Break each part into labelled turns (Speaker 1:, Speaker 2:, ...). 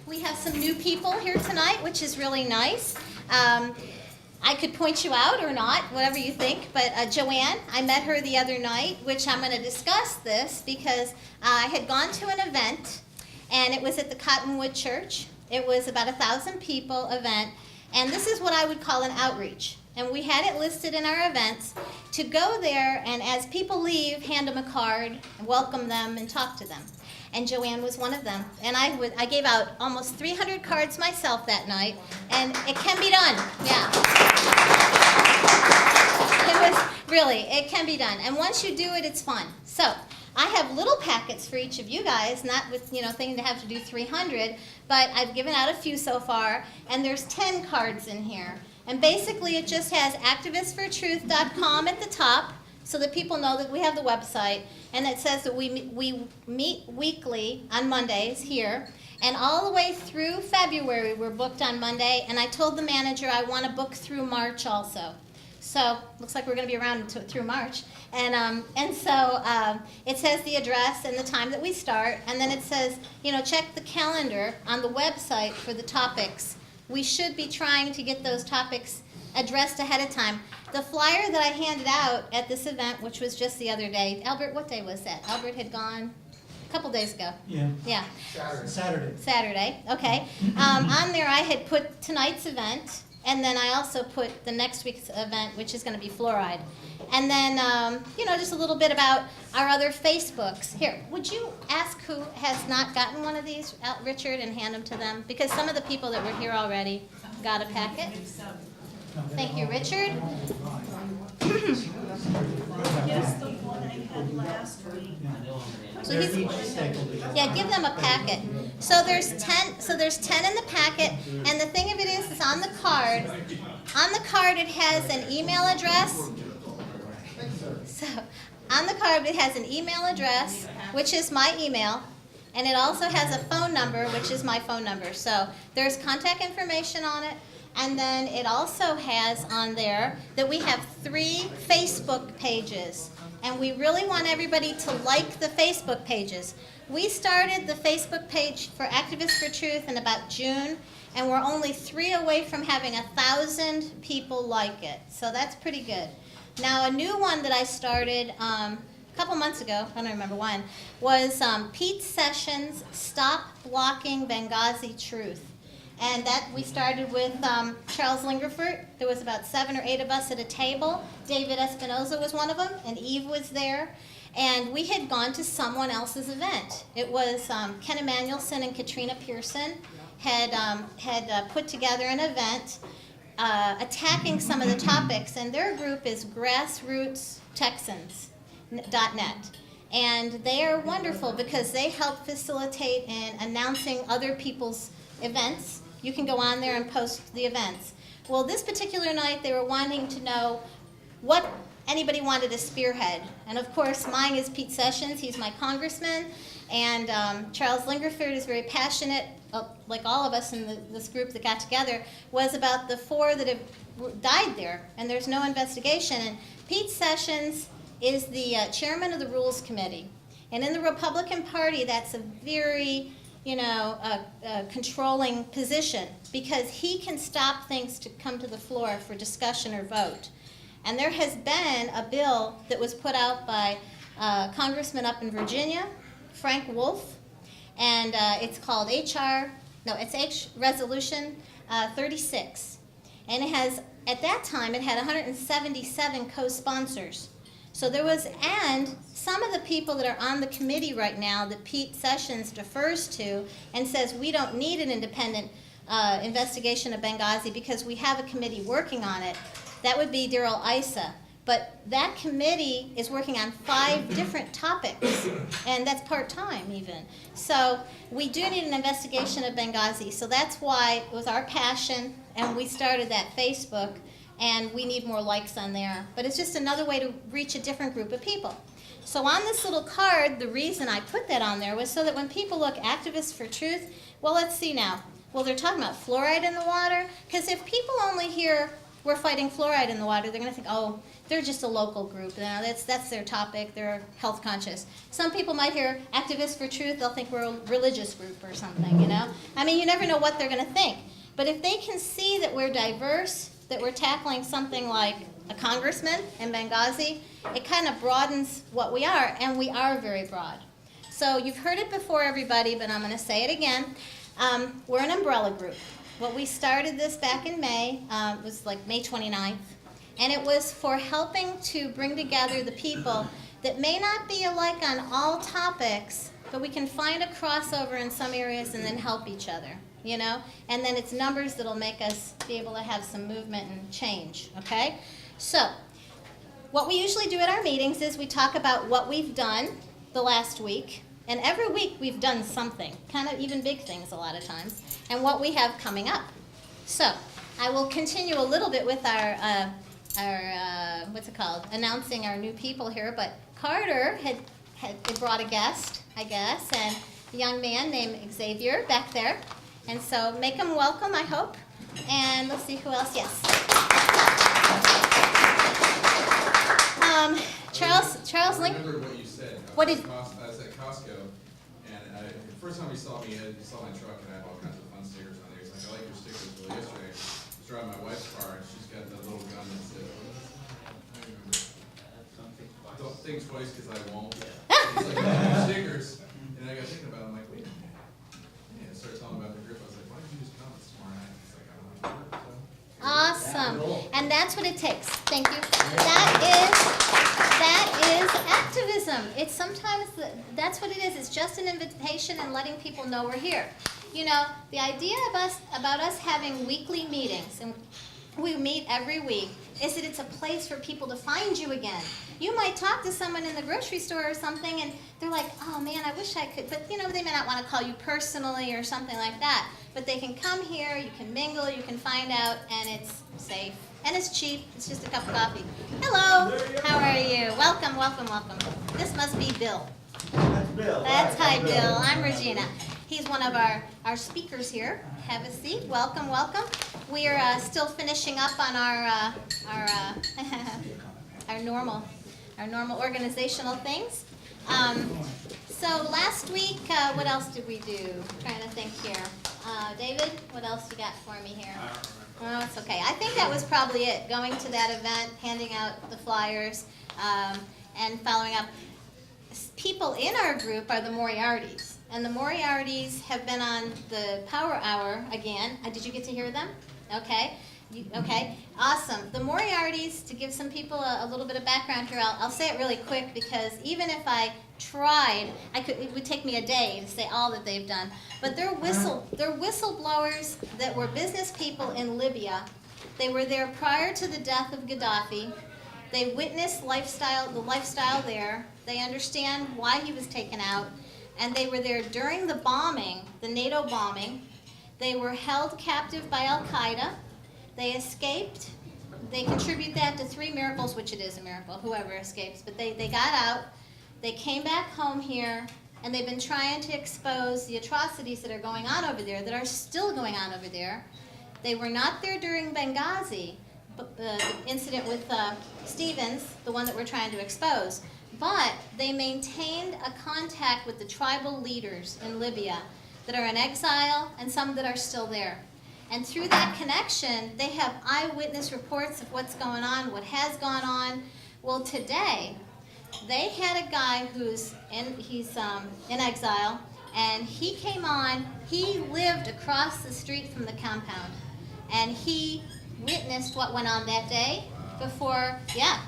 Speaker 1: We have some new people here tonight, which is really nice. I could point you out or not, whatever you think, but Joanne, I met her the other night, which I'm going to discuss this because I had gone to an event, and it was at the Cottonwood Church. It was about 1,000 people event, and this is what I would call an outreach. And we had it listed in our events to go there and as people leave, hand them a card, welcome them, and talk to them. And Joanne was one of them. And I gave out almost 300 cards myself that night, and it can be done. Yeah. It was really, it can be done. And once you do it, it's fun. So I have little packets for each of you guys, not with, thinking to have to do 300, but I've given out a few so far, and there's 10 cards in here. And basically, it just has activistfortruth.com at the top, so that people know that we have the website, and it says that we meet weekly on Mondays here, and all the way through February we're booked on Monday, and I told the manager I want to book through March also. So looks like we're going to be around through March, and so it says the address and the time that we start, and then it says, check the calendar on the website for the topics. We should be trying to get those topics addressed ahead of time. The flyer that I handed out at this event, which was just the other day, Albert, what day was that? Albert had gone a couple days ago. Yeah. Saturday, okay. On there I had put tonight's event, and then I also put the next week's event, which is going to be fluoride. And then, just a little bit about our other Facebooks. Here, would you ask who has not gotten one of these, Richard, and hand them to them? Because some of the people that were here already got a packet. Thank you, Richard.
Speaker 2: Here's the one I had last week.
Speaker 1: So yeah, give them a packet. So there's 10. So there's 10 in the packet, and the thing of it is on the card. On the card, it has an email address. So on the card, it has an email address, which is my email, and it also has a phone number, which is my phone number. So there's contact information on it. And then it also has on there that we have 3 Facebook pages. And we really want everybody to like the Facebook pages. We started the Facebook page for Activists for Truth in about June, and we're only 3 away from having 1,000 people like it. So that's pretty good. Now, a new one that I started a couple months ago, I don't remember when, was Pete Sessions' Stop Blocking Benghazi Truth. And that we started with Charles Lingerfeldt. There was about 7 or 8 of us at a table. David Espinoza was one of them, and Eve was there. And we had gone to someone else's event. It was Ken Emanuelson and Katrina Pearson had put together an event attacking some of the topics. And their group is grassrootstexans.net. And they are wonderful because they help facilitate in announcing other people's events. You can go on there and post the events. Well, this particular night, they were wanting to know what anybody wanted to spearhead. And of course, mine is Pete Sessions. He's my congressman. And Charles Lingerfeldt is very passionate, like all of us in this group that got together, was about the 4 that have died there. And there's no investigation. And Pete Sessions is the chairman of the Rules Committee. And in the Republican Party, that's a very controlling position because he can stop things to come to the floor for discussion or vote. And there has been a bill that was put out by a congressman up in Virginia, Frank Wolf, and it's called Resolution 36. And it has, at that time, it had 177 co-sponsors. So there was, and some of the people that are on the committee right now that Pete Sessions defers to and says we don't need an independent investigation of Benghazi because we have a committee working on it, that would be Darrell Issa. But that committee is working on 5 different topics, and that's part-time even. So we do need an investigation of Benghazi. So that's why it was our passion, and we started that Facebook. And we need more likes on there. But it's just another way to reach a different group of people. So on this little card, the reason I put that on there was so that when people look Activists for Truth, well, let's see now. Well, they're talking about fluoride in the water. Because if people only hear we're fighting fluoride in the water, they're going to think, oh, they're just a local group. You know, that's their topic. They're health conscious. Some people might hear activists for truth. They'll think we're a religious group or something, you know. I mean, you never know what they're going to think. But if they can see that we're diverse, that we're tackling something like a congressman in Benghazi, it kind of broadens what we are, and we are very broad. So you've heard it before, everybody, but I'm going to say it again. We're an umbrella group. What we started this back in May, was like May 29th, and it was for helping to bring together the people that may not be alike on all topics, but we can find a crossover in some areas and then help each other, you know? And then it's numbers that'll make us be able to have some movement and change, okay? So, what we usually do at our meetings is we talk about what we've done the last week, and every week we've done something, kind of even big things a lot of times, and what we have coming up. So, I will continue a little bit with our what's it called, announcing our new people here, but Carter had brought a guest, I guess, and a young man named Xavier back there, and so make him welcome, I hope, and let's see who else, yes. Charles Lingerfeldt.
Speaker 3: I remember what you said.
Speaker 1: What did?
Speaker 3: I was at Costco, and the first time you saw me, you saw my truck, and I have all kinds of fun stickers on there. He's like, I like your stickers. Well, yesterday, I was driving my wife's car, and she's got that little gun that said, I remember. Don't think twice, because I won't. It's like, I like your stickers. And I got thinking about it, I'm like, wait a minute. Yeah, I started telling about the group. I was like, why don't you just come? It's tomorrow night. It's like, I don't want to work, so.
Speaker 1: Awesome. And that's what it takes. Thank you. That is activism. It's sometimes, that's what it is. It's just an invitation and letting people know we're here. You know, the idea about us having weekly meetings, and we meet every week, is that it's a place for people to find you again. You might talk to someone in the grocery store or something, and they're like, oh man, I wish I could, but you know, they may not want to call you personally or something like that. But they can come here, you can mingle, you can find out, and it's safe. And it's cheap. It's just a cup of coffee. Hello. How are you? Welcome, welcome, welcome. This must be Bill.
Speaker 4: That's Bill.
Speaker 1: That's hi, Bill. I'm Regina. He's one of our speakers here. Have a seat. Welcome, welcome. We are still finishing up on our our normal organizational things. So last week, what else did we do? I'm trying to think here. David, what else you got for me here? Oh, it's okay. I think that was probably it. Going to that event, handing out the flyers, and following up. People in our group are the Moriartys, and the Moriartys have been on the Power Hour again. Did you get to hear them? Okay. Okay, awesome. The Moriartys, to give some people a little bit of background here, I'll say it really quick because even if I tried, it would take me a day to say all that they've done. But they're whistleblowers that were business people in Libya. They were there prior to the death of Gaddafi. They witnessed the lifestyle there. They understand why he was taken out. And they were there during the bombing, the NATO bombing. They were held captive by Al-Qaeda. They escaped. They contribute that to 3 miracles, which it is a miracle, whoever escapes. But they got out. They came back home here, and they've been trying to expose the atrocities that are going on over there, that are still going on over there. They were not there during Benghazi, the incident with Stevens, the one that we're trying to expose. But they maintained a contact with the tribal leaders in Libya that are in exile and some that are still there. And through that connection, they have eyewitness reports of what's going on, what has gone on. Well, today, they had a guy he's in exile, and he came on. He lived across the street from the compound, and he witnessed what went on that day before, yeah.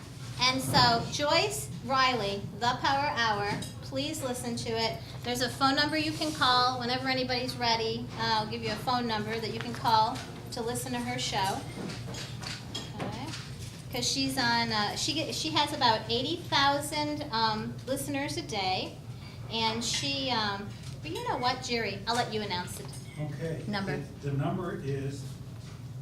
Speaker 1: And so Joyce Riley, The Power Hour, please listen to it. There's a phone number you can call whenever anybody's ready. I'll give you a phone number that you can call to listen to her show. Okay. Because she's on, she has about 80,000 listeners a day, and she, but you know what, Jerry, I'll let you announce it.
Speaker 4: Okay.
Speaker 1: Number.
Speaker 4: The number is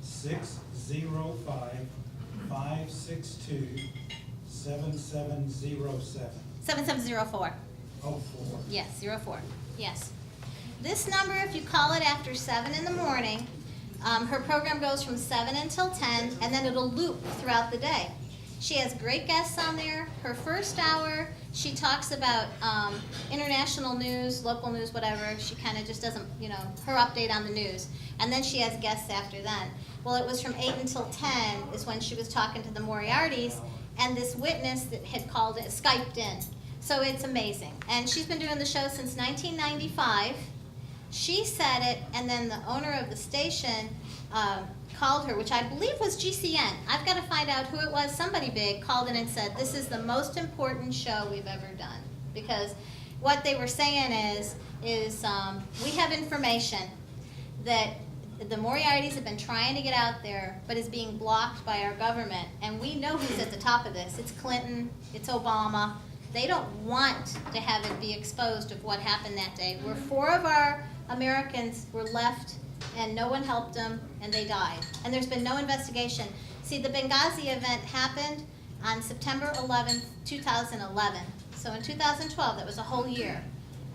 Speaker 4: 605-562-7707.
Speaker 1: 7704.
Speaker 4: Oh, 4.
Speaker 1: Yes, 04. Yes. This number, if you call it after 7 in the morning, Her program goes from 7 until 10, and then it'll loop throughout the day. She has great guests on there. Her first hour, she talks about international news, local news, whatever. She kind of just doesn't, her update on the news. And then she has guests after then. Well, it was from 8 until 10 is when she was talking to the Moriartys, and this witness that had called it, Skyped in. So it's amazing. And she's been doing the show since 1995. She said it, and then the owner of the station called her, which I believe was GCN. I've got to find out who it was. Somebody big called in and said, this is the most important show we've ever done. Because what they were saying is we have information that the Moriartys have been trying to get out there, but is being blocked by our government. And we know who's at the top of this. It's Clinton, it's Obama. They don't want to have it be exposed of what happened that day, where 4 of our Americans were left and no one helped them and they died. And there's been no investigation. See, the Benghazi event happened on September 11th, 2011. So in 2012, that was a whole year.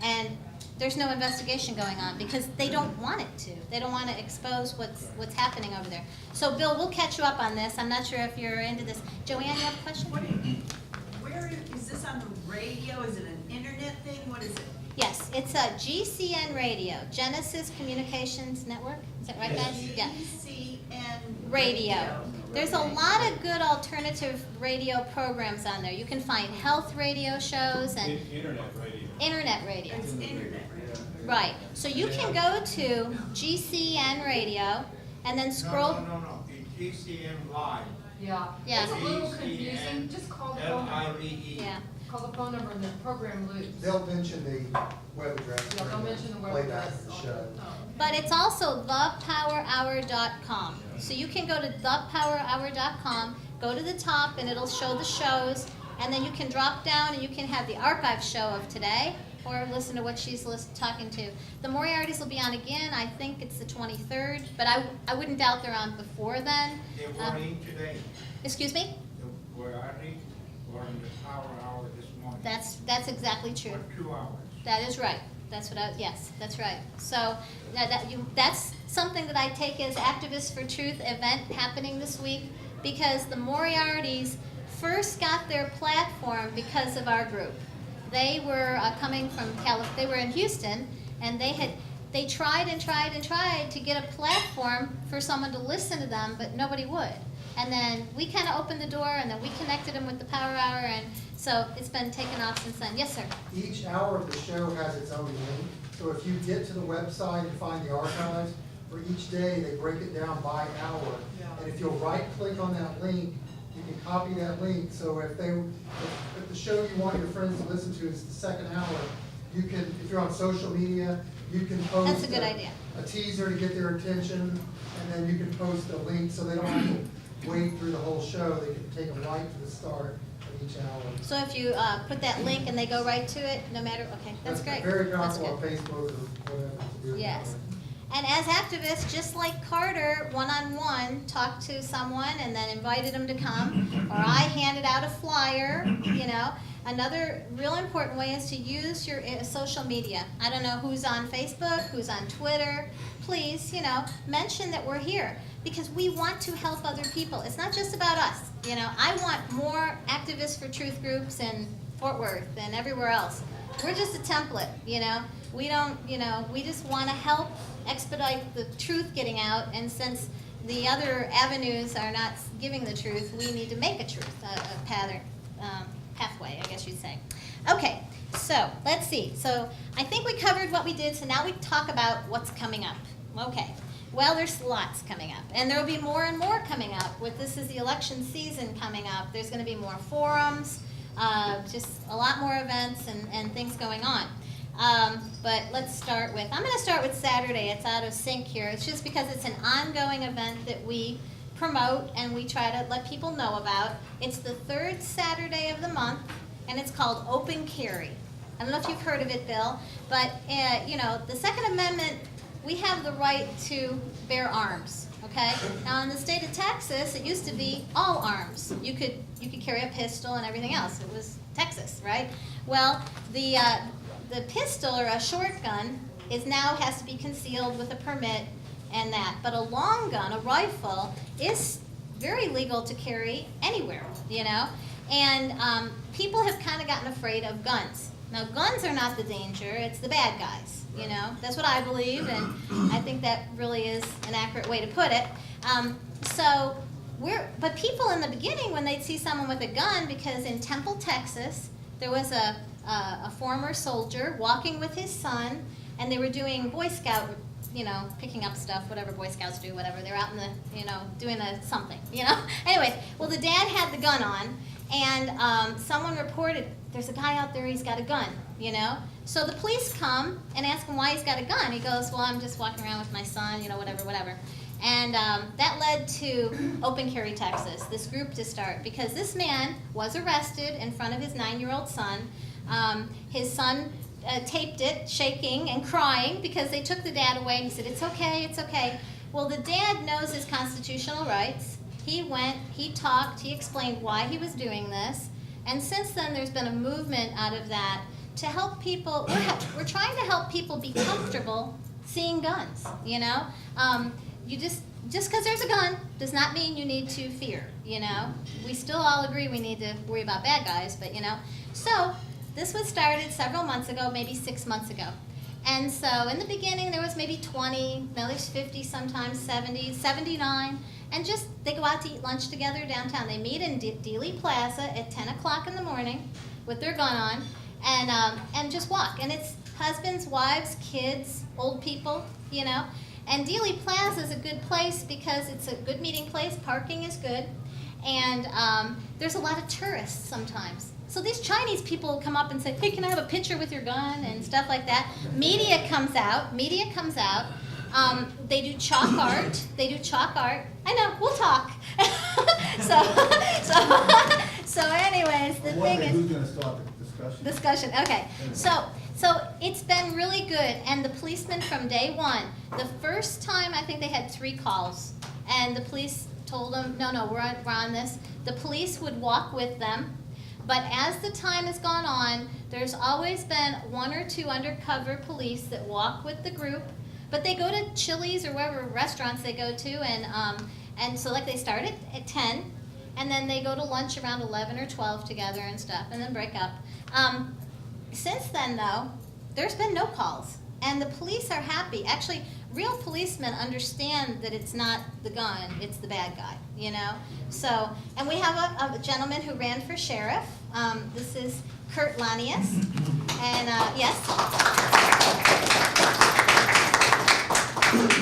Speaker 1: And there's no investigation going on because they don't want it to. They don't want to expose what's happening over there. So Bill, we'll catch you up on this. I'm not sure if you're into this. Joanne, you have a question?
Speaker 2: Where is this on the radio? Is it an internet thing? What is it?
Speaker 1: Yes, it's a GCN radio, Genesis Communications Network. Is that right, guys? Yeah.
Speaker 2: GCN
Speaker 1: Radio. There's a lot of good alternative radio programs on there. You can find health radio shows and
Speaker 4: Internet radio.
Speaker 1: internet radio.
Speaker 2: It's internet radio.
Speaker 1: Right. So you can go to GCN Radio and then scroll.
Speaker 4: No. It's GCN Live.
Speaker 5: Yeah.
Speaker 1: Yeah.
Speaker 5: It's a little confusing. Just call the phone number.
Speaker 4: Live.
Speaker 1: Yeah.
Speaker 5: Call the phone number and the program loops.
Speaker 6: They'll mention the web address.
Speaker 5: Yeah, they'll mention the web
Speaker 6: playback
Speaker 5: address.
Speaker 6: of the show.
Speaker 1: But it's also thepowerhour.com. So you can go to thepowerhour.com, go to the top, and it'll show the shows, and then you can drop down and you can have the archive show of today, or listen to what she's talking to. The Moriartys will be on again. I think it's the 23rd, but I wouldn't doubt they're on before then.
Speaker 4: They were in today.
Speaker 1: Excuse me?
Speaker 4: The Moriartys were in the Power Hour this morning.
Speaker 1: That's exactly true.
Speaker 4: For 2 hours.
Speaker 1: That is right. Yes, that's right. So that's something that I take as Activists for Truth event happening this week, because the Moriartys first got their platform because of our group. They were coming from California. They were in Houston, and they tried to get a platform for someone to listen to them, but nobody would. And then we kind of opened the door, and then we connected them with the Power Hour, and so it's been taken off since then. Yes, sir.
Speaker 6: Each hour of the show has its own link. So if you get to the website and find the archives, for each day they break it down by hour. And if you'll right-click on that link, you can copy that link. So if the show you want your friends to listen to is the second hour, you can, if you're on social media, you can post
Speaker 1: That's a good idea.
Speaker 6: a teaser to get their attention, and then you can post a link so they don't have to wait through the whole show. They can take them right to the start of each hour.
Speaker 1: So if you put that link and they go right to it, no matter, okay, that's great.
Speaker 6: Very
Speaker 1: That's
Speaker 6: powerful on
Speaker 1: good.
Speaker 6: Facebook or whatever to do.
Speaker 1: Yes. And as activists, just like Carter, one-on-one, talked to someone and then invited them to come, or I handed out a flyer, Another real important way is to use your social media. I don't know who's on Facebook, who's on Twitter. Please, mention that we're here, because we want to help other people. It's not just about us. I want more Activists for Truth groups in Fort Worth and everywhere else. We're just a template, We don't, we just want to help expedite the truth getting out, and since the other avenues are not giving the truth, we need to make a truth, a pattern. Pathway, I guess you'd say. Okay, so let's see. So I think we covered what we did, so now we talk about what's coming up. Okay, well, there's lots coming up, and there will be more and more coming up. This is the election season coming up. There's going to be more forums, just a lot more events and things going on. But let's start with, I'm going to start with Saturday. It's out of sync here. It's just because it's an ongoing event that we promote and we try to let people know about. It's the third Saturday of the month, and it's called Open Carry. I don't know if you've heard of it, Bill, but the Second Amendment, we have the right to bear arms. Okay. Now in the state of Texas, it used to be all arms. You could carry a pistol and everything else. It was Texas, right? Well, the pistol or a short gun has to be concealed with a permit. and that. But a long gun, a rifle, is very legal to carry anywhere, you know? And people have kind of gotten afraid of guns. Now, guns are not the danger, it's the bad guys, you know? That's what I believe, and I think that really is an accurate way to put it. But people in the beginning, when they'd see someone with a gun, because in Temple, Texas, there was a former soldier walking with his son, and they were doing Boy Scout, you know, picking up stuff, whatever Boy Scouts do, whatever. They're out in the, you know, doing something, you know? Anyways, well, the dad had the gun on, and someone reported, there's a guy out there, he's got a gun, you know? So the police come and ask him why he's got a gun. He goes, well, I'm just walking around with my son, you know, whatever. And that led to Open Carry Texas, this group to start, because this man was arrested in front of his 9-year-old son. His son taped it, shaking and crying because they took the dad away, and he said, it's okay, it's okay. Well, the dad knows his constitutional rights. He went, he talked, he explained why he was doing this, and since then there's been a movement out of that to help people. We're trying to help people be comfortable seeing guns, you know? You just because there's a gun does not mean you need to fear, you know? We still all agree we need to worry about bad guys, but you know? So this was started several months ago, maybe 6 months ago. And so in the beginning there was maybe 20, now there's 50 sometimes, 70, 79, and just they go out to eat lunch together downtown. They meet in Dealey Plaza at 10 o'clock in the morning with their gun on and just walk. And it's husbands, wives, kids, old people, you know? And Dealey Plaza is a good place because it's a good meeting place, parking is good, and there's a lot of tourists sometimes. So these Chinese people come up and say, hey, can I have a picture with your gun and stuff like that. Media comes out. They do chalk art. I know, we'll talk. So anyways, the thing is.
Speaker 7: Who's going to start the discussion?
Speaker 1: Okay, so it's been really good, and the policemen from day one, the first time I think they had 3 calls, and the police told them, no, we're on this. The police would walk with them, but as the time has gone on, there's always been 1 or 2 undercover police that walk with the group, but they go to Chili's or wherever restaurants they go to, and so like they start at 10, and then they go to lunch around 11 or 12 together and stuff, and then break up. Since then, though, there's been no calls, and the police are happy. Actually, real policemen understand that it's not the gun, it's the bad guy, you know? So, and we have a gentleman who ran for sheriff. This is Kurt Lanius, and yes.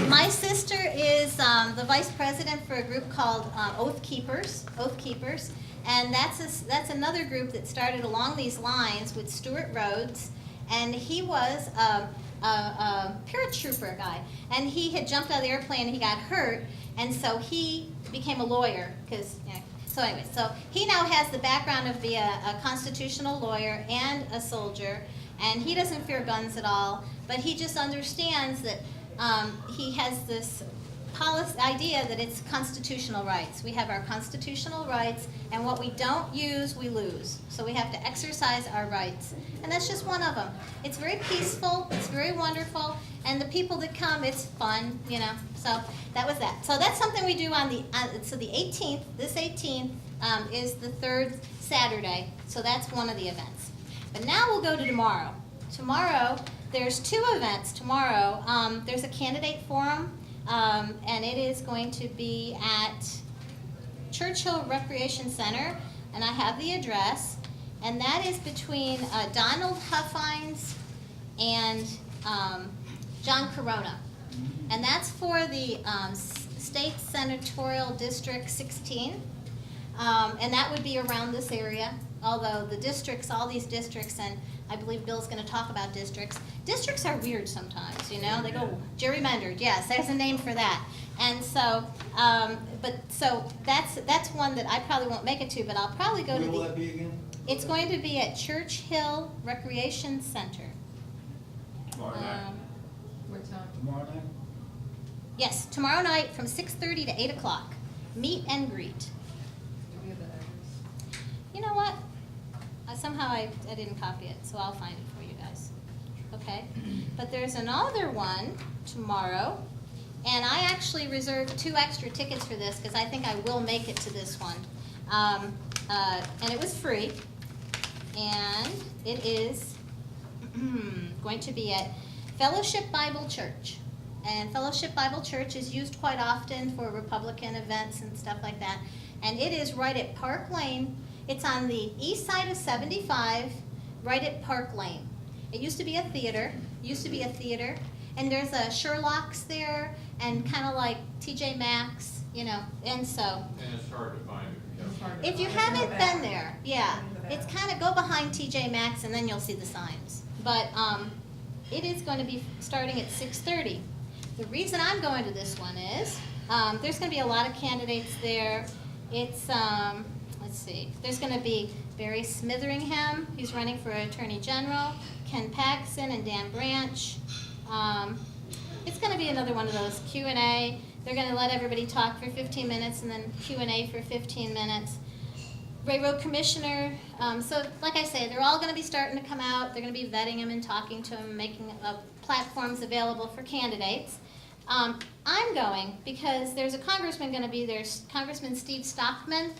Speaker 1: My sister is the vice president for a group called Oath Keepers, and that's another group that started along these lines with Stuart Rhodes, and he was a paratrooper guy, and he had jumped out of the airplane and he got hurt, and so he became a lawyer, because, you know, so anyway, so he now has the background of being a constitutional lawyer and a soldier, and he doesn't fear guns at all, but he just understands that he has this idea that it's constitutional rights. We have our constitutional rights, and what we don't use, we lose. So we have to exercise our rights. And that's just one of them. It's very peaceful, it's very wonderful, and the people that come, it's fun, you know. So that was that. So that's something we do on the 18th, this 18th is the 3rd Saturday, so that's one of the events. But now we'll go to tomorrow. Tomorrow, there's 2 events tomorrow. There's a candidate forum, and it is going to be at Churchill Recreation Center, and I have the address, and that is between Donald Huffines and John Corona. And that's for the State Senatorial District 16, and that would be around this area, although the districts, all these districts, and I believe Bill's going to talk about districts. Districts are weird sometimes, you know. They go gerrymandered. Yes, there's a name for that. And so, so that's one that I probably won't make it to, but I'll probably go to the.
Speaker 7: Where will that be again?
Speaker 1: It's going to be at Churchill Recreation Center.
Speaker 7: Tomorrow night.
Speaker 5: What time?
Speaker 7: Tomorrow night?
Speaker 1: Yes, tomorrow night from 6:30 to 8 o'clock. Meet and greet.
Speaker 5: Do we have the address?
Speaker 1: You know what? Somehow I didn't copy it, so I'll find it for you guys. Okay? But there's another one tomorrow, and I actually reserved 2 extra tickets for this because I think I will make it to this one. And it was free. And it is going to be at Fellowship Bible Church. And Fellowship Bible Church is used quite often for Republican events and stuff like that. And it is right at Park Lane. It's on the east side of 75, right at Park Lane. It used to be a theater, and there's a Sherlock's there, and kind of like TJ Maxx, you know, and so.
Speaker 8: And it's hard to find
Speaker 1: If you haven't been there, yeah, it's kind of go behind TJ Maxx and then you'll see the signs. But it is going to be starting at 6:30. The reason I'm going to this one is there's going to be a lot of candidates there. It's, let's see, there's going to be Barry Smitheringham, he's running for Attorney General, Ken Paxson and Dan Branch. It's going to be another one of those Q&A. They're going to let everybody talk for 15 minutes and then Q&A for 15 minutes. Railroad Commissioner, so like I say, they're all going to be starting to come out. They're going to be vetting them and talking to them, making platforms available for candidates. I'm going because there's a congressman going to be there, Congressman Steve Stockman.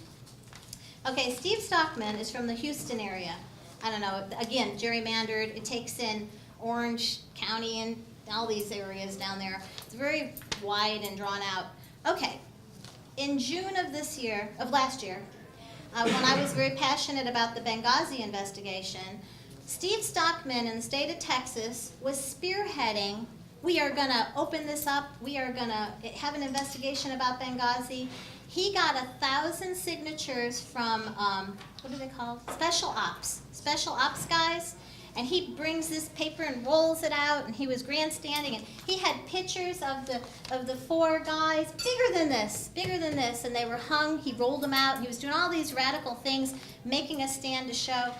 Speaker 1: Okay, Steve Stockman is from the Houston area. I don't know, again, gerrymandered. It takes in Orange County and all these areas down there. It's very wide and drawn out. Okay, in June of last year, when I was very passionate about the Benghazi investigation, Steve Stockman in the state of Texas was spearheading, we are going to open this up, we are going to have an investigation about Benghazi. He got 1,000 signatures from, what are they called? Special ops guys. And he brings this paper and rolls it out, and he was grandstanding, and he had pictures of the 4 guys, bigger than this, and they were hung. He rolled them out. He was doing all these radical things, making a stand to show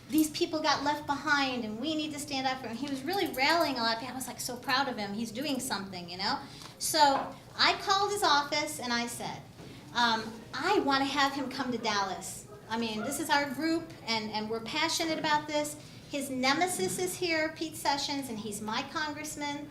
Speaker 1: these people got left behind, and we need to stand up for him. He was really rallying a lot of people. I was like so proud of him. He's doing something, you know. So I called his office, and I said, I want to have him come to Dallas. I mean, this is our group, and we're passionate about this. His nemesis is here, Pete Sessions, and he's my congressman.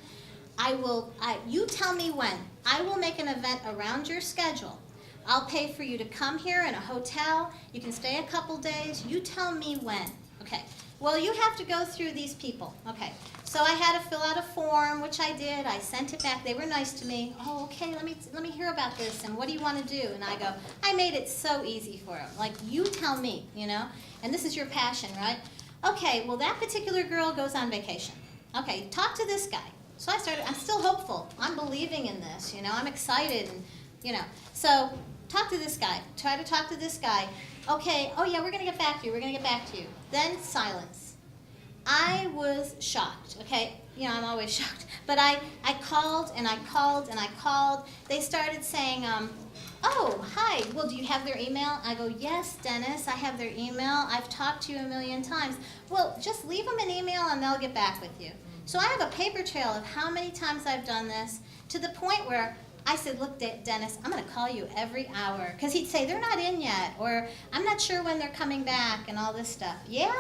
Speaker 1: You tell me when. I will make an event around your schedule. I'll pay for you to come here in a hotel. You can stay a couple days. You tell me when. Okay. Well, you have to go through these people. Okay. So I had to fill out a form, which I did. I sent it back. They were nice to me. Oh, okay, let me hear about this, and what do you want to do? And I go, I made it so easy for them. Like, you tell me, you know? And this is your passion, right? Okay, well, that particular girl goes on vacation. Okay, talk to this guy. So I'm still hopeful. I'm believing in this, you know? I'm excited, and, you know. So talk to this guy. Try to talk to this guy. Okay, oh, yeah, we're going to get back to you. Then silence. I was shocked, okay? You know, I'm always shocked. But I called and I called and I called. They started saying, oh, hi, well, do you have their email? I go, yes, Dennis, I have their email. I've talked to you 1,000,000 times. Well, just leave them an email and they'll get back with you. So I have a paper trail of how many times I've done this, to the point where I said, look, Dennis, I'm going to call you every hour. Because he'd say, they're not in yet, or I'm not sure when they're coming back, and all this stuff. Yeah?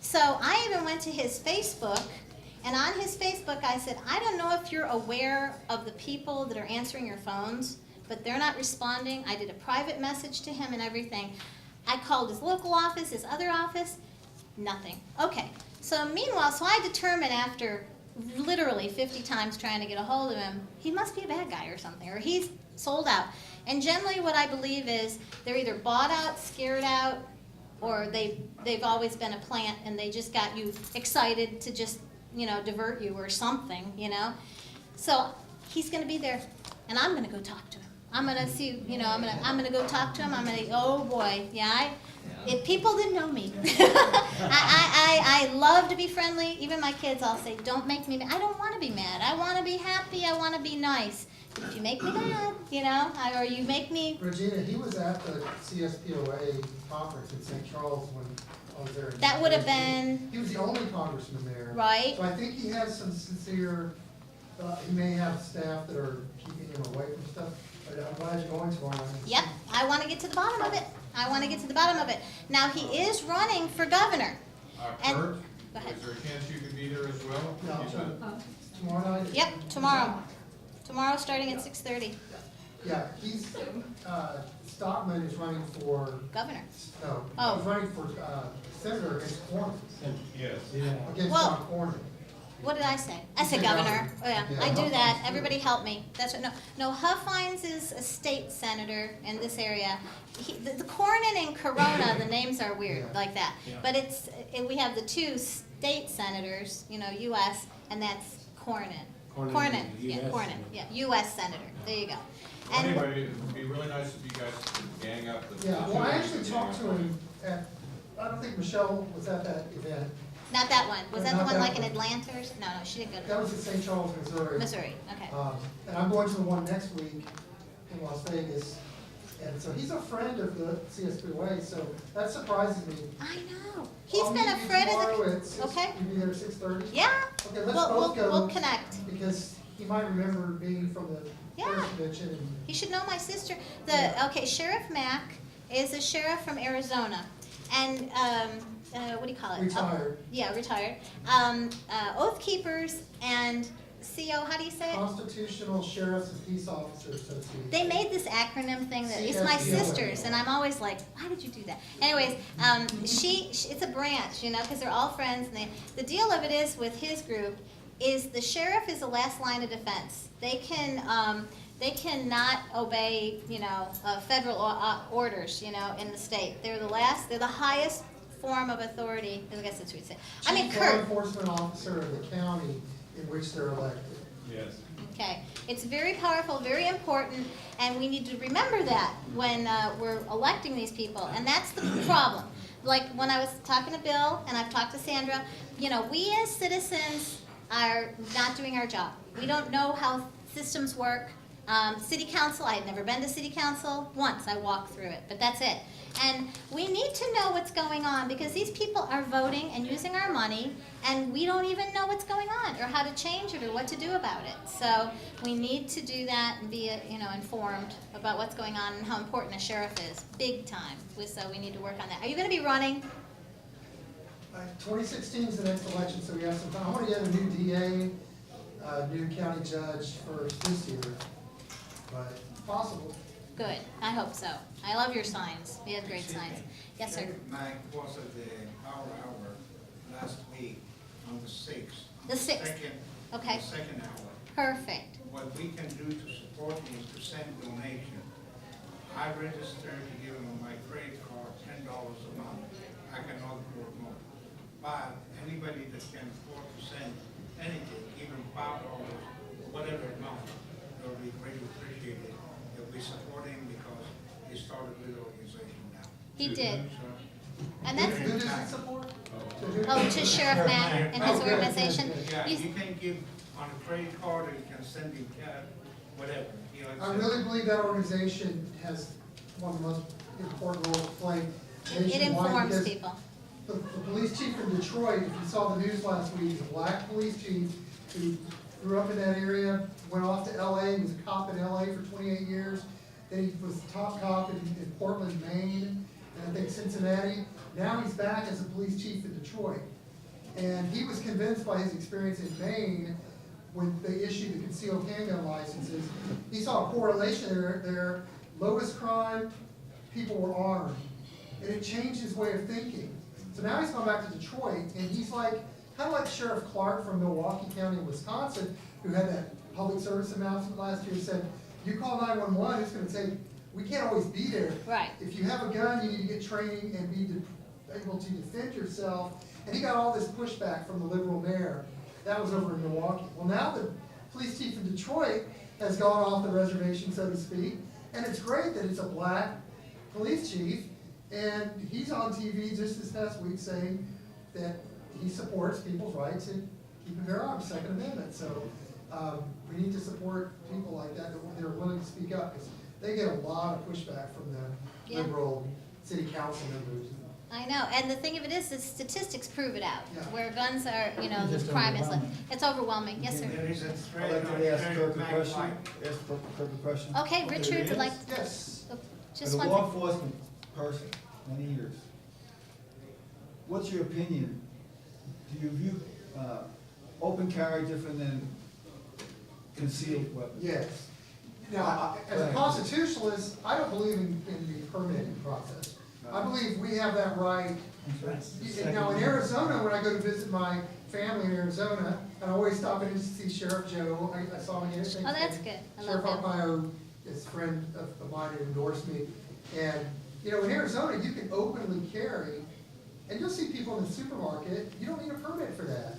Speaker 1: So I even went to his Facebook, and on his Facebook I said, I don't know if you're aware of the people that are answering your phones, but they're not responding. I did a private message to him and everything. I called his local office, his other office, nothing. Okay, so meanwhile, so I determined after literally 50 times trying to get a hold of him, he must be a bad guy or something, or he's sold out. And generally what I believe is they're either bought out, scared out, or they've always been a plant and they just got you excited to just, you know, divert you or something, you know. So he's going to be there, and I'm going to go talk to him. I'm going to see, you know, I'm going to go talk to him. I'm going to, oh boy, yeah. If people didn't know me, I love to be friendly. Even my kids, I'll say, don't make me mad. I don't want to be mad. I want to be happy. I want to be nice. But if you make me mad, you know, or you make me...
Speaker 6: Regina, he was at the CSPOA conference in St. Charles when I was there.
Speaker 1: That would have been...
Speaker 6: He was the only congressman there.
Speaker 1: Right.
Speaker 6: So I think he has some sincere, he may have staff that are keeping him away from stuff, but I'm glad you're going to him.
Speaker 1: Yep, I want to get to the bottom of it. Now, he is running for governor. And-
Speaker 8: Kurt,
Speaker 1: Go ahead.
Speaker 8: is there a chance you could be there as well?
Speaker 6: No,
Speaker 8: You said-
Speaker 6: tomorrow night?
Speaker 1: Yep, tomorrow. Tomorrow, starting at 6:30.
Speaker 6: Yeah, Stockman is running for,
Speaker 1: Governor.
Speaker 6: no,
Speaker 1: Oh.
Speaker 6: he's running for senator against Cornyn.
Speaker 7: Yes.
Speaker 6: Against
Speaker 1: Well-
Speaker 6: John Cornyn.
Speaker 1: What did I say? I
Speaker 6: You
Speaker 1: said
Speaker 6: said
Speaker 1: governor.
Speaker 6: governor.
Speaker 1: Oh, yeah,
Speaker 6: Yeah,
Speaker 1: I do that.
Speaker 6: Huffines.
Speaker 1: Everybody help me. That's what, no, Huffines is a state senator in this area. The Cornyn and Corona, the names are weird
Speaker 6: Yeah.
Speaker 1: like that.
Speaker 7: Yeah.
Speaker 1: But we have the two state senators, US, and that's Cornyn.
Speaker 7: Cornyn is the
Speaker 1: Yeah,
Speaker 7: US
Speaker 1: Cornyn,
Speaker 7: senator.
Speaker 1: yeah, US senator. There you go.
Speaker 8: Well,
Speaker 1: And
Speaker 8: anyway, it would be really nice if you guys could gang up the.
Speaker 6: Yeah, well, I actually
Speaker 8: gang
Speaker 6: talked
Speaker 8: up
Speaker 6: to him at, I don't think Michelle was at that event.
Speaker 1: not that one. Was
Speaker 6: No,
Speaker 1: that the
Speaker 6: not
Speaker 1: one
Speaker 6: that
Speaker 1: like in
Speaker 6: one.
Speaker 1: Atlanta or something? No, she didn't go to
Speaker 6: That was in St. Charles, Missouri.
Speaker 1: Missouri. Okay.
Speaker 6: And I'm going to the one next week in Las Vegas. And so he's a friend of the CSPOA, so that surprises me.
Speaker 1: I know. He's
Speaker 6: I'll
Speaker 1: been
Speaker 6: meet
Speaker 1: a
Speaker 6: you
Speaker 1: friend
Speaker 6: tomorrow
Speaker 1: of
Speaker 6: at
Speaker 1: the.
Speaker 6: six-
Speaker 1: Okay.
Speaker 6: You be there at 6:30?
Speaker 1: Yeah.
Speaker 6: Okay, let's
Speaker 1: We'll-
Speaker 6: both go.
Speaker 1: We'll connect.
Speaker 6: Because he might remember me from the
Speaker 1: Yeah.
Speaker 6: sheriff's convention and.
Speaker 1: He should know my sister.
Speaker 6: Yeah.
Speaker 1: Okay, Sheriff Mack is a sheriff from Arizona, and what do you call it?
Speaker 6: Retired.
Speaker 1: Yeah, retired. Oath Keepers and CO. How do you say it?
Speaker 6: Constitutional Sheriffs and Peace Officers Association.
Speaker 1: They made this acronym thing that it's my
Speaker 6: CSPOA.
Speaker 1: sister's, and I'm always like, why did you do that? Anyways, it's a branch, because they're all friends, and the deal of it is with his group is the sheriff is the last line of defense. They cannot obey, federal orders, in the state. They're the highest form of authority. I guess that's what you'd say. I mean,
Speaker 6: Chief law
Speaker 1: Kurt.
Speaker 6: enforcement officer of the county in which they're elected.
Speaker 7: Yes.
Speaker 1: Okay, it's very powerful, very important, and we need to remember that when we're electing these people, and that's the problem. Like when I was talking to Bill, and I've talked to Sandra, we as citizens are not doing our job. We don't know how systems work. City council, I had never been to city council once. I walked through it, but that's it. And we need to know what's going on because these people are voting and using our money, and we don't even know what's going on or how to change it or what to do about it. So we need to do that and be, informed about what's going on and how important a sheriff is, big time. So we need to work on that. Are you going to be running?
Speaker 6: 2016 is the next election, so we have some time. I want to get a new DA, new county judge for this year, but it's possible.
Speaker 1: Good. I hope so. I love your signs. You have great signs. Yes, sir.
Speaker 4: Mike was at the Power Hour last week on the 6th.
Speaker 1: The 6th.
Speaker 4: Second-
Speaker 1: Okay.
Speaker 4: The second hour.
Speaker 1: Perfect.
Speaker 4: What we can do to support him is to send donation. I registered to give him my credit card, $10 a month. I cannot afford more. But anybody that can afford to send anything, even $5, whatever amount, it will be greatly appreciated that we support him because he started a good organization now.
Speaker 1: He did.
Speaker 4: So,
Speaker 1: And
Speaker 6: Who
Speaker 1: that's,
Speaker 6: does he support?
Speaker 1: oh, to Sheriff Mack and his
Speaker 6: Oh, good,
Speaker 1: organization.
Speaker 6: good, good.
Speaker 4: Yeah,
Speaker 1: You-
Speaker 4: you can give on a credit card, or you can send him cash, whatever.
Speaker 6: I really believe that organization has one of the most important roles to play
Speaker 1: It
Speaker 6: nationwide.
Speaker 1: informs
Speaker 6: because
Speaker 1: people.
Speaker 6: The police chief from Detroit, if you saw the news last week, he's a black police chief who grew up in that area, went off to LA, was a cop in LA for 28 years. Then he was the top cop in Portland, Maine, and I think Cincinnati. Now he's back as a police chief in Detroit. And he was convinced by his experience in Maine when they issued the concealed handgun licenses. He saw a correlation there, lowest crime, people were armed. And it changed his way of thinking. So now he's gone back to Detroit, and he's like, kind of like Sheriff Clark from Milwaukee County, Wisconsin, who had that public service announcement last year, said, you call 911, it's gonna say, we can't always be there.
Speaker 1: Right.
Speaker 6: If you have a gun, you need to get training and be able to defend yourself. And he got all this pushback from the liberal mayor. That was over in Milwaukee. Well, now the police chief in Detroit has gone off the reservation, so to speak, and it's great that it's a black police chief, and he's on TV just this past week saying that he supports people's rights in keeping their arms, Second Amendment. So we need to support people like that they're willing to speak up, because they get a lot of pushback from the
Speaker 1: Yeah.
Speaker 6: liberal city council members.
Speaker 1: I know, and the thing of it is, the statistics prove it out.
Speaker 6: Yeah.
Speaker 1: Where guns are,
Speaker 9: It's
Speaker 1: the
Speaker 9: just
Speaker 1: crime is,
Speaker 9: overwhelming.
Speaker 1: it's overwhelming. Yes, sir.
Speaker 4: There is a
Speaker 9: I'd
Speaker 4: thread
Speaker 9: like
Speaker 4: on
Speaker 9: to ask
Speaker 4: Sheriff
Speaker 9: Kirk a
Speaker 4: Mack
Speaker 9: question.
Speaker 4: White.
Speaker 9: Ask Kirk a question.
Speaker 1: Okay, Richard would like,
Speaker 6: Yes.
Speaker 1: just
Speaker 9: As a
Speaker 1: one
Speaker 9: law
Speaker 1: thing.
Speaker 9: enforcement person, many years, what's your opinion? Do you view open carry different than concealed weapons.
Speaker 6: Yes. Now, as a constitutionalist, I don't believe in the permitting process. I believe we have that right. Now, in Arizona, when I go to visit my family in Arizona, and I always stop in to see Sheriff Joe, I saw him again.
Speaker 1: Oh, that's good. I
Speaker 6: Sheriff
Speaker 1: love him.
Speaker 6: Arpaio is a friend of mine who endorsed me. And, you know, in Arizona, you can openly carry, and you'll see people in the supermarket, you don't need a permit for that.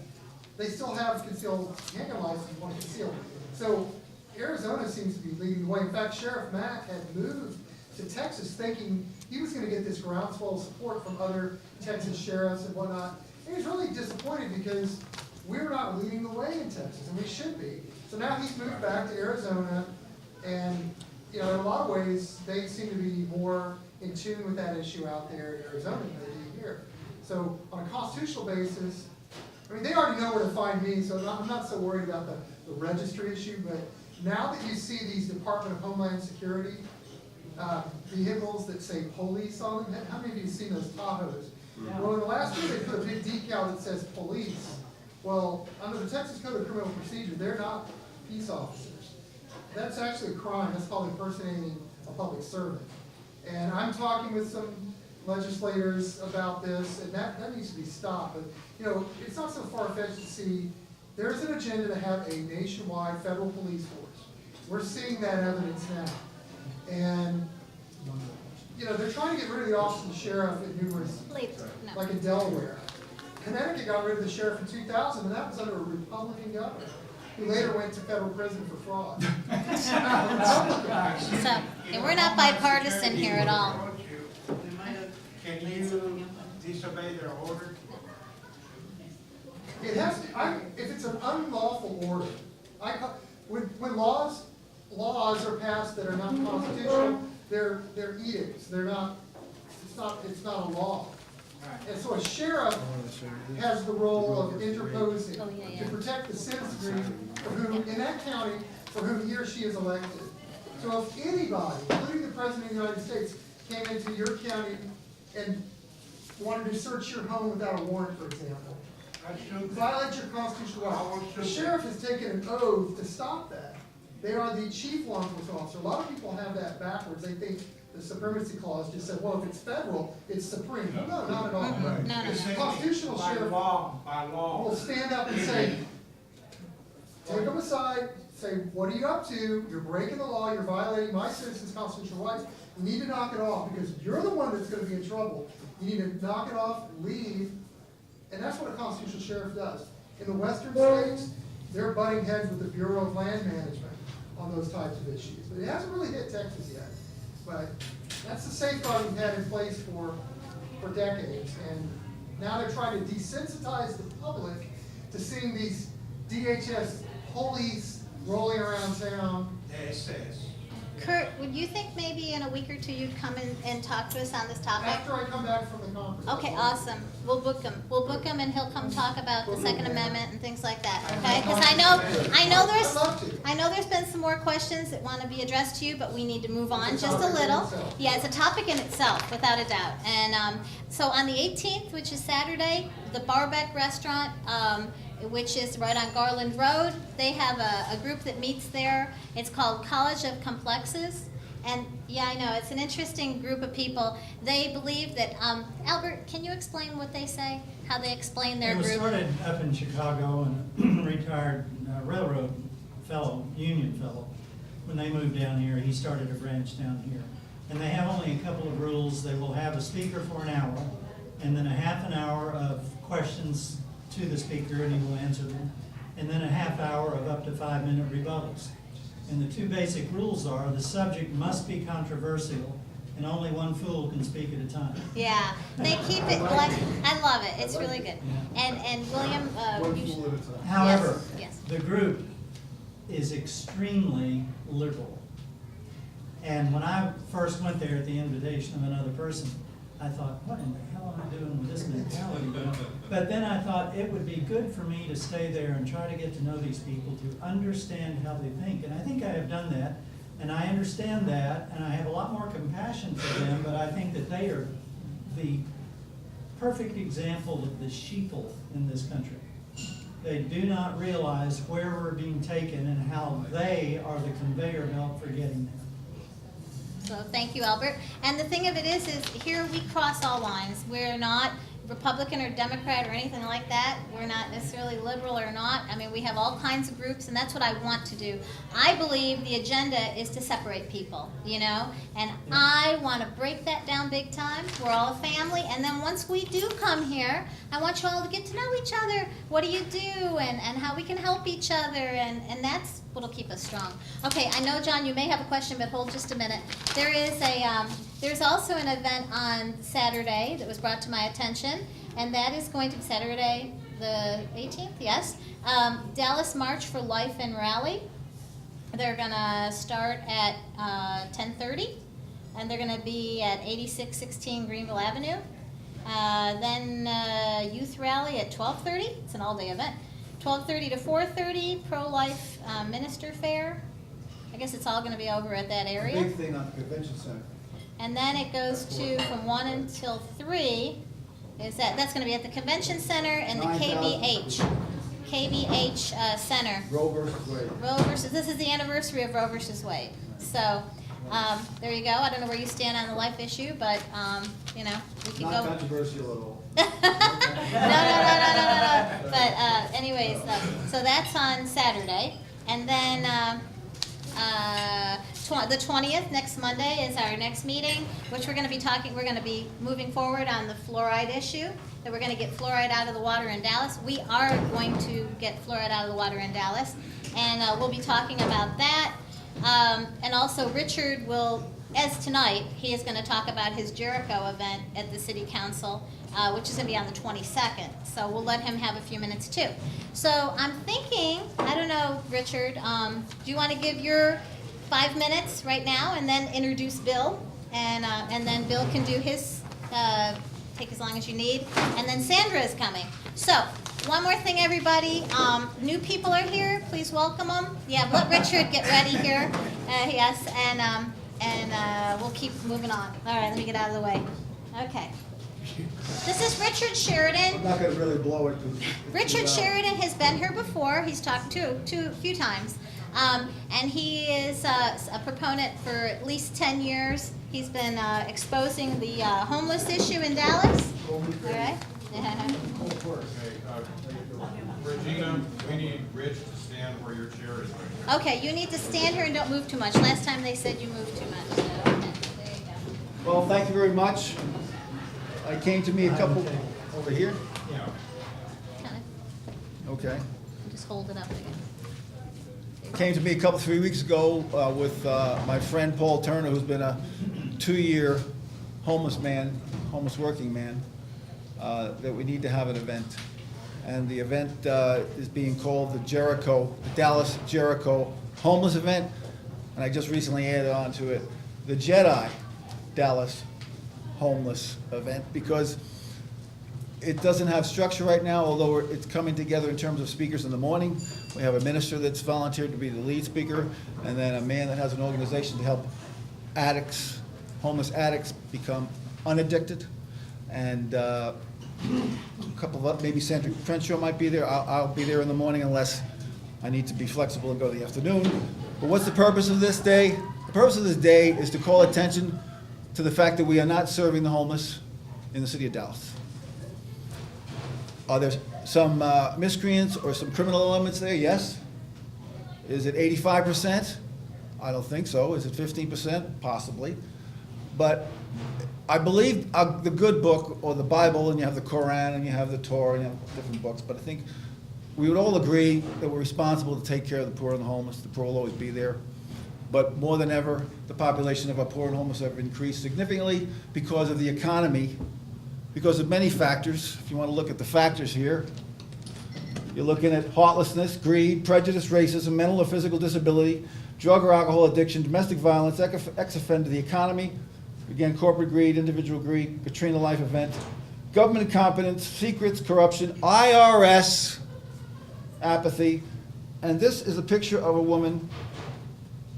Speaker 6: They still have concealed handgun license, you want to conceal. So Arizona seems to be leading the way. In fact, Sheriff Mack had moved to Texas thinking he was gonna get this groundswell of support from other Texas sheriffs and whatnot. And he's really disappointed because we're not leading the way in Texas, and we should be. So now he's moved back to Arizona, and, you know, in a lot of ways, they seem to be more in tune with that issue out there in Arizona than they do here. So on a constitutional basis, I mean, they already know where to find me, so I'm not so worried about the registry issue, but now that you see these Department of Homeland Security vehicles that say police on them, how many of you have seen those Tahoes? Well, in the last year, they put a big decal that says police. Well, under the Texas Code of Criminal Procedure, they're not peace officers. That's actually a crime. That's called impersonating a public servant. And I'm talking with some legislators about this, and that needs to be stopped. But, you know, it's not so far-fetched to see there's an agenda to have a nationwide federal police force. We're seeing that evidence now. And, you know, they're trying to get rid of the office of the sheriff in numerous,
Speaker 1: No.
Speaker 6: like in Delaware. Connecticut got rid of the sheriff in 2000, and that was under a Republican governor, who later went to federal prison for fraud.
Speaker 1: So, and we're not bipartisan here at all.
Speaker 2: We might have
Speaker 4: Can
Speaker 2: laid
Speaker 4: you
Speaker 2: something up.
Speaker 4: disobey their order?
Speaker 6: It has to, if it's an unlawful order, when laws are passed that are not constitutional, they're edicts, they're not, it's not a law. And so a sheriff has the role of interposing
Speaker 1: Oh, yeah, yeah.
Speaker 6: to protect the citizenry for whom, in that county, for whom he or she is elected. So if anybody, including the President of the United States, came into your county and wanted to search your home without a warrant, for example, violate your constitutional rights, the sheriff has taken an oath to stop that. They are the chief law enforcement officer. A lot of people have that backwards. They think the supremacy clause just said, well, if it's federal, it's supreme. No, not at all.
Speaker 1: No, no,
Speaker 6: The
Speaker 1: no.
Speaker 6: constitutional sheriff
Speaker 4: By law.
Speaker 6: will stand up and say, take them aside, say, what are you up to? You're breaking the law, you're violating my citizens' constitutional rights. You need to knock it off because you're the one that's gonna be in trouble. You need to knock it off, leave, and that's what a constitutional sheriff does. In the western states, they're butting heads with the Bureau of Land Management on those types of issues. But it hasn't really hit Texas yet. But that's the safeguard we've had in place for decades. And now they're trying to desensitize the public to seeing these DHS police rolling around town.
Speaker 4: SS.
Speaker 1: Kurt, would you think maybe in a week or two you'd come in and talk to us on this topic?
Speaker 6: After I come back from the conference.
Speaker 1: Okay, awesome. We'll book him. We'll book him and he'll come talk about the Second Amendment and things like that, okay? Because I know there's been some more questions that want to be addressed to you, but we need to move on
Speaker 6: It's a
Speaker 1: just a
Speaker 6: topic in
Speaker 1: little.
Speaker 6: itself.
Speaker 1: Yeah, it's a topic in itself, without a doubt. And so on the 18th, which is Saturday, the Barbeck Restaurant, which is right on Garland Road, they have a group that meets there. It's called College of Complexes. And yeah, I know, it's an interesting group of people. They believe that, Albert, can you explain what they say? How they explain their
Speaker 10: It was
Speaker 1: group?
Speaker 10: started up in Chicago, and a retired railroad fellow, union fellow, when they moved down here, he started a branch down here. And they have only a couple of rules. They will have a speaker for an hour, and then a half an hour of questions to the speaker, and he will answer them, and then a half hour of up to 5-minute rebuttals. And the two basic rules are the subject must be controversial, and only one fool can speak at a time.
Speaker 1: Yeah, they keep it black. I love it. It's really good. And William,
Speaker 9: One
Speaker 1: you
Speaker 9: fool at a time.
Speaker 10: However,
Speaker 1: yes.
Speaker 10: the group is extremely liberal. And when I first went there at the invitation of another person, I thought, what in the hell am I doing with this mentality? But then I thought it would be good for me to stay there and try to get to know these people, to understand how they think. And I think I have done that, and I understand that, and I have a lot more compassion for them, but I think that they are the perfect example of the sheeple in this country. They do not realize where we're being taken and how they are the conveyor belt for getting there.
Speaker 1: So thank you, Albert. And the thing of it is here we cross all lines. We're not Republican or Democrat or anything like that. We're not necessarily liberal or not. I mean, we have all kinds of groups, and that's what I want to do. I believe the agenda is to separate people, you know, and I want to break that down big time. We're all a family, and then once we do come here, I want you all to get to know each other. What do you do, and how we can help each other, and that's what'll keep us strong. Okay, I know, John, you may have a question, but hold just a minute. There is there's also an event on Saturday that was brought to my attention, and that is going to be Saturday the 18th, yes. Dallas March for Life and Rally. They're gonna start at 10:30, and they're gonna be at 8616 Greenville Avenue. Then Youth Rally at 12:30, it's an all-day event. 12:30 to 4:30, Pro-Life Minister Fair. I guess it's all going to be over at that area.
Speaker 9: Big thing on the convention center.
Speaker 1: And then it goes to from 1 until 3. That's going to be at the convention center and the
Speaker 9: 9,000.
Speaker 1: KBH Center.
Speaker 9: Roe versus Wade.
Speaker 1: This is the anniversary of Roe versus Wade. So there you go. I don't know where you stand on the life issue, but you know, we could
Speaker 9: Not
Speaker 1: go.
Speaker 9: controversial at all.
Speaker 1: No. But anyways, so that's on Saturday, and then the 20th, next Monday, is our next meeting, which we're going to be talking. We're going to be moving forward on the fluoride issue. That we're going to get fluoride out of the water in Dallas. We are going to get fluoride out of the water in Dallas, and we'll be talking about that. And also, Richard will, as tonight, he is going to talk about his Jericho event at the City Council, which is going to be on the 22nd. So we'll let him have a few minutes too. So I'm thinking, I don't know, Richard, do you want to give your 5 minutes right now and then introduce Bill? And then Bill can do his, take as long as you need. And then Sandra is coming. So one more thing, everybody. New people are here. Please welcome them. Yeah, let Richard get ready here. Yes, and we'll keep moving on. All right, let me get out of the way. Okay. This is Richard Sheridan.
Speaker 9: I'm not going to really blow it.
Speaker 1: Richard Sheridan has been here before. He's talked to a few times. And he is a proponent for at least 10 years. He's been exposing the homeless issue in Dallas. All right.
Speaker 8: Hey, Regina, we need Rich to stand where your chair is right now.
Speaker 1: Okay, you need to stand here and don't move too much. Last time they said you moved too much. So, okay, there you go.
Speaker 9: Well, thank you very much. I came to me a couple, over here?
Speaker 8: Yeah.
Speaker 1: Kind
Speaker 9: Okay.
Speaker 1: of, just hold it up again.
Speaker 9: Came to me 3 weeks ago with my friend Paul Turner, who's been a 2-year homeless working man, that we need to have an event. And the event is being called the Dallas Jericho Homeless Event. And I just recently added on to it the Jedi Dallas Homeless Event, because it doesn't have structure right now, although it's coming together in terms of speakers in the morning. We have a minister that's volunteered to be the lead speaker, and then a man that has an organization to help addicts, homeless addicts, become unaddicted. And a couple of, maybe Sandra Crenshaw might be there. I'll be there in the morning unless I need to be flexible and go in the afternoon. But what's the purpose of this day? The purpose of this day is to call attention to the fact that we are not serving the homeless in the city of Dallas. Are there some miscreants or some criminal elements there? Yes. Is it 85%? I don't think so. Is it 15%? Possibly. But I believe the good book, or the Bible, and you have the Quran, and you have the Torah, and you have different books, but I think we would all agree that we're responsible to take care of the poor and the homeless. The poor will always be there. But more than ever, the population of our poor and homeless have increased significantly because of the economy, because of many factors. If you want to look at the factors here, you're looking at heartlessness, greed, prejudice, racism, mental or physical disability, drug or alcohol addiction, domestic violence, ex-offender, the economy, again, corporate greed, individual greed, Katrina life event, government incompetence, secrets, corruption, IRS, apathy. And this is a picture of a woman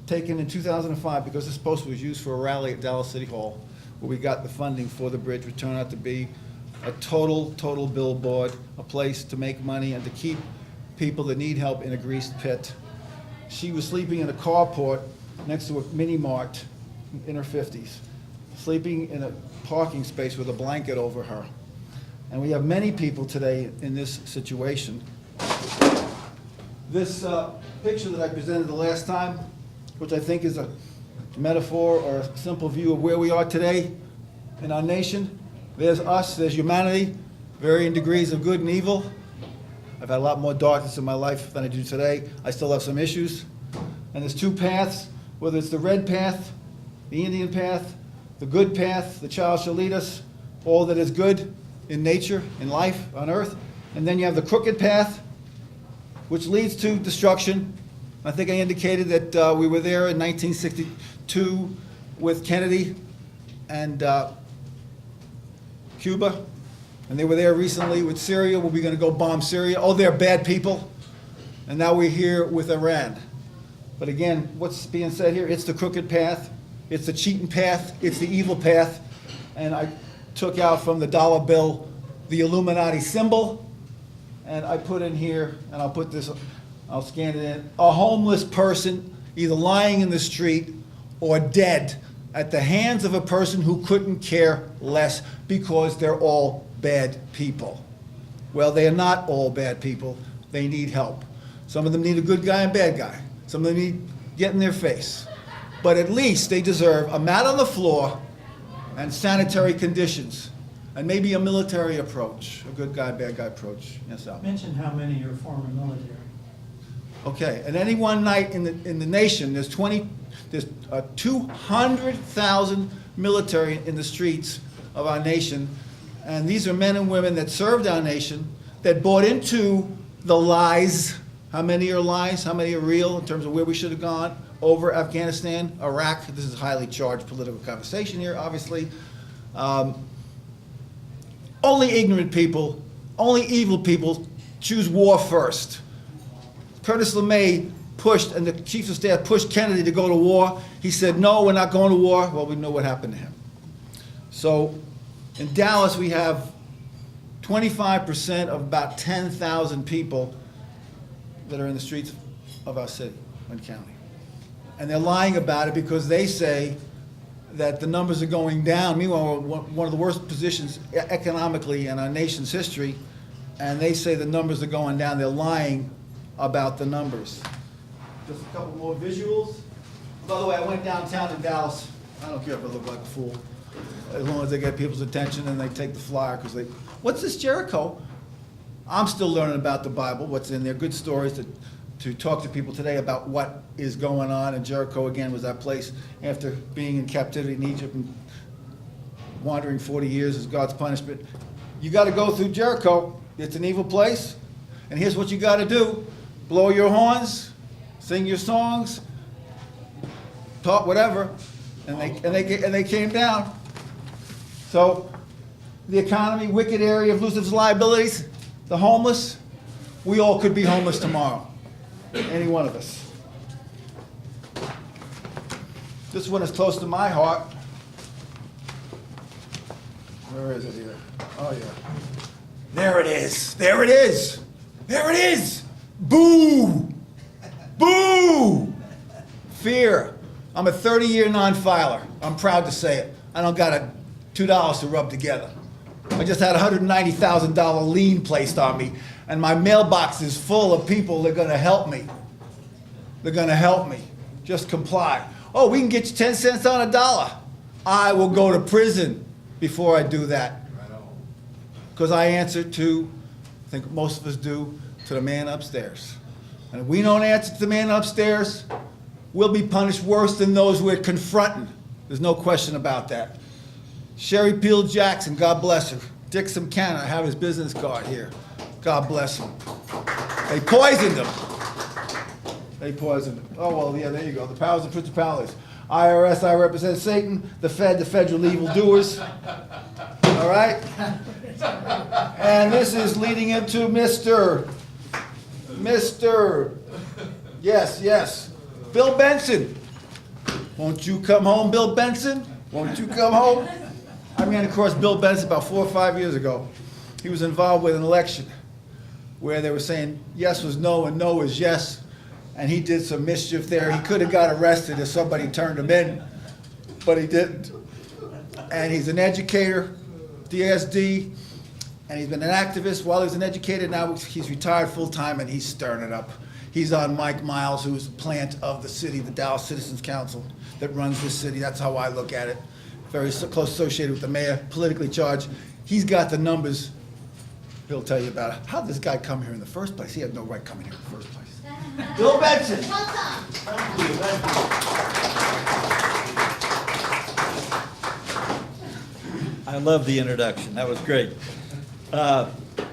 Speaker 9: taken in 2005 because this poster was used for a rally at Dallas City Hall where we got the funding for the bridge, which turned out to be a total billboard, a place to make money and to keep people that need help in a greased pit. She was sleeping in a carport next to a mini mart in her 50s, sleeping in a parking space with a blanket over her. And we have many people today in this situation. This picture that I presented the last time, which I think is a metaphor or a simple view of where we are today in our nation. There's us, there's humanity, varying degrees of good and evil. I've had a lot more darkness in my life than I do today. I still have some issues. And there's two paths, whether it's the red path, the Indian path, the good path, the child shall lead us, all that is good in nature, in life, on earth. And then you have the crooked path, which leads to destruction. I think I indicated that we were there in 1962 with Kennedy and Cuba, and they were there recently with Syria. Were we going to go bomb Syria? Oh, they're bad people. And now we're here with Iran. But again, what's being said here, it's the crooked path, it's the cheating path, it's the evil path. And I took out from the dollar bill the Illuminati symbol, and I put in here, and I'll put this, I'll scan it in, a homeless person either lying in the street or dead at the hands of a person who couldn't care less because they're all bad people. Well, they are not all bad people. They need help. Some of them need a good guy and bad guy. Some of them need get in their face. But at least they deserve a mat on the floor and sanitary conditions, and maybe a military approach, a good guy, bad guy approach. Yes, Al?
Speaker 10: Mention how many are former military.
Speaker 9: Okay, and any one night in the nation, there's 200,000 military in the streets of our nation, and these are men and women that served our nation, that bought into the lies. How many are lies? How many are real in terms of where we should have gone? Over Afghanistan, Iraq. This is a highly charged political conversation here, obviously. Only ignorant people, only evil people choose war first. Curtis LeMay pushed, and the Chief of Staff pushed Kennedy to go to war. He said, no, we're not going to war. Well, we know what happened to him. So in Dallas, we have 25% of about 10,000 people that are in the streets of our city and county. And they're lying about it because they say that the numbers are going down. Meanwhile, we're one of the worst positions economically in our nation's history, and they say the numbers are going down. They're lying about the numbers. Just a couple more visuals. By the way, I went downtown in Dallas. I don't care if I look like a fool, as long as they get people's attention and they take the flyer, because they, what's this Jericho? I'm still learning about the Bible, what's in there, good stories to talk to people today about what is going on. And Jericho, again, was that place after being in captivity in Egypt and wandering 40 years as God's punishment. You got to go through Jericho. It's an evil place. And here's what you got to do. Blow your horns, sing your songs, talk whatever, and they came down. So the economy, wicked area of Lucifer's liabilities, the homeless, we all could be homeless tomorrow. Any one of us. This one is close to my heart. Where is it here? Oh yeah. There it is. There it is. There it is. Boo! Boo! Fear. I'm a 30-year non-filer. I'm proud to say it. I don't got $2 to rub together. I just had a $190,000 lien placed on me, and my mailbox is full of people that are going to help me. They're going to help me. Just comply. Oh, we can get you 10 cents on a dollar. I will go to prison before I do that. Because I answer to, I think most of us do, to the man upstairs. And if we don't answer to the man upstairs, we'll be punished worse than those we're confronting. There's no question about that. Sherry Peel Jackson, God bless her. Dick Simcana, I have his business card here. God bless him. They poisoned him. They poisoned him. Oh, well, yeah, there you go. The powers and principalities. IRS, I represent Satan. The Fed, the federal evildoers. All right? And this is leading into Mr. Yes, Bill Benson. Won't you come home, Bill Benson? Won't you come home? I ran across Bill Benson about 4 or 5 years ago. He was involved with an election. where they were saying yes was no and no was yes, and he did some mischief there. He could have got arrested if somebody turned him in, but he didn't. And he's an educator, DSD, and he's been an activist while he was an educator. Now he's retired full-time, and he's stirring it up. He's on Mike Miles, who's the plant of the city, the Dallas Citizens Council that runs this city. That's how I look at it. Very close associated with the mayor, politically charged. He's got the numbers. He'll tell you about it. How did this guy come here in the first place? He had no right coming here in the first place. Bill Benson.
Speaker 1: Welcome.
Speaker 7: Thank you, thank you.
Speaker 11: I love the introduction. That was great.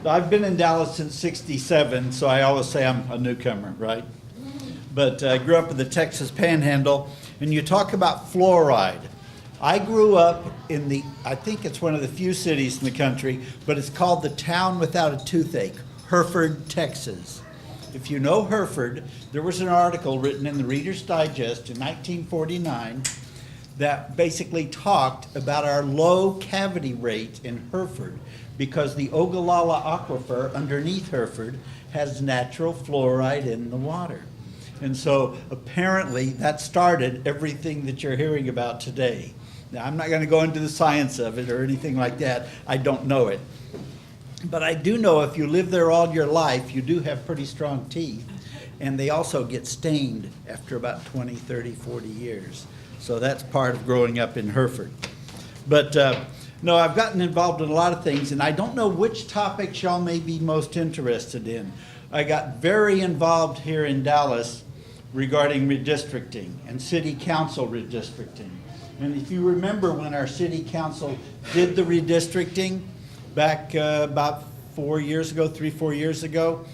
Speaker 11: I've been in Dallas since '67, so I always say I'm a newcomer, right? But I grew up in the Texas Panhandle, and you talk about fluoride. I grew up in I think it's one of the few cities in the country, but it's called the town without a toothache, Hereford, Texas. If you know Hereford, there was an article written in the Reader's Digest in 1949 that basically talked about our low cavity rate in Hereford because the Ogallala Aquifer underneath Hereford has natural fluoride in the water. And so apparently that started everything that you're hearing about today. Now, I'm not going to go into the science of it or anything like that. I don't know it. But I do know if you live there all your life, you do have pretty strong teeth. And they also get stained after about 20, 30, 40 years. So that's part of growing up in Hereford. But no, I've gotten involved in a lot of things, and I don't know which topics y'all may be most interested in. I got very involved here in Dallas regarding redistricting and city council redistricting. And if you remember when our city council did the redistricting back about 4 years ago, 3-4 years ago,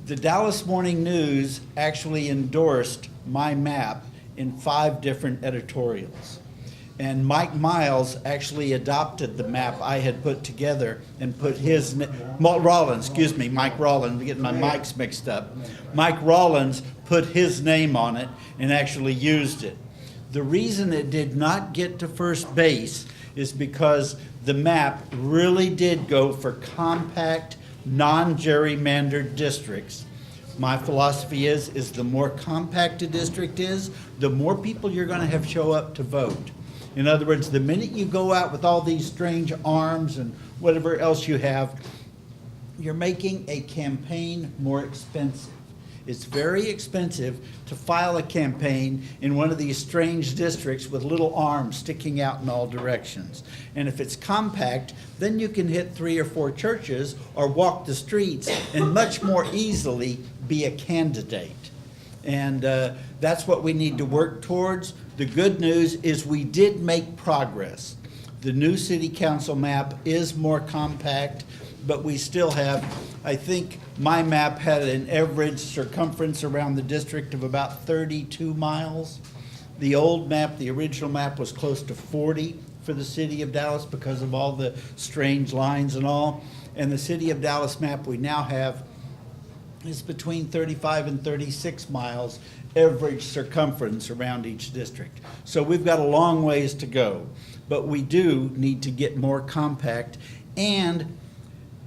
Speaker 11: the Dallas Morning News actually endorsed my map in 5 different editorials. And Mike Miles actually adopted the map I had put together and put his, Mike Rollins, I'm getting my mics mixed up. Mike Rollins put his name on it and actually used it. The reason it did not get to first base is because the map really did go for compact, non-gerrymandered districts. My philosophy is the more compact a district is, the more people you're going to have show up to vote. In other words, the minute you go out with all these strange arms and whatever else you have, you're making a campaign more expensive. It's very expensive to file a campaign in one of these strange districts with little arms sticking out in all directions. And if it's compact, then you can hit 3 or 4 churches or walk the streets and much more easily be a candidate. And that's what we need to work towards. The good news is we did make progress. The new city council map is more compact, but we still have, I think my map had an average circumference around the district of about 32 miles. The old map, the original map, was close to 40 for the city of Dallas because of all the strange lines and all. And the city of Dallas map we now have is between 35 and 36 miles average circumference around each district. So we've got a long ways to go, but we do need to get more compact. And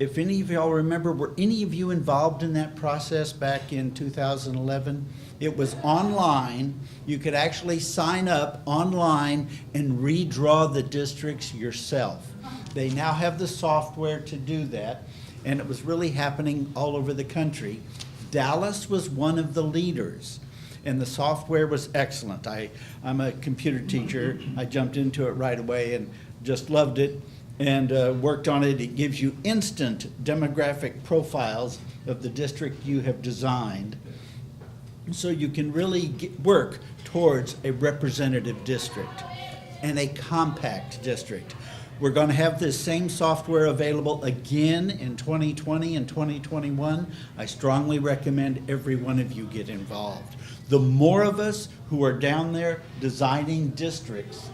Speaker 11: if any of y'all remember, were any of you involved in that process back in 2011? It was online. You could actually sign up online and redraw the districts yourself. They now have the software to do that, and it was really happening all over the country. Dallas was one of the leaders, and the software was excellent. I'm a computer teacher. I jumped into it right away and just loved it. And worked on it. It gives you instant demographic profiles of the district you have designed. So you can really work towards a representative district and a compact district. We're going to have this same software available again in 2020 and 2021. I strongly recommend every one of you get involved. The more of us who are down there designing districts,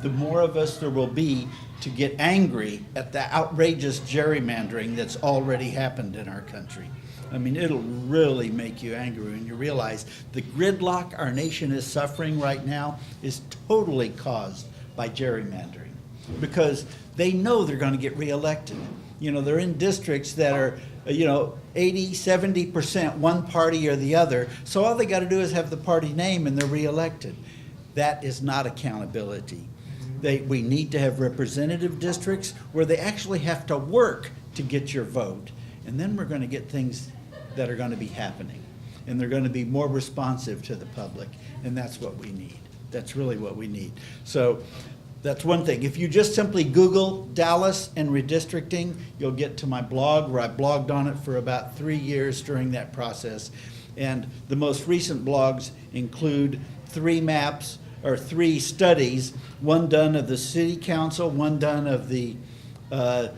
Speaker 11: the more of us there will be to get angry at the outrageous gerrymandering that's already happened in our country. I mean, it'll really make you angry when you realize the gridlock our nation is suffering right now is totally caused by gerrymandering, because they know they're going to get reelected. You know, they're in districts that are, 80, 70% one party or the other. So all they got to do is have the party name and they're reelected. That is not accountability. We need to have representative districts where they actually have to work to get your vote. And then we're going to get things that are going to be happening. And they're going to be more responsive to the public. And that's what we need. That's really what we need. So that's one thing. If you just simply Google Dallas and redistricting, you'll get to my blog where I blogged on it for about 3 years during that process. And the most recent blogs include 3 maps or 3 studies, one done of the city council, one done of the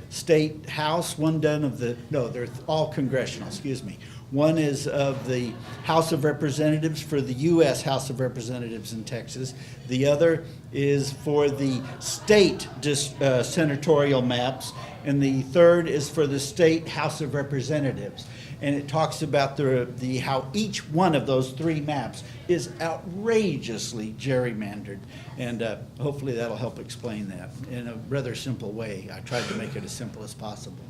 Speaker 11: state house, one done of the, no, they're all congressional, excuse me. One is of the House of Representatives for the U.S. House of Representatives in Texas. The other is for the state senatorial maps. And the third is for the state House of Representatives. And it talks about how each one of those 3 maps is outrageously gerrymandered. And hopefully that'll help explain that in a rather simple way. I tried to make it as simple as possible.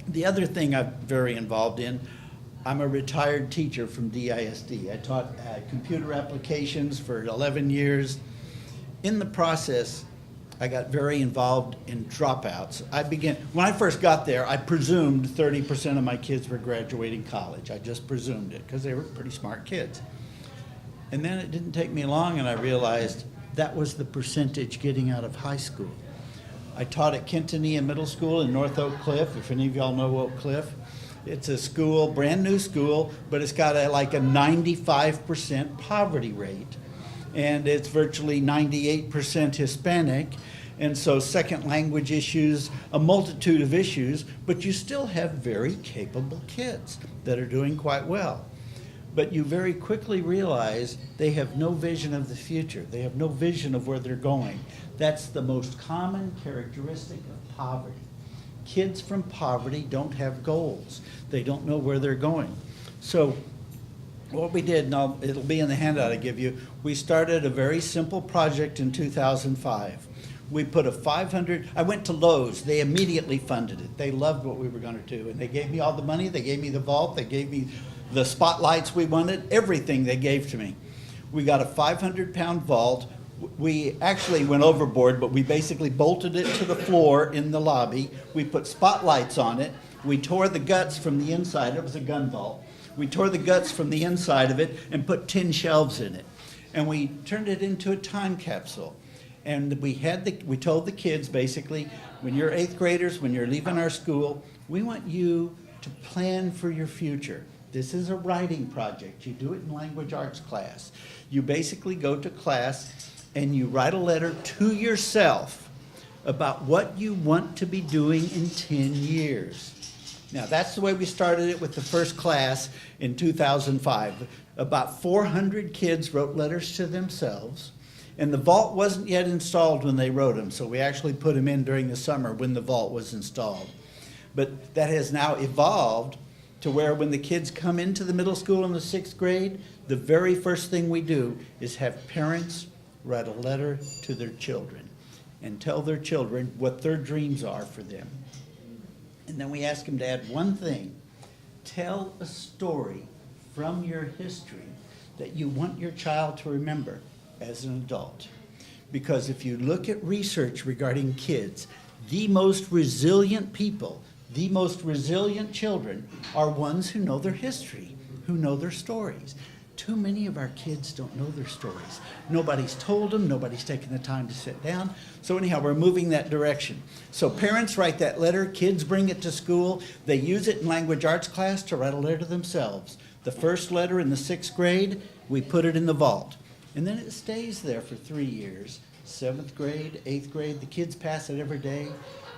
Speaker 11: The other thing I'm very involved in, I'm a retired teacher from DISD. I taught computer applications for 11 years. In the process, I got very involved in dropouts. When I first got there, I presumed 30% of my kids were graduating college. I just presumed it because they were pretty smart kids. And then it didn't take me long and I realized that was the percentage getting out of high school. I taught at Quintanilla Middle School in North Oak Cliff, if any of y'all know Oak Cliff. It's a school, brand new school, but it's got like a 95% poverty rate. And it's virtually 98% Hispanic. And so second language issues, a multitude of issues, but you still have very capable kids that are doing quite well. But you very quickly realize they have no vision of the future. They have no vision of where they're going. That's the most common characteristic of poverty. Kids from poverty don't have goals. They don't know where they're going. So what we did, now it'll be in the handout I give you, we started a very simple project in 2005. We put I went to Lowe's, they immediately funded it. They loved what we were going to do, and they gave me all the money, they gave me the vault, they gave me the spotlights we wanted, everything they gave to me. We got a 500-pound vault. We actually went overboard, but we basically bolted it to the floor in the lobby. We put spotlights on it. We tore the guts from the inside. It was a gun vault. We tore the guts from the inside of it and put tin shelves in it. And we turned it into a time capsule. And we told the kids basically, when you're 8th graders, when you're leaving our school, we want you to plan for your future. This is a writing project. You do it in language arts class. You basically go to class and you write a letter to yourself about what you want to be doing in 10 years. Now, that's the way we started it with the first class in 2005. About 400 kids wrote letters to themselves, and the vault wasn't yet installed when they wrote them, so we actually put them in during the summer when the vault was installed. But that has now evolved to where when the kids come into the middle school in the 6th grade, the very first thing we do is have parents write a letter to their children and tell their children what their dreams are for them. And then we ask them to add one thing. Tell a story from your history that you want your child to remember as an adult. Because if you look at research regarding kids, the most resilient people, the most resilient children are ones who know their history, who know their stories. Too many of our kids don't know their stories. Nobody's told them, nobody's taken the time to sit down. So anyhow, we're moving that direction. So parents write that letter, kids bring it to school, they use it in language arts class to write a letter to themselves. The first letter in the 6th grade, we put it in the vault. And then it stays there for 3 years. 7th grade, 8th grade, the kids pass it every day.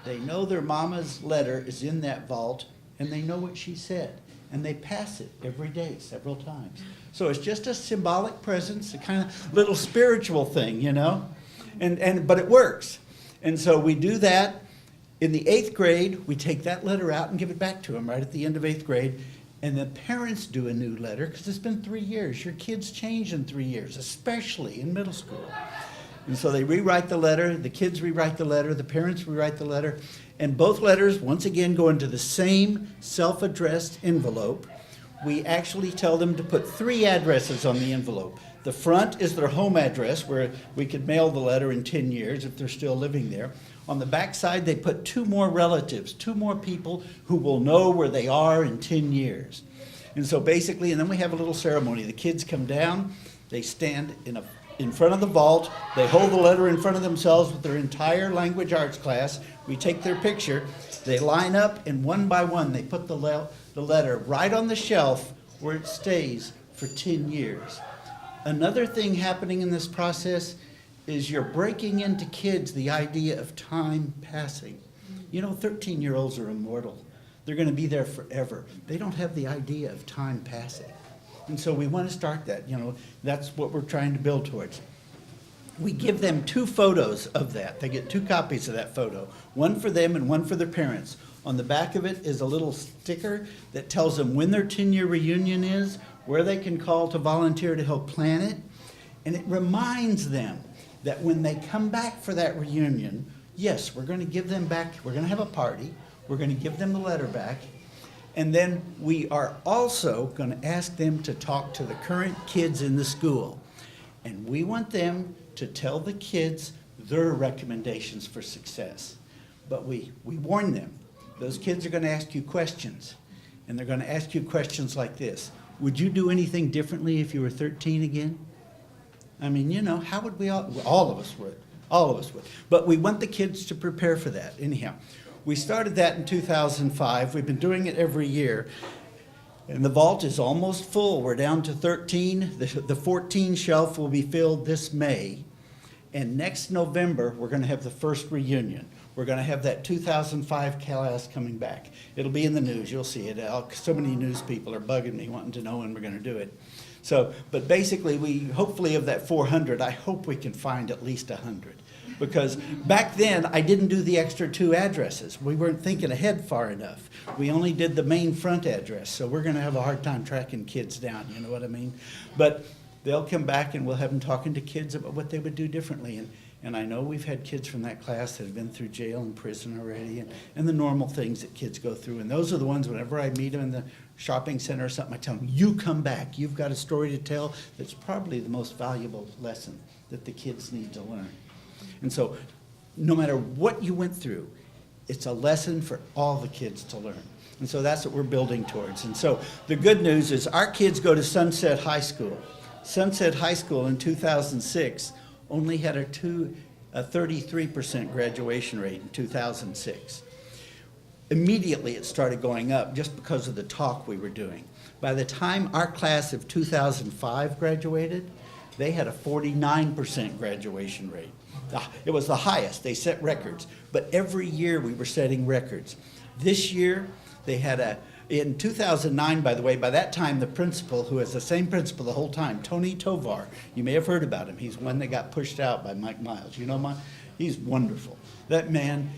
Speaker 11: They know their mama's letter is in that vault, and they know what she said. And they pass it every day, several times. So it's just a symbolic presence, a kind of little spiritual thing, you know? But it works. And so we do that. In the 8th grade, we take that letter out and give it back to them right at the end of 8th grade. And the parents do a new letter, because it's been 3 years. Your kids change in 3 years, especially in middle school. And so they rewrite the letter, the kids rewrite the letter, the parents rewrite the letter, and both letters, once again, go into the same self-addressed envelope. We actually tell them to put 3 addresses on the envelope. The front is their home address, where we could mail the letter in 10 years if they're still living there. On the back side, they put 2 more relatives, 2 more people who will know where they are in 10 years. And so basically, and then we have a little ceremony. The kids come down, they stand in front of the vault, they hold the letter in front of themselves with their entire language arts class. We take their picture, they line up, and one by one, they put the letter right on the shelf where it stays for 10 years. Another thing happening in this process is you're breaking into kids the idea of time passing. You know, 13-year-olds are immortal. They're going to be there forever. They don't have the idea of time passing. And so we want to start that, you know, that's what we're trying to build towards. We give them 2 photos of that. They get 2 copies of that photo, one for them and one for their parents. On the back of it is a little sticker that tells them when their 10-year reunion is, where they can call to volunteer to help plan it. And it reminds them that when they come back for that reunion, yes, we're going to give them back, we're going to have a party, we're going to give them the letter back, and then we are also going to ask them to talk to the current kids in the school. And we want them to tell the kids their recommendations for success. But we warn them, those kids are going to ask you questions. And they're going to ask you questions like this. Would you do anything differently if you were 13 again? I mean, you know, how would we all of us would. All of us would. But we want the kids to prepare for that. Anyhow, we started that in 2005. We've been doing it every year. And the vault is almost full. We're down to 13. The 14 shelf will be filled this May. And next November, we're going to have the first reunion. We're going to have that 2005 class coming back. It'll be in the news. You'll see it. So many news people are bugging me, wanting to know when we're going to do it. So, but basically, we hopefully of that 400, I hope we can find at least 100. Because back then, I didn't do the extra 2 addresses. We weren't thinking ahead far enough. We only did the main front address. So we're going to have a hard time tracking kids down, you know what I mean? But they'll come back and we'll have them talking to kids about what they would do differently. And I know we've had kids from that class that have been through jail and prison already and the normal things that kids go through. And those are the ones, whenever I meet them in the shopping center or something, I tell them, you come back. You've got a story to tell that's probably the most valuable lesson that the kids need to learn. And so no matter what you went through, it's a lesson for all the kids to learn. And so that's what we're building towards. And so the good news is our kids go to Sunset High School. Sunset High School in 2006 only had a 33% graduation rate in 2006. Immediately it started going up just because of the talk we were doing. By the time our class of 2005 graduated, they had a 49% graduation rate. It was the highest. They set records. But every year we were setting records. This year they had in 2009, by the way, by that time the principal, who is the same principal the whole time, Tony Tovar, you may have heard about him. He's one that got pushed out by Mike Miles. You know Mike? He's wonderful. That man,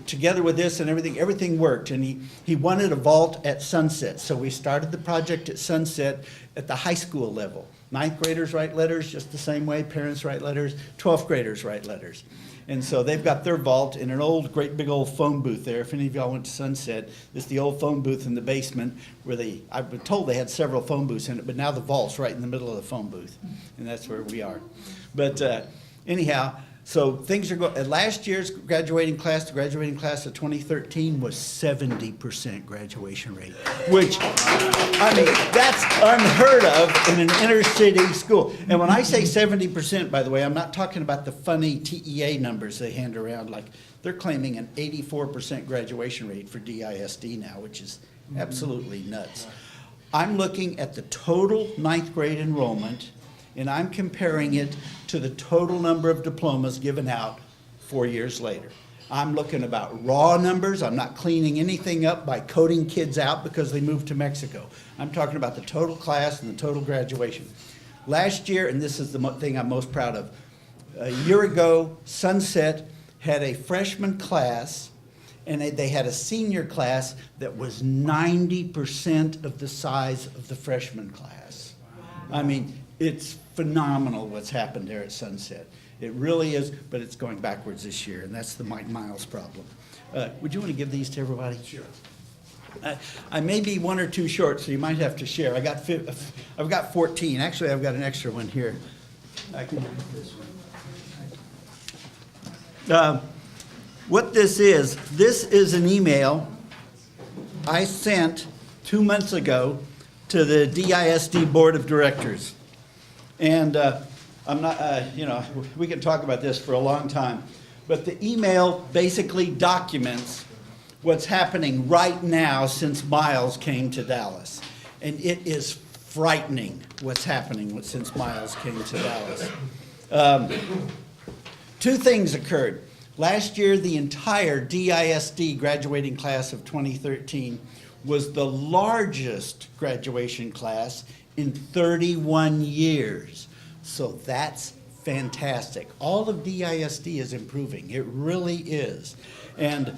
Speaker 11: together with this and everything worked. And he wanted a vault at Sunset. So we started the project at Sunset at the high school level. 9th graders write letters just the same way. Parents write letters. 12th graders write letters. And so they've got their vault in an great big old phone booth there. If any of y'all went to Sunset, it's the old phone booth in the basement where I've been told they had several phone booths in it, but now the vault's right in the middle of the phone booth. And that's where we are. But anyhow, so things are going. Last year's graduating class, the graduating class of 2013 was 70% graduation rate, which, I mean, that's unheard of in an inner city school. And when I say 70%, by the way, I'm not talking about the funny TEA numbers they hand around. Like they're claiming an 84% graduation rate for DISD now, which is absolutely nuts. I'm looking at the total 9th grade enrollment, and I'm comparing it to the total number of diplomas given out 4 years later. I'm looking about raw numbers. I'm not cleaning anything up by coding kids out because they moved to Mexico. I'm talking about the total class and the total graduation. Last year, and this is the thing I'm most proud of, a year ago, Sunset had a freshman class and they had a senior class that was 90% of the size of the freshman class. I mean, it's phenomenal what's happened there at Sunset. It really is, but it's going backwards this year, and that's the Mike Miles problem. Would you want to give these to everybody? Sure. I may be one or two short, so you might have to share. I've got 14. Actually, I've got an extra one here. I can use this one. What this is an email I sent 2 months ago to the DISD Board of Directors. And I'm not, we can talk about this for a long time, but the email basically documents what's happening right now since Miles came to Dallas. And it is frightening what's happening since Miles came to Dallas. Two things occurred. Last year, the entire DISD graduating class of 2013 was the largest graduation class in 31 years. So that's fantastic. All of DISD is improving. It really is. And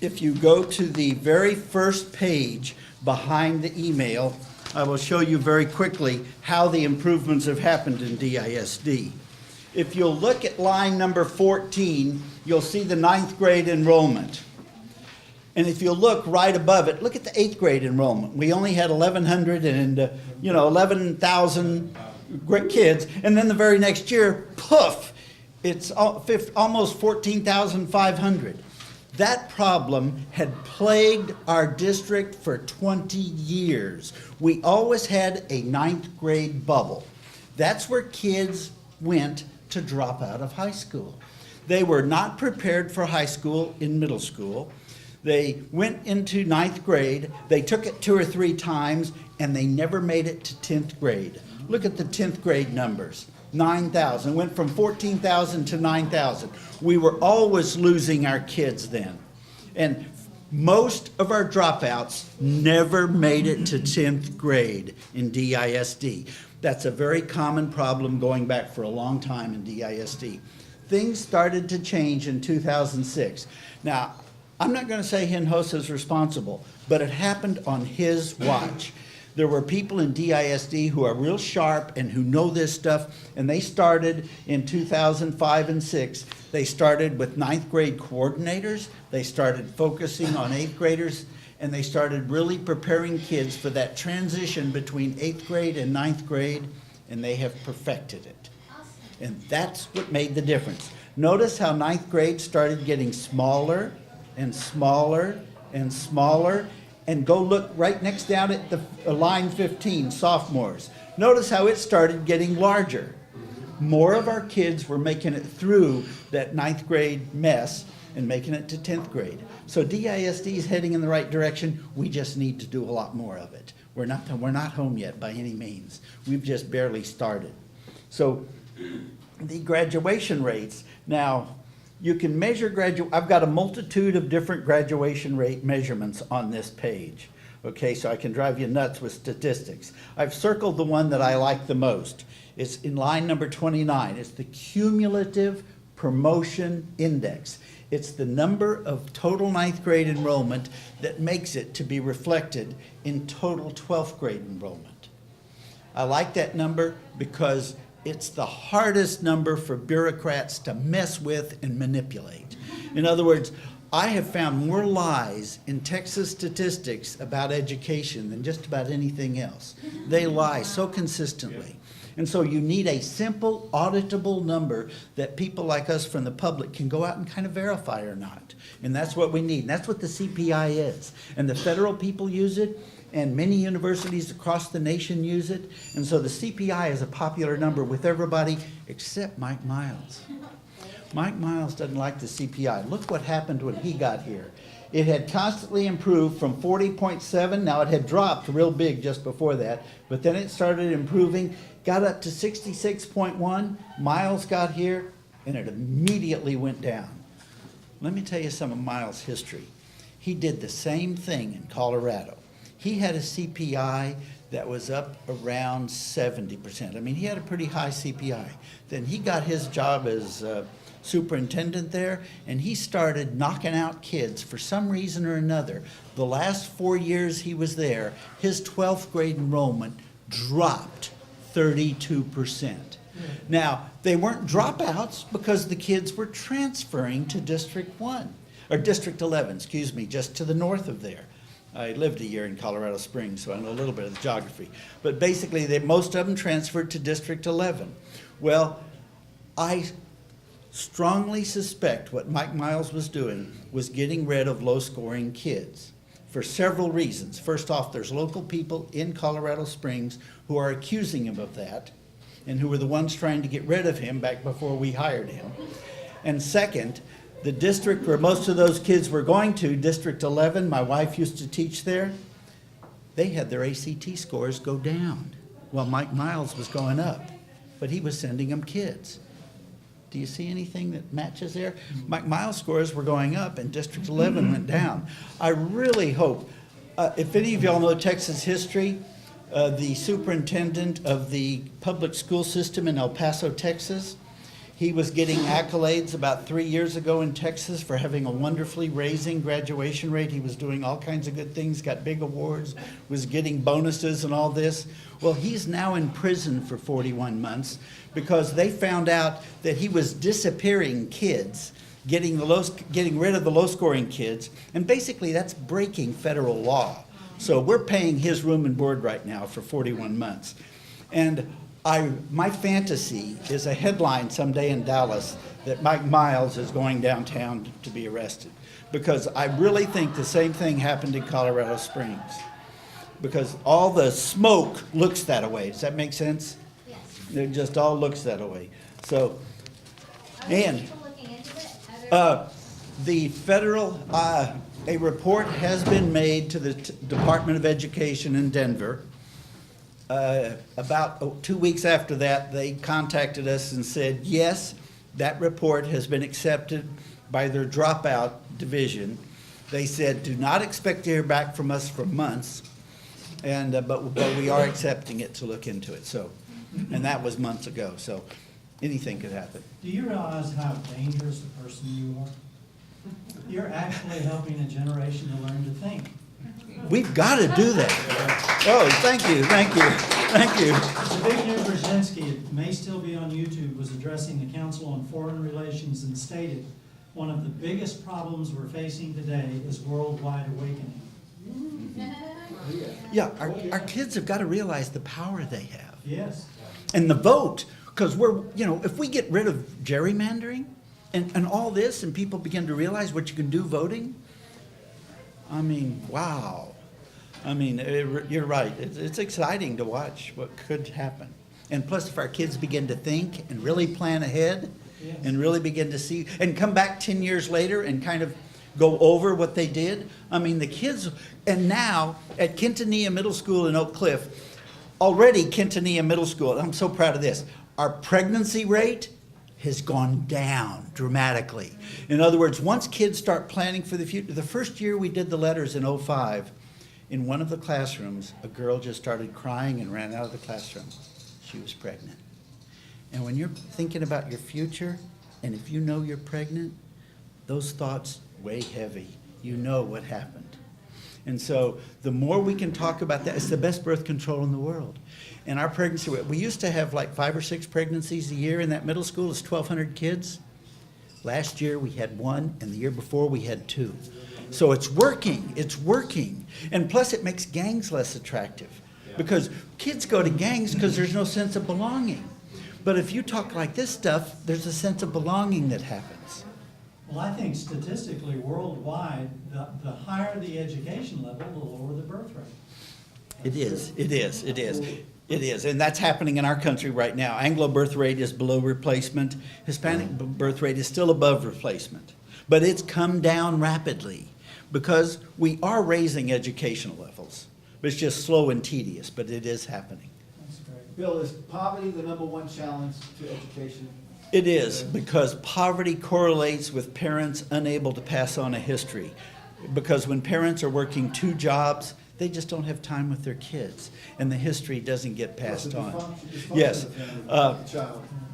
Speaker 11: if you go to the very first page behind the email, I will show you very quickly how the improvements have happened in DISD. If you'll look at line number 14, you'll see the 9th grade enrollment. And if you look right above it, look at the 8th grade enrollment. We only had 11,000 great kids. And then the very next year, poof, it's almost 14,500. That problem had plagued our district for 20 years. We always had a 9th grade bubble. That's where kids went to drop out of high school. They were not prepared for high school in middle school. They went into 9th grade, they took it 2 or 3 times, and they never made it to 10th grade. Look at the 10th grade numbers. 9,000, went from 14,000 to 9,000. We were always losing our kids then. And most of our dropouts never made it to 10th grade in DISD. That's a very common problem going back for a long time in DISD. Things started to change in 2006. Now, I'm not going to say Hinojosa is responsible, but it happened on his watch. There were people in DISD who are real sharp and who know this stuff, and they started in 2005 and 6. They started with 9th grade coordinators. They started focusing on 8th graders, and they started really preparing kids for that transition between 8th grade and 9th grade, and they have perfected it. And that's what made the difference. Notice how 9th grade started getting smaller and smaller and smaller. And go look right next down at the line 15, sophomores. Notice how it started getting larger. More of our kids were making it through that 9th grade mess and making it to 10th grade. So DISD is heading in the right direction. We just need to do a lot more of it. We're not home yet by any means. We've just barely started. So the graduation rates. Now, you can measure I've got a multitude of different graduation rate measurements on this page. Okay, so I can drive you nuts with statistics. I've circled the one that I like the most. It's in line number 29. It's the cumulative promotion index. It's the number of total 9th grade enrollment that makes it to be reflected in total 12th grade enrollment. I like that number because it's the hardest number for bureaucrats to mess with and manipulate. In other words, I have found more lies in Texas statistics about education than just about anything else. They lie so consistently. And so you need a simple, auditable number that people like us from the public can go out and kind of verify or not. And that's what we need. And that's what the CPI is. And the federal people use it. And many universities across the nation use it. And so the CPI is a popular number with everybody except Mike Miles. Mike Miles doesn't like the CPI. Look what happened when he got here. It had constantly improved from 40.7. Now it had dropped real big just before that. But then it started improving, got up to 66.1. Miles got here, and it immediately went down. Let me tell you some of Miles' history. He did the same thing in Colorado. He had a CPI that was up around 70%. I mean, he had a pretty high CPI. Then he got his job as superintendent there, and he started knocking out kids for some reason or another. The last 4 years he was there, his 12th grade enrollment dropped 32%. Now, they weren't dropouts because the kids were transferring to District 1, or District 11, excuse me, just to the north of there. I lived a year in Colorado Springs, so I know a little bit of the geography. But basically, most of them transferred to District 11. Well, I strongly suspect what Mike Miles was doing was getting rid of low-scoring kids for several reasons. First off, there's local people in Colorado Springs who are accusing him of that and who were the ones trying to get rid of him back before we hired him. And second, the district where most of those kids were going to, District 11, my wife used to teach there, they had their ACT scores go down while Mike Miles was going up, but he was sending them kids. Do you see anything that matches there? Mike Miles' scores were going up and District 11 went down. I really hope, if any of y'all know Texas history, the superintendent of the public school system in El Paso, Texas, he was getting accolades about 3 years ago in Texas for having a wonderfully raising graduation rate. He was doing all kinds of good things, got big awards, was getting bonuses and all this. Well, he's now in prison for 41 months because they found out that he was disappearing kids, getting rid of the low-scoring kids, and basically that's breaking federal law. So we're paying his room and board right now for 41 months. And my fantasy is a headline someday in Dallas that Mike Miles is going downtown to be arrested. Because I really think the same thing happened in Colorado Springs. Because all the smoke looks that way. Does that make sense?
Speaker 1: Yes.
Speaker 11: It just all looks that way. So, and
Speaker 1: People looking into it?
Speaker 11: the federal, a report has been made to the Department of Education in Denver. About 2 weeks after that, they contacted us and said, yes, that report has been accepted by their dropout division. They said, do not expect to hear back from us for months, and but we are accepting it to look into it. So, and that was months ago. So, anything could happen.
Speaker 10: Do you realize how dangerous a person you are? You're actually helping a generation to learn to think.
Speaker 11: We've got to do that. Oh, thank you, thank you, thank you.
Speaker 10: Zbigniew Brzezinski, it may still be on YouTube, was addressing the Council on Foreign Relations and stated, one of the biggest problems we're facing today is worldwide awakening.
Speaker 11: Yeah, our kids have got to realize the power they have.
Speaker 10: Yes.
Speaker 11: And the vote, because if we get rid of gerrymandering and all this and people begin to realize what you can do voting, I mean, wow. I mean, you're right. It's exciting to watch what could happen. And plus, if our kids begin to think and really plan ahead, yes, and really begin to see, and come back 10 years later and kind of go over what they did. I mean, the kids, and now at Quintanilla Middle School in Oak Cliff, already Quintanilla Middle School, I'm so proud of this, our pregnancy rate has gone down dramatically. In other words, once kids start planning for the future, the first year we did the letters in 2005, in one of the classrooms, a girl just started crying and ran out of the classroom. She was pregnant. And when you're thinking about your future, and if you know you're pregnant, those thoughts weigh heavy. You know what happened. And so the more we can talk about that, it's the best birth control in the world. And our pregnancy, we used to have like 5 or 6 pregnancies a year in that middle school. It's 1,200 kids. Last year we had 1, and the year before we had 2. So it's working, it's working. And plus it makes gangs less attractive. Because kids go to gangs because there's no sense of belonging. But if you talk like this stuff, there's a sense of belonging that happens.
Speaker 10: Well, I think statistically, worldwide, the higher the education level, the lower the birth rate.
Speaker 11: It is, and that's happening in our country right now. Anglo birth rate is below replacement. Hispanic birth rate is still above replacement. But it's come down rapidly because we are raising educational levels. But it's just slow and tedious, but it is happening.
Speaker 10: That's great.
Speaker 9: Bill, is poverty the #1 challenge to education?
Speaker 11: It is, because poverty correlates with parents unable to pass on a history. Because when parents are working 2 jobs, they just don't have time with their kids, and the history doesn't get passed on. Yes.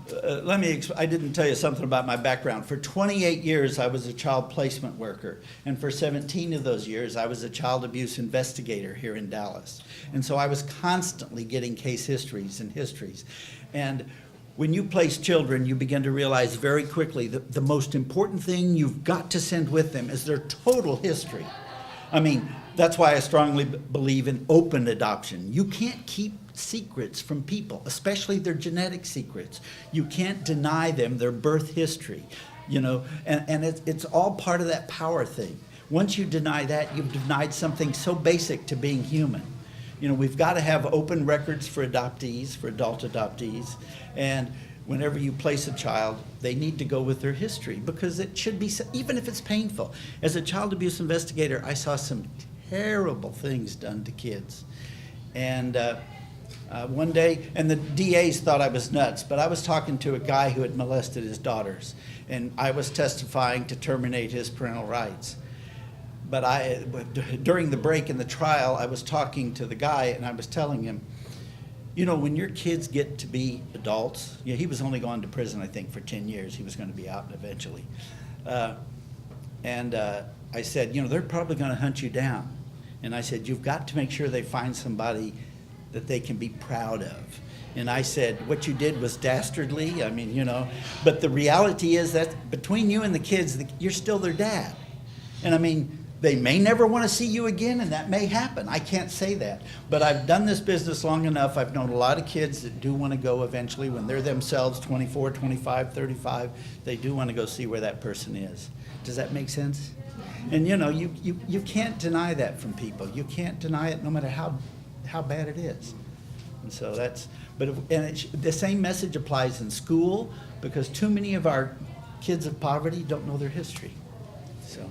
Speaker 11: I didn't tell you something about my background. For 28 years, I was a child placement worker. And for 17 of those years, I was a child abuse investigator here in Dallas. And so I was constantly getting case histories and histories. And when you place children, you begin to realize very quickly that the most important thing you've got to send with them is their total history. I mean, that's why I strongly believe in open adoption. You can't keep secrets from people, especially their genetic secrets. You can't deny them their birth history, you know, and it's all part of that power thing. Once you deny that, you've denied something so basic to being human. You know, we've got to have open records for adoptees, for adult adoptees, and whenever you place a child, they need to go with their history because it should be, even if it's painful. As a child abuse investigator, I saw some terrible things done to kids. And one day, and the DAs thought I was nuts, but I was talking to a guy who had molested his daughters, and I was testifying to terminate his parental rights. But during the break in the trial, I was talking to the guy, and I was telling him, you know, when your kids get to be adults, yeah, he was only going to prison, I think, for 10 years. He was going to be out eventually. I said, you know, they're probably going to hunt you down. And I said, you've got to make sure they find somebody that they can be proud of. And I said, what you did was dastardly. I mean, you know, but the reality is that between you and the kids, you're still their dad. And I mean, they may never want to see you again, and that may happen. I can't say that. But I've done this business long enough. I've known a lot of kids that do want to go eventually when they're themselves 24, 25, 35. They do want to go see where that person is. Does that make sense? And you know, you can't deny that from people. You can't deny it no matter how bad it is. And so that's, the same message applies in school because too many of our kids of poverty don't know their history. So.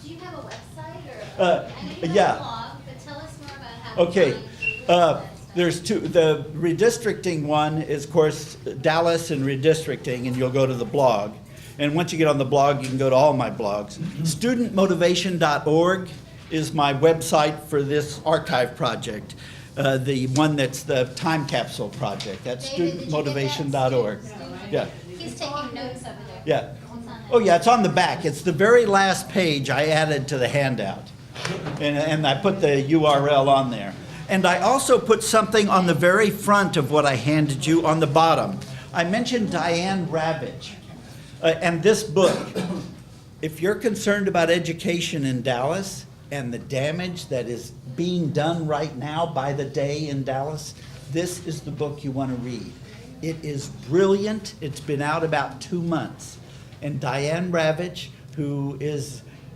Speaker 1: Do you have a website or? I know you have
Speaker 11: Yeah.
Speaker 1: a blog, but tell us more about how.
Speaker 11: Okay.
Speaker 1: to find the website.
Speaker 11: There's two. The redistricting one is, of course, Dallas and redistricting, and you'll go to the blog. And once you get on the blog, you can go to all my blogs. Studentmotivation.org is my website for this archive project. The one that's the time capsule project. That's
Speaker 1: David, did you get that?
Speaker 11: studentmotivation.org. Yeah.
Speaker 1: He's taking notes over there.
Speaker 11: Yeah.
Speaker 1: What's on that?
Speaker 11: Oh, yeah, it's on the back. It's the very last page I added to the handout. And I put the URL on there. And I also put something on the very front of what I handed you on the bottom. I mentioned Diane Ravitch. And this book, if you're concerned about education in Dallas and the damage that is being done right now by the day in Dallas, this is the book you want to read. It is brilliant. It's been out about 2 months. And Diane Ravitch, who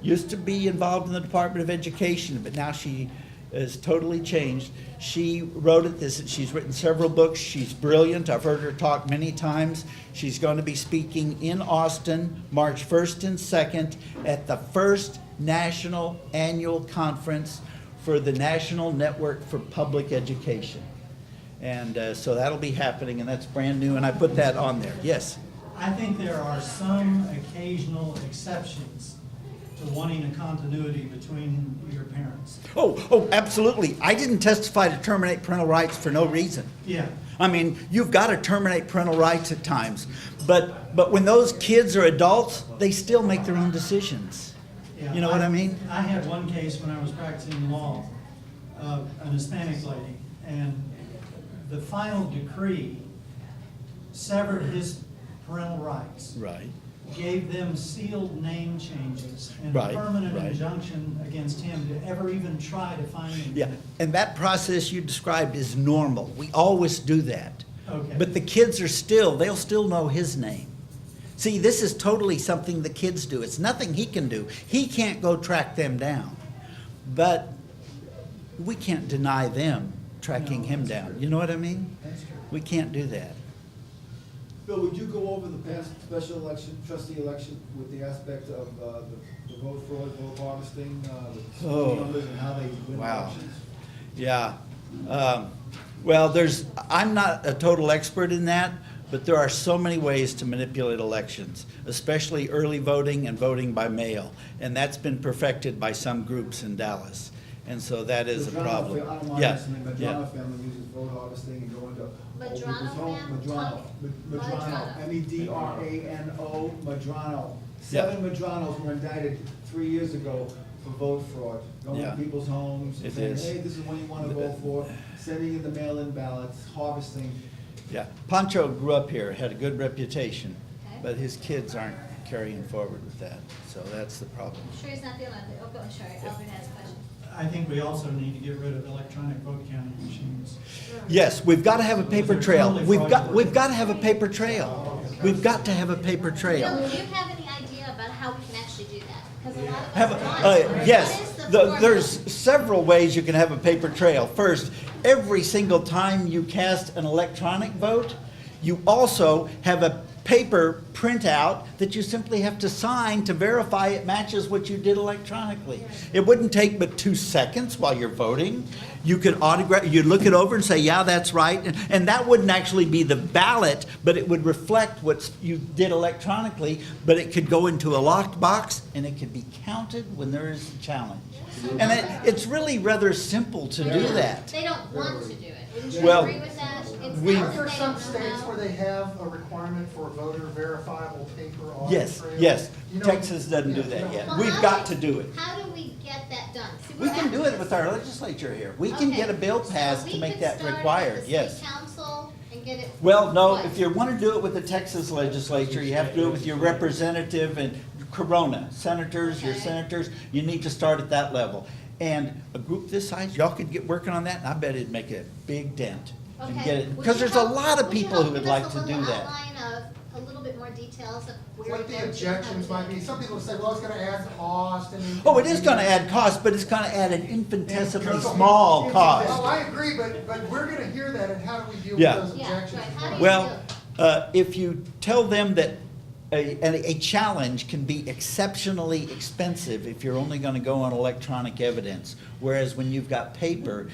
Speaker 11: used to be involved in the Department of Education, but now she is totally changed. She wrote it. She's written several books. She's brilliant. I've heard her talk many times. She's going to be speaking in Austin, March 1st and 2nd, at the first National Annual Conference for the National Network for Public Education. And so that'll be happening, and that's brand new, and I put that on there. Yes?
Speaker 10: I think there are some occasional exceptions to wanting a continuity between your parents.
Speaker 11: Oh, absolutely. I didn't testify to terminate parental rights for no reason.
Speaker 10: Yeah.
Speaker 11: I mean, you've got to terminate parental rights at times. But when those kids are adults, they still make their own decisions.
Speaker 10: Yeah,
Speaker 11: You know what I mean?
Speaker 10: I had one case when I was practicing law, an Hispanic lady, and the final decree severed his parental rights.
Speaker 11: Right.
Speaker 10: Gave them sealed name changes and
Speaker 11: Right,
Speaker 10: a permanent
Speaker 11: right.
Speaker 10: injunction against him to ever even try to find him.
Speaker 11: Yeah, and that process you described is normal. We always do that.
Speaker 10: Okay.
Speaker 11: But the kids they'll still know his name. See, this is totally something the kids do. It's nothing he can do. He can't go track them down. But we can't deny them tracking
Speaker 10: No,
Speaker 11: him
Speaker 10: that's
Speaker 11: down.
Speaker 10: true.
Speaker 11: You know what I mean?
Speaker 10: That's true.
Speaker 11: We can't do that.
Speaker 7: Bill, would you go over the past special election, trustee election, with the aspect of the vote fraud, vote harvesting, the
Speaker 11: Oh.
Speaker 7: numbers and how they win
Speaker 11: Wow.
Speaker 7: elections?
Speaker 11: Yeah. Well, I'm not a total expert in that, but there are so many ways to manipulate elections, especially early voting and voting by mail. And that's been perfected by some groups in Dallas. And so that is a
Speaker 7: The John F.
Speaker 11: problem.
Speaker 7: I don't want
Speaker 11: Yeah,
Speaker 7: to mention it, but
Speaker 11: yeah.
Speaker 7: John F. family uses vote harvesting and going to
Speaker 1: Madrano, ma'am?
Speaker 7: Madrano,
Speaker 1: Madrano.
Speaker 7: Medrano, Madrano. 7 Madranos were indicted 3 years ago for vote fraud, going
Speaker 11: Yeah.
Speaker 7: to people's homes,
Speaker 11: It
Speaker 7: saying,
Speaker 11: is.
Speaker 7: hey, this is one you want to vote for, sending in the mail-in ballots, harvesting.
Speaker 11: Yeah, Pancho grew up here, had a good reputation,
Speaker 1: Okay.
Speaker 11: but his kids aren't carrying forward with that, so that's the problem.
Speaker 1: I'm sure he's not the only one. Oh, go, sorry, Albert has a question.
Speaker 10: I think we also need to get rid of electronic vote counting machines.
Speaker 11: Yes, we've got to have a paper
Speaker 10: They're
Speaker 11: trail.
Speaker 10: totally
Speaker 11: We've got to have a paper trail. We've got to have a paper
Speaker 1: Bill,
Speaker 11: trail.
Speaker 1: do you have any idea about how we can actually do that? Because a lot of
Speaker 11: Have,
Speaker 1: us want.
Speaker 11: yes,
Speaker 1: What is the formula?
Speaker 11: there's several ways you can have a paper trail. First, every single time you cast an electronic vote, you also have a paper printout that you simply have to sign to verify it matches what you did electronically. It wouldn't take but 2 seconds while you're voting. You could autograph, you'd look it over and say, yeah, that's right. And that wouldn't actually be the ballot, but it would reflect what you did electronically, but it could go into a locked box and it could be counted when there is a challenge. And it's really rather simple to do that.
Speaker 1: They don't want to do it. Wouldn't you
Speaker 11: Well,
Speaker 1: agree with that? It's
Speaker 11: we-
Speaker 1: not
Speaker 6: Aren't there
Speaker 1: that they
Speaker 6: some
Speaker 1: don't know
Speaker 6: states
Speaker 1: how.
Speaker 6: where they have a requirement for voter verifiable paper audit
Speaker 11: Yes,
Speaker 6: trail?
Speaker 11: yes.
Speaker 6: You know-
Speaker 11: Texas doesn't do
Speaker 6: Yeah,
Speaker 11: that
Speaker 6: you know-
Speaker 11: yet.
Speaker 1: Well,
Speaker 11: We've
Speaker 1: how
Speaker 11: got
Speaker 1: do-
Speaker 11: to do it.
Speaker 1: How do we get that done? See,
Speaker 11: We
Speaker 1: we're
Speaker 11: can do it
Speaker 1: activists.
Speaker 11: with our legislature here. We can
Speaker 1: Okay,
Speaker 11: get a bill
Speaker 1: so
Speaker 11: passed
Speaker 1: we
Speaker 11: to make
Speaker 1: could
Speaker 11: that
Speaker 1: start
Speaker 11: required,
Speaker 1: at the
Speaker 11: yes.
Speaker 1: state council and get it.
Speaker 11: Well, no,
Speaker 1: what?
Speaker 11: if you want to do it with the Texas legislature, you have to do it with your representative and Corona, senators, your
Speaker 1: Okay.
Speaker 11: senators, you need to start at that level. And a group this size, y'all could get working on that, and I bet it'd make a big dent. And
Speaker 1: Okay.
Speaker 11: get it,
Speaker 1: Would
Speaker 11: because
Speaker 1: you
Speaker 11: there's a
Speaker 1: help-
Speaker 11: lot of
Speaker 1: would you
Speaker 11: people
Speaker 1: help
Speaker 11: who would
Speaker 1: give
Speaker 11: like
Speaker 1: us
Speaker 11: to
Speaker 1: a
Speaker 11: do
Speaker 1: little
Speaker 11: that.
Speaker 1: outline of a little bit more details of where
Speaker 6: What
Speaker 1: it
Speaker 6: the
Speaker 1: goes and
Speaker 6: objections
Speaker 1: how to
Speaker 6: might
Speaker 1: do
Speaker 6: be,
Speaker 1: it?
Speaker 6: some people say, well, it's gonna add cost and.
Speaker 11: Oh, it is gonna add cost, but it's gonna add an infinitesimally small
Speaker 6: Oh,
Speaker 11: cost.
Speaker 6: I agree, but we're gonna hear that, and how do we deal
Speaker 11: Yeah.
Speaker 6: with those
Speaker 1: Yeah,
Speaker 6: objections?
Speaker 1: right. How do you
Speaker 11: Well, if you tell them that a challenge can be exceptionally expensive if you're only gonna go on electronic evidence, whereas when you've got paper,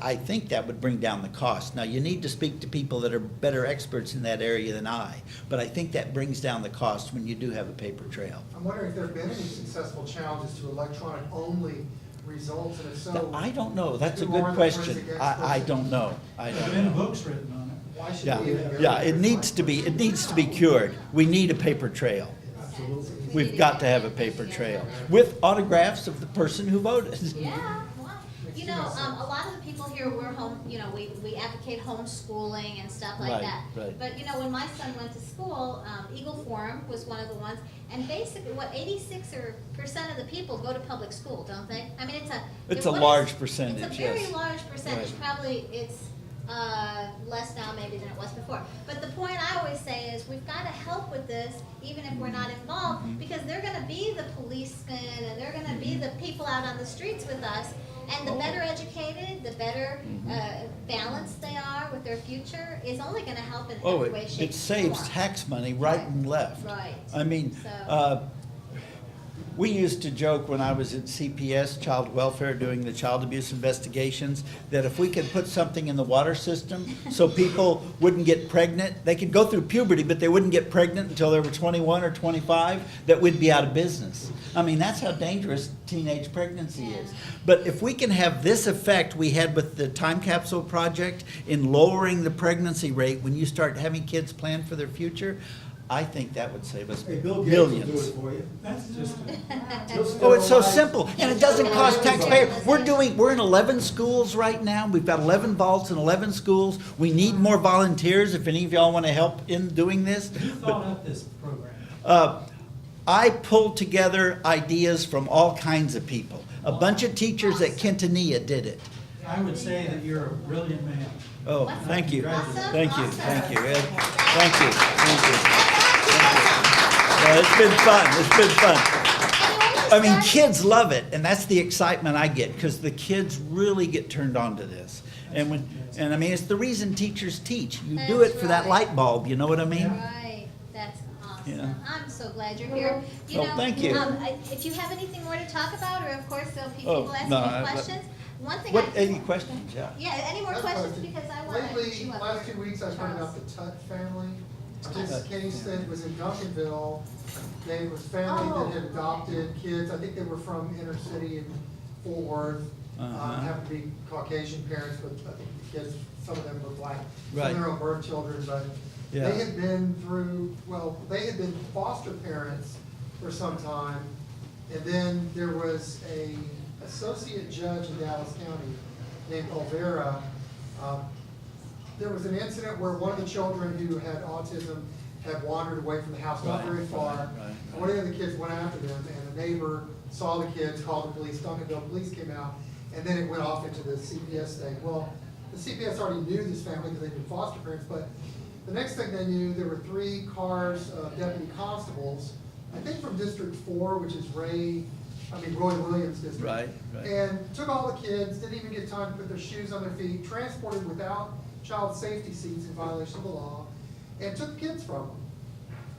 Speaker 11: I think that would bring down the cost. Now, you need to speak to people that are better experts in that area than I, but I think that brings down the cost when you do have a paper trail.
Speaker 6: I'm wondering if there have been any successful challenges to electronic-only results, and if so.
Speaker 11: Now, I don't know, that's a
Speaker 6: who
Speaker 11: good
Speaker 6: are the
Speaker 11: question.
Speaker 6: forensic
Speaker 11: I
Speaker 6: experts?
Speaker 11: don't know, I
Speaker 10: There's
Speaker 11: don't
Speaker 10: been
Speaker 11: know.
Speaker 10: books written on it.
Speaker 6: Why should
Speaker 11: Yeah,
Speaker 6: we have
Speaker 11: yeah, it needs to be cured. We need a paper trail. We've got to have a paper trail with autographs of the person who voted.
Speaker 1: Yeah, well, you know, a lot of the people here, we're home, you know, we advocate homeschooling and stuff like
Speaker 11: Right,
Speaker 1: that.
Speaker 11: right.
Speaker 1: But, you know, when my son went to school, Eagle Forum was one of the ones, and basically, 86% of the people go to public school, don't they? I mean,
Speaker 11: It's a
Speaker 1: what
Speaker 11: large
Speaker 1: is-
Speaker 11: percentage,
Speaker 1: It's a very
Speaker 11: yes.
Speaker 1: large percentage,
Speaker 11: Right.
Speaker 1: probably it's, less now maybe than it was before. But the point I always say is, we've gotta help with this, even if we're not involved,
Speaker 11: Mm-hmm.
Speaker 1: because they're gonna be the policemen, and they're gonna be the people out on the streets with us. And the
Speaker 11: Oh.
Speaker 1: better educated, the better
Speaker 11: Mm-hmm.
Speaker 1: balanced they are with their future is only gonna help in
Speaker 11: Oh,
Speaker 1: every way, shape,
Speaker 11: it saves
Speaker 1: form.
Speaker 11: tax money right and left.
Speaker 1: Right.
Speaker 11: I mean,
Speaker 1: So-
Speaker 11: we used to joke when I was at CPS, Child Welfare, doing the child abuse investigations, that if we could put something in the water system so people wouldn't get pregnant, they could go through puberty, but they wouldn't get pregnant until they were 21 or 25, that we'd be out of business. I mean, that's how dangerous teenage pregnancy is. But if we can have this effect we had with the time capsule project in lowering the pregnancy rate when you start having kids plan for their future, I think that would save us
Speaker 7: Hey, Bill Gates will do
Speaker 11: millions.
Speaker 7: it for you.
Speaker 10: That's just,
Speaker 11: Oh, it's so simple, and it doesn't cost taxpayers. We're in 11 schools right now. We've got 11 vaults in 11 schools. We need more volunteers if any of y'all want to help in doing this.
Speaker 10: who thought up this program?
Speaker 11: I pulled together ideas from all kinds of people. A bunch of teachers at Quintanilla did it.
Speaker 10: I would say that you're a brilliant man.
Speaker 11: Oh, thank you.
Speaker 1: Awesome,
Speaker 11: Thank you,
Speaker 1: awesome.
Speaker 11: thank you, Ed. Thank you, thank you. It's been fun, it's been fun. I mean, kids love it, and that's the excitement I get, because the kids really get turned on to this. And I mean, it's the reason teachers teach. You do it
Speaker 1: That's
Speaker 11: for that
Speaker 1: right.
Speaker 11: light bulb, you know what I mean?
Speaker 1: Right, that's awesome.
Speaker 11: Yeah.
Speaker 1: I'm so glad you're here. You
Speaker 11: Oh,
Speaker 1: know,
Speaker 11: thank you.
Speaker 1: If you have anything more to talk about, or of course, there'll be
Speaker 11: Oh,
Speaker 1: people asking
Speaker 11: no,
Speaker 1: you questions. One thing
Speaker 11: What,
Speaker 1: I.
Speaker 11: any questions, yeah?
Speaker 1: Yeah, any more
Speaker 6: That's
Speaker 1: questions,
Speaker 6: fine.
Speaker 1: because I want to
Speaker 6: Lately,
Speaker 1: chew up.
Speaker 6: last 2 weeks, I've heard about the Tutt family. This case that was in Duncanville, they was family that had adopted kids, I think they were from inner city in Fort Worth. Happened to be Caucasian parents, but I think the kids, some of them were black. Some
Speaker 11: Right.
Speaker 6: of their own birth children, but
Speaker 11: Yeah.
Speaker 6: they had been through, well, they had been foster parents for some time. And then there was a associate judge in Dallas County named Olvera. There was an incident where one of the children who had autism had wandered away from the house, not
Speaker 11: Right,
Speaker 6: very far.
Speaker 11: right.
Speaker 6: And one of the other kids went after them, and a neighbor saw the kids, called the police, Duncanville police came out, and then it went off into the CPS state. Well, the CPS already knew this family because they'd been foster parents, but the next thing they knew, there were 3 cars of deputy constables, I think from District 4, which is Roy Williams district.
Speaker 11: Right, right.
Speaker 6: And took all the kids, didn't even get time to put their shoes on their feet, transported without child safety seats in violation of the law, and took the kids from them.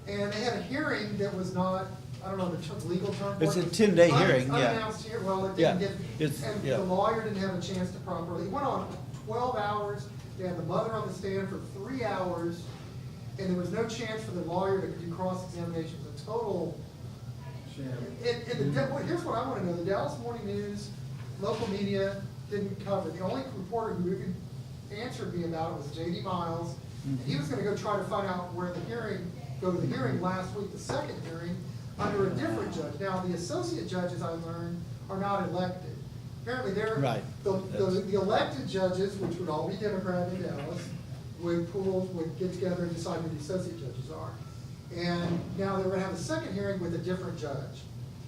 Speaker 6: And they had a hearing that was not, I don't know the legal term for it.
Speaker 11: It's a 10-day hearing, yeah.
Speaker 6: Unannounced hearing, well, it
Speaker 11: Yeah,
Speaker 6: didn't
Speaker 11: it's-
Speaker 6: get, and
Speaker 11: yeah.
Speaker 6: the lawyer didn't have a chance to properly, it went on 12 hours, they had the mother on the stand for 3 hours, and there was no chance for the lawyer to do cross-examinations, a total. Here's what I want to know, the Dallas Morning News, local media didn't cover, the only reporter who even answered me about it was J.D. Miles. And he was gonna go try to find out where go to the hearing last week, the second hearing, under a different judge. Now, the associate judges, I learned, are not elected. Apparently, they're,
Speaker 11: Right.
Speaker 6: the elected judges, which would all be Democrat in Dallas, would get together and decide who the associate judges are. And now they're gonna have a second hearing with a different judge.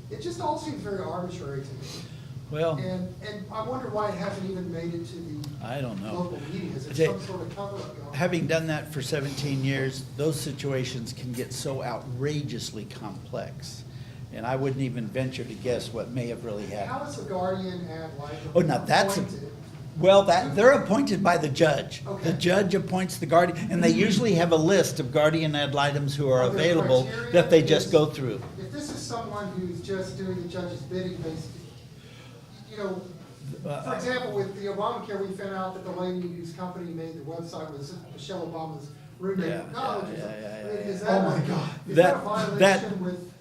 Speaker 6: It just all seems very arbitrary to me.
Speaker 11: Well,
Speaker 6: And I wonder why it hasn't even made it to the
Speaker 11: I don't know.
Speaker 6: local media. Is
Speaker 11: Jay,
Speaker 6: there some sort of cover-up going on?
Speaker 11: Having done that for 17 years, those situations can get so outrageously complex. And I wouldn't even venture to guess what may have really
Speaker 6: How
Speaker 11: happened.
Speaker 6: is the guardian ad litem
Speaker 11: Oh, now that's,
Speaker 6: appointed?
Speaker 11: well, they're appointed by the judge.
Speaker 6: Okay.
Speaker 11: The judge appoints the guardian, and they usually have a list of guardian ad litems who are
Speaker 6: Are there
Speaker 11: available
Speaker 6: criteria?
Speaker 11: that they just go through.
Speaker 6: If this is someone who's just doing the judge's bidding, for example, with the Obamacare, we found out that the lady whose company made the website was Michelle Obama's roommate
Speaker 11: Yeah,
Speaker 6: in college.
Speaker 11: yeah, yeah, yeah,
Speaker 6: Is
Speaker 11: yeah.
Speaker 6: that,
Speaker 11: Oh my God.
Speaker 6: is that a
Speaker 11: That-
Speaker 6: violation with?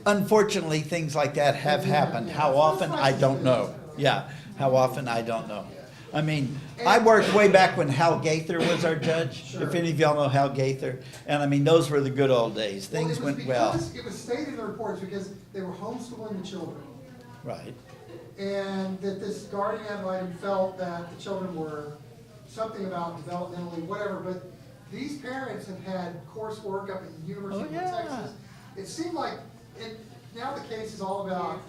Speaker 11: Unfortunately, things like that have happened. How often, I don't know. Yeah, how often, I don't know. I mean, I worked way back when Hal Gaither was our judge, if any of y'all know Hal Gaither. And I mean, those were the good old days. Things went well.
Speaker 6: It was stated in the reports because they were homeschooling the children.
Speaker 11: Right.
Speaker 6: And that this guardian ad litem felt that the children were something about developmentally, whatever, but these parents have had coursework up at the University of
Speaker 11: Oh, yeah.
Speaker 6: Texas. It seemed like, now the case is all about,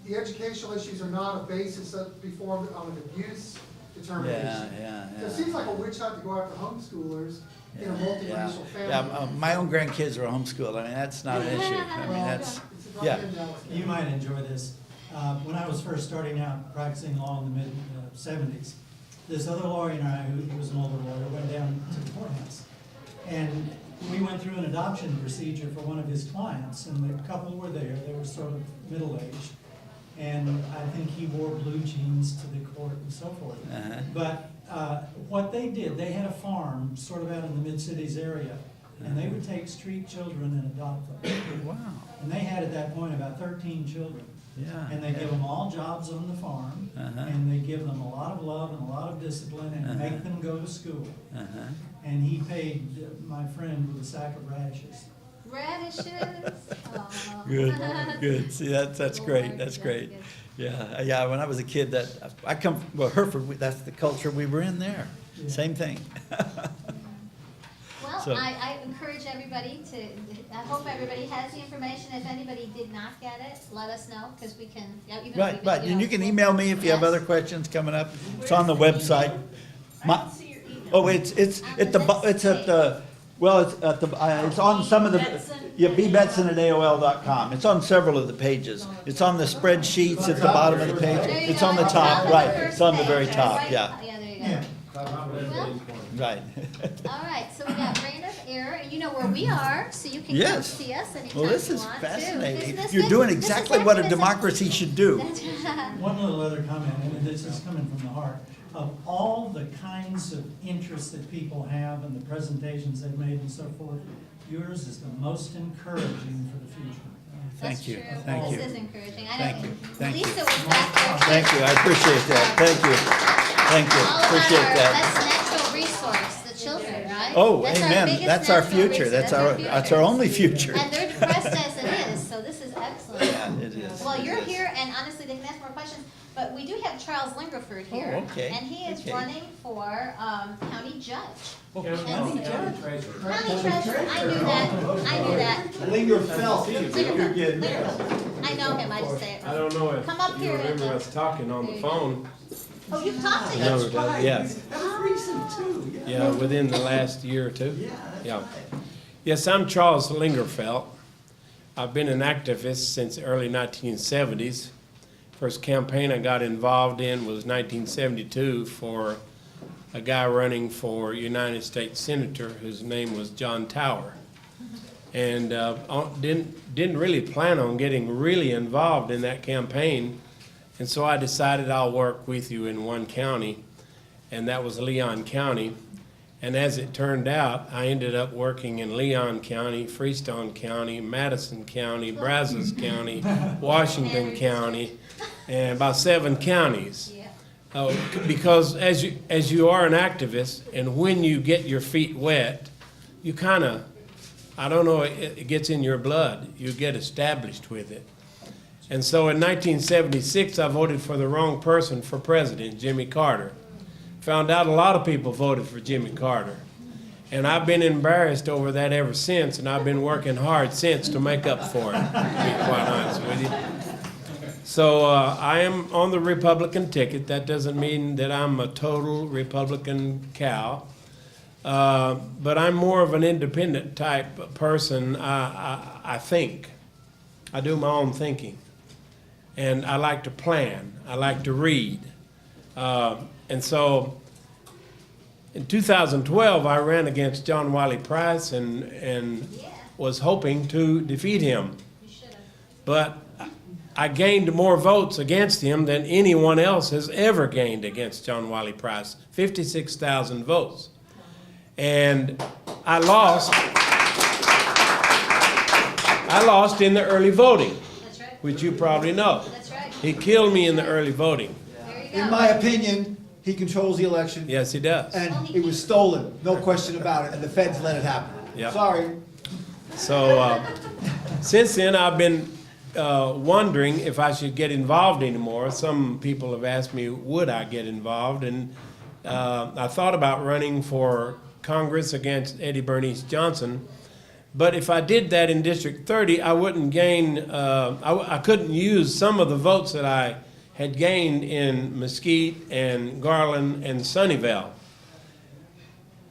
Speaker 6: the educational issues are not a basis of, before on an abuse determination.
Speaker 11: Yeah.
Speaker 6: So it seems like a witch hunt to go after homeschoolers in a multiracial family.
Speaker 11: Yeah, my own grandkids are homeschooled. I mean, that's not an issue. I mean, that's,
Speaker 6: It's a
Speaker 11: yeah.
Speaker 6: drop-in Dallas County.
Speaker 10: You might enjoy this. When I was first starting out practicing law in the mid-70s, this other lawyer and I, who was an older lawyer, went down to the courthouse. And we went through an adoption procedure for one of his clients, and the couple were there. They were sort of middle-aged. And I think he wore blue jeans to the court and so forth.
Speaker 11: Uh-huh.
Speaker 10: But what they did, they had a farm sort of out in the mid-cities area, and they would take street children and adopt them.
Speaker 11: Wow.
Speaker 10: And they had at that point about 13 children.
Speaker 11: Yeah.
Speaker 10: And they give them all jobs on the farm, and they give them a lot of love and a lot of discipline, and make them go to school. And he paid my friend with a sack of radishes.
Speaker 1: Radishes. Aw.
Speaker 11: Good, good. See, that's great,
Speaker 1: Lord,
Speaker 11: that's great.
Speaker 1: good.
Speaker 11: Yeah, when I was a kid, Hereford, that's the culture we were in there.
Speaker 10: Yeah.
Speaker 11: Same thing.
Speaker 1: Well,
Speaker 11: So-
Speaker 1: I encourage everybody I hope everybody has the information. If anybody did not get it, let us know, because we can, even if we
Speaker 11: Right,
Speaker 1: video.
Speaker 11: and you can email me if you have
Speaker 1: Yes.
Speaker 11: other questions coming up. It's on the website.
Speaker 2: I
Speaker 11: My-
Speaker 2: don't see your email.
Speaker 11: Oh, it's at the, it's at the, well, it's at the, it's on some of the, yeah, bbenson@aol.com. It's on several of the pages. It's on the spreadsheets at the bottom of the page.
Speaker 1: There you
Speaker 11: It's
Speaker 1: go.
Speaker 11: on the
Speaker 1: It's
Speaker 11: top,
Speaker 1: on
Speaker 11: right.
Speaker 1: first
Speaker 11: It's on the
Speaker 1: page.
Speaker 11: very
Speaker 1: Right.
Speaker 11: top, yeah,
Speaker 1: Yeah, there you go.
Speaker 10: Yeah.
Speaker 11: right.
Speaker 1: All right, so we got Reign of Error, and you know where we are, so you can come
Speaker 11: Yes.
Speaker 1: see us anytime
Speaker 11: Well, this
Speaker 1: you
Speaker 11: is
Speaker 1: want to.
Speaker 11: fascinating.
Speaker 1: Isn't this
Speaker 11: You're
Speaker 1: good?
Speaker 11: doing
Speaker 1: This is
Speaker 11: exactly what a
Speaker 1: definitely-
Speaker 11: democracy should do.
Speaker 10: One little other comment, and this is coming from the heart. Of all the kinds of interests that people have and the presentations they've made and so forth, yours is the most encouraging for the future.
Speaker 1: That's
Speaker 11: Thank you.
Speaker 1: true.
Speaker 11: Thank you.
Speaker 1: This is encouraging. I
Speaker 11: Thank
Speaker 1: know.
Speaker 11: you. Thank you.
Speaker 1: Lisa was back there. too.
Speaker 11: Thank you, I appreciate that. Thank you. Thank you,
Speaker 1: All about
Speaker 11: appreciate
Speaker 1: our
Speaker 11: that.
Speaker 1: best natural resource, the children, right?
Speaker 11: Oh,
Speaker 1: That's our
Speaker 11: amen.
Speaker 1: biggest
Speaker 11: That's our
Speaker 1: natural
Speaker 11: future.
Speaker 1: resource.
Speaker 11: That's our only future.
Speaker 1: And they're depressed as it is, so this is excellent.
Speaker 11: Yeah, it is.
Speaker 1: Well, you're here, and honestly, they can ask more questions, but we do have Charles Lingerfeldt here.
Speaker 11: Oh, okay,
Speaker 1: And he is
Speaker 11: okay.
Speaker 1: running for county judge.
Speaker 11: County
Speaker 1: judge?
Speaker 8: treasurer.
Speaker 1: County treasurer, I knew that, I knew that.
Speaker 7: Lingerfeldt.
Speaker 1: Lingerfeldt. I know him, I just say it
Speaker 12: I
Speaker 1: wrong.
Speaker 12: don't know if
Speaker 1: Come up
Speaker 12: you
Speaker 1: here and,
Speaker 12: remember us talking on the phone.
Speaker 1: Oh, you've talked to him?
Speaker 12: No, yes.
Speaker 7: That was recent too,
Speaker 12: Yeah, within the last year or two. Yeah. Yes, I'm Charles Lingerfeldt. I've been an activist since the early 1970s. First campaign I got involved in was 1972 for a guy running for United States Senator whose name was John Tower. And didn't really plan on getting really involved in that campaign. And so I decided I'll work with you in one county, and that was Leon County. And as it turned out, I ended up working in Leon County, Freestone County, Madison County, Brazos County, Washington County, and about 7 counties. Because as you are an activist, and when you get your feet wet, you kind of, I don't know, it gets in your blood. You get established with it. And so in 1976, I voted for the wrong person for president, Jimmy Carter. Found out a lot of people voted for Jimmy Carter. And I've been embarrassed over that ever since, and I've been working hard since to make up for it, to be quite honest with you. So I am on the Republican ticket. That doesn't mean that I'm a total Republican cow. But I'm more of an independent type person, I think. I do my own thinking. And I like to plan. I like to read. And so in 2012, I ran against John Wiley Price and was hoping to defeat him. But I gained more votes against him than anyone else has ever gained against John Wiley Price, 56,000 votes. And I lost in the early voting, which you probably know.
Speaker 1: That's right.
Speaker 12: He killed me in the early voting.
Speaker 1: There you go.
Speaker 7: In my opinion, he controls the election,
Speaker 12: Yes, he does.
Speaker 7: and it was stolen, no question about it, and the feds let it happen.
Speaker 12: Yeah.
Speaker 7: Sorry.
Speaker 12: So since then, I've been wondering if I should get involved anymore. Some people have asked me, would I get involved? And I thought about running for Congress against Eddie Bernice Johnson. But if I did that in District 30, I wouldn't gain, I couldn't use some of the votes that I had gained in Mesquite and Garland and Sunnyvale.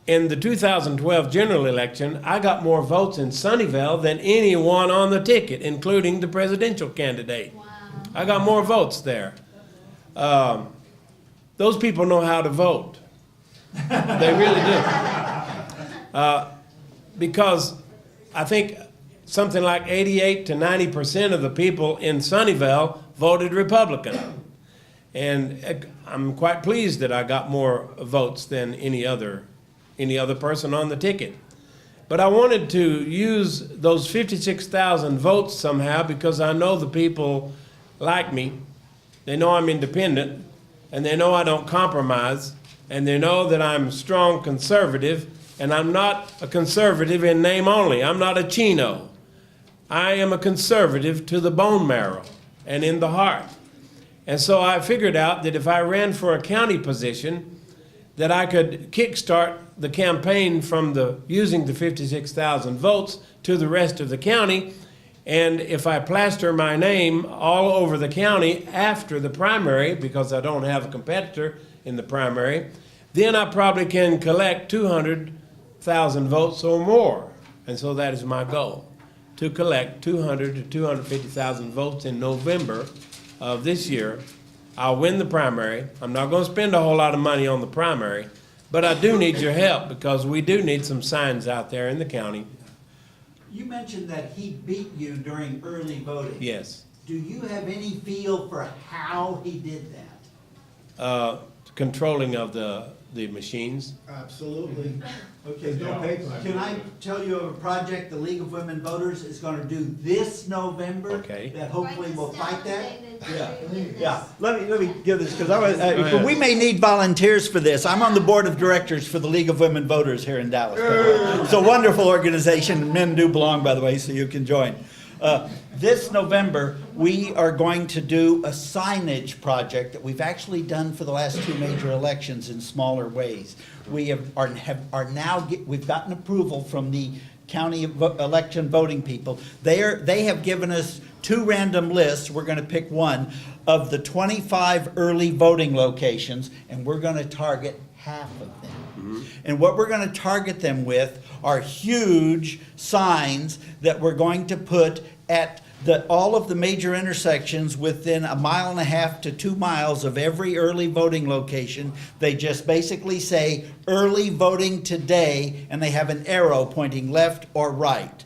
Speaker 12: In the 2012 general election, I got more votes in Sunnyvale than anyone on the ticket, including the presidential candidate.
Speaker 1: Wow.
Speaker 12: I got more votes there. Those people know how to vote. They really do. Because I think something like 88 to 90% of the people in Sunnyvale voted Republican. And I'm quite pleased that I got more votes than any other person on the ticket. But I wanted to use those 56,000 votes somehow because I know the people like me. They know I'm independent, and they know I don't compromise, and they know that I'm a strong conservative, and I'm not a conservative in name only. I'm not a chino. I am a conservative to the bone marrow and in the heart. And so I figured out that if I ran for a county position, that I could kickstart the campaign from using the 56,000 votes to the rest of the county. And if I plaster my name all over the county after the primary, because I don't have a competitor in the primary, then I probably can collect 200,000 votes or more. And so that is my goal, to collect 200 to 250,000 votes in November of this year. I'll win the primary. I'm not going to spend a whole lot of money on the primary, but I do need your help because we do need some signs out there in the county.
Speaker 11: You mentioned that he beat you during early voting.
Speaker 12: Yes.
Speaker 11: Do you have any feel for how he did that?
Speaker 12: Controlling of the the machines.
Speaker 9: Absolutely. Okay, no
Speaker 8: Yeah.
Speaker 9: paper.
Speaker 11: Can I tell you of a project the League of Women Voters is gonna do this November?
Speaker 12: Okay.
Speaker 11: That hopefully
Speaker 1: Write
Speaker 11: will
Speaker 1: this down,
Speaker 11: fight that?
Speaker 1: David.
Speaker 11: Yeah.
Speaker 1: Get
Speaker 11: Yeah,
Speaker 1: this.
Speaker 11: let me give this, because I was,
Speaker 12: ahead.
Speaker 11: we may need volunteers for this. I'm on the board of directors for the League of Women Voters here in Dallas. It's a wonderful organization, men do belong, by the way, so you can join. This November, we are going to do a signage project that we've actually done for the last two major elections in smaller ways. We we've gotten approval from the county election voting people. They have given us two random lists, we're gonna pick one, of the 25 early voting locations, and we're gonna target half of them. And what we're gonna target them with are huge signs that we're going to put at all of the major intersections within 1.5 to 2 miles of every early voting location. They just basically say, early voting today, and they have an arrow pointing left or right.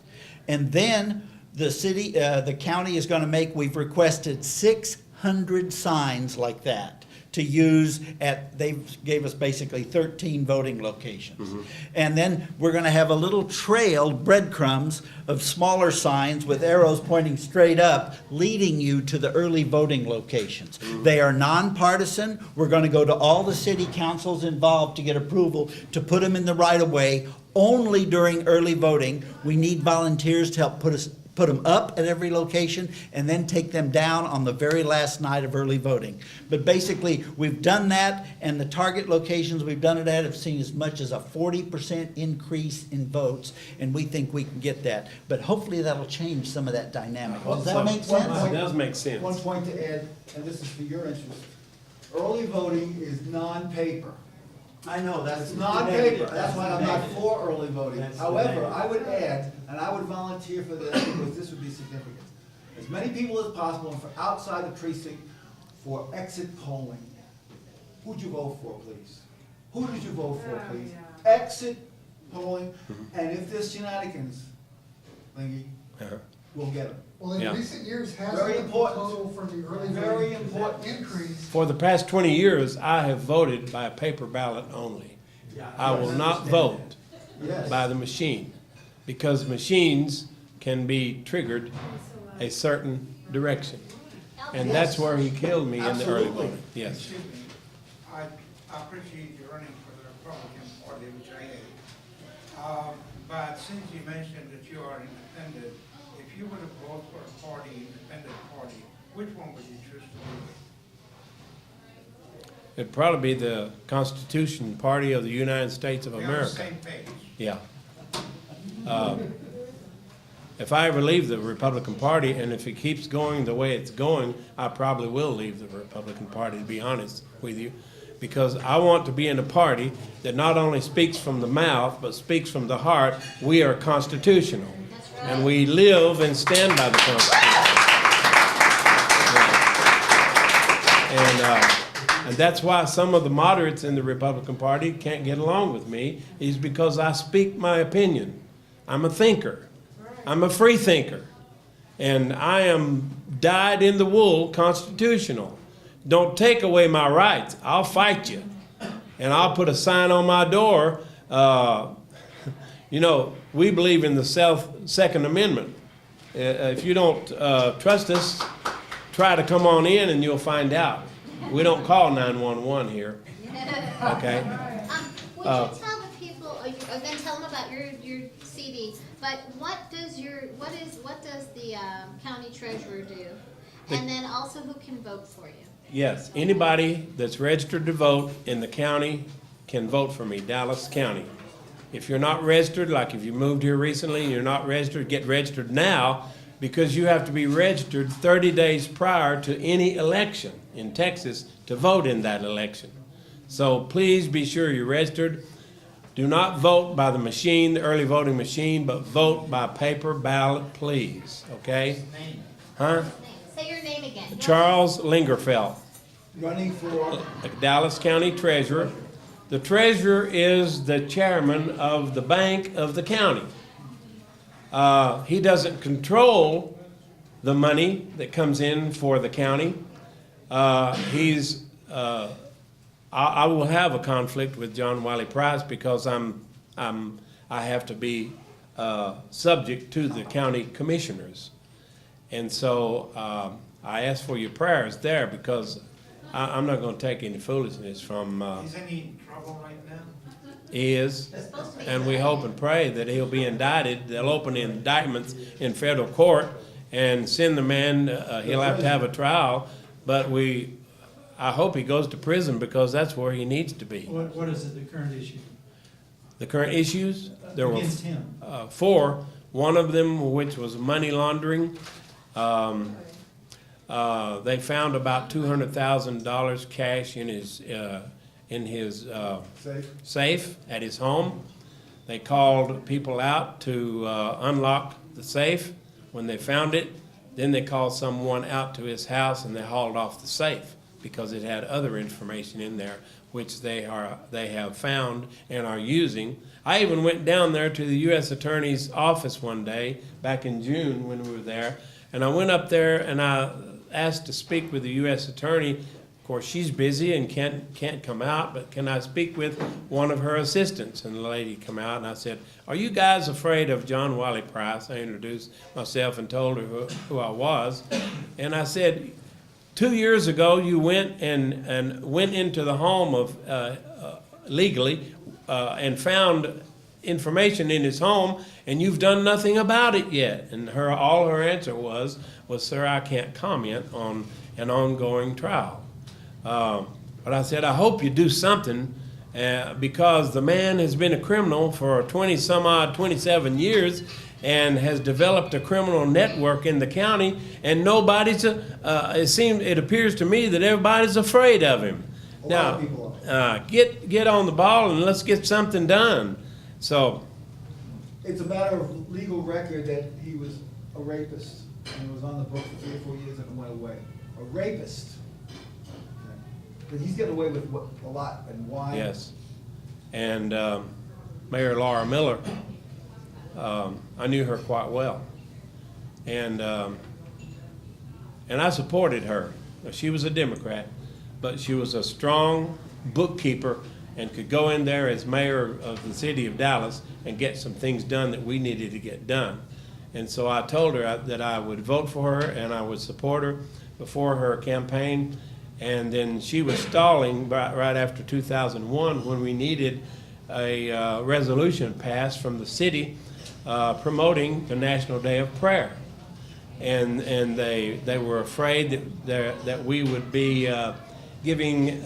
Speaker 11: And then the county is gonna we've requested 600 signs like that to use they gave us basically 13 voting locations. And then we're gonna have a little trail, breadcrumbs, of smaller signs with arrows pointing straight up, leading you to the early voting locations. They are nonpartisan. We're gonna go to all the city councils involved to get approval to put them in the right of way only during early voting. We need volunteers to help put them up at every location, and then take them down on the very last night of early voting. But basically, we've done that, and the target locations we've done it at have seen as much as a 40% increase in votes, and we think we can get that. But hopefully that'll change some of that dynamic. Does that make sense?
Speaker 12: It does make sense.
Speaker 7: One point to add, and this is for your interest. Early voting is non-paper.
Speaker 11: I know,
Speaker 7: It's non-paper, that's why I'm not for early voting. However, I would add, and I would volunteer for this because this would be significant. As many people as possible, and for outside the precinct, for exit polling. Who'd you vote for, please? Who did you vote for, please? Exit polling, and if there's shenanigans, Lingy, we'll get them.
Speaker 6: Well, in
Speaker 12: Yeah.
Speaker 6: recent years, has
Speaker 7: Very
Speaker 6: the
Speaker 7: important.
Speaker 6: total for the early
Speaker 7: Very
Speaker 6: voting
Speaker 7: important.
Speaker 6: increase?
Speaker 12: For the past 20 years, I have voted by a paper ballot only. I will not vote
Speaker 7: Yes.
Speaker 12: by the machine, because machines can be triggered a certain direction. And that's where he killed me in the early
Speaker 7: Absolutely.
Speaker 12: voting. Yes.
Speaker 4: Excuse me, I appreciate you running for the Republican Party, which I hate. But since you mentioned that you are independent, if you were to vote for a party, independent party, which one would you choose to be with?
Speaker 12: It'd probably be the Constitution Party of the United States of
Speaker 4: We're on the
Speaker 12: America.
Speaker 4: same page.
Speaker 12: Yeah. If I ever leave the Republican Party, and if it keeps going the way it's going, I probably will leave the Republican Party, to be honest with you, because I want to be in a party that not only speaks from the mouth, but speaks from the heart. We are constitutional, and we live and stand by the Constitution. And that's why some of the moderates in the Republican Party can't get along with me, is because I speak my opinion. I'm a thinker. I'm a free thinker. And I am dyed-in-the-wool constitutional. Don't take away my rights. I'll fight you. And I'll put a sign on my door. You know, we believe in the Second Amendment. If you don't trust us, try to come on in and you'll find out. We don't call 911 here. Okay?
Speaker 1: Would you tell the people, I'm gonna tell them about your CD, but what does the county treasurer do? And then also who can vote for you?
Speaker 12: Yes, anybody that's registered to vote in the county can vote for me, Dallas County. If you're not registered, like if you moved here recently and you're not registered, get registered now, because you have to be registered 30 days prior to any election in Texas to vote in that election. So please be sure you're registered. Do not vote by the machine, the early voting machine, but vote by paper ballot, please, okay? Huh?
Speaker 1: Say your name again.
Speaker 12: Charles Lingerfeldt,
Speaker 7: Running for,
Speaker 12: Dallas County Treasurer. The treasurer is the chairman of the bank of the county. He doesn't control the money that comes in for the county. He's I will have a conflict with John Wiley Price because I have to be subject to the county commissioners. And so I ask for your prayers there because I'm not going to take any foolishness from.
Speaker 4: Is he in trouble right now?
Speaker 12: He is, and we hope and pray that he'll be indicted. They'll open indictments in federal court and send the man. He'll have to have a trial, but I hope he goes to prison because that's where he needs to be.
Speaker 10: What is it, the current issue?
Speaker 12: The current issues, there were
Speaker 10: Against him?
Speaker 12: 4. One of them, which was money laundering. They found about $200,000 cash in his safe at his home. They called people out to unlock the safe. When they found it, then they called someone out to his house and they hauled off the safe because it had other information in there which they have found and are using. I even went down there to the U.S. Attorney's office one day back in June when we were there, and I went up there and I asked to speak with the U.S. Attorney. Of course, she's busy and can't come out, but can I speak with one of her assistants? And the lady come out, and I said, "Are you guys afraid of John Wiley Price?" I introduced myself and told her who I was, and I said, 2 years ago, you went and went into the home of legally and found information in his home, and you've done nothing about it yet. And all her answer was, "Sir, I can't comment on an ongoing trial." But I said, I hope you do something because the man has been a criminal for 27 years and has developed a criminal network in the county, and nobody's, it appears to me that everybody's afraid of him. Now, get on the ball and let's get something done. So,
Speaker 7: It's a matter of legal record that he was a rapist, and it was on the book for 3 or 4 years and it went away. A rapist. But he's getting away with a lot, and why?
Speaker 12: yes. And Mayor Laura Miller, I knew her quite well. And I supported her. She was a Democrat, but she was a strong bookkeeper and could go in there as mayor of the city of Dallas and get some things done that we needed to get done. And so I told her that I would vote for her and I would support her before her campaign. And then she was stalling right after 2001 when we needed a resolution passed from the city promoting the National Day of Prayer. And they were afraid that we would be giving,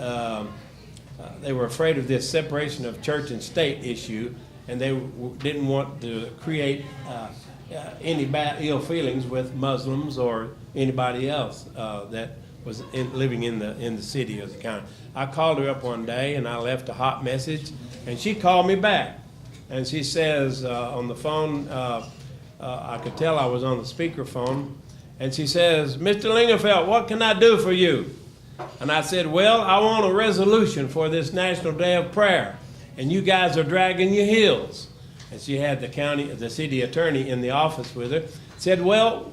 Speaker 12: they were afraid of this separation of church and state issue, and they didn't want to create any ill feelings with Muslims or anybody else that was living in the city or the county. I called her up one day and I left a hot message, and she called me back. And she says on the phone, I could tell I was on the speakerphone, and she says, "Mr. Lingerfeldt, what can I do for you?" And I said, "Well, I want a resolution for this National Day of Prayer, and you guys are dragging your heels." And she had the city attorney in the office with her. Said, "Well,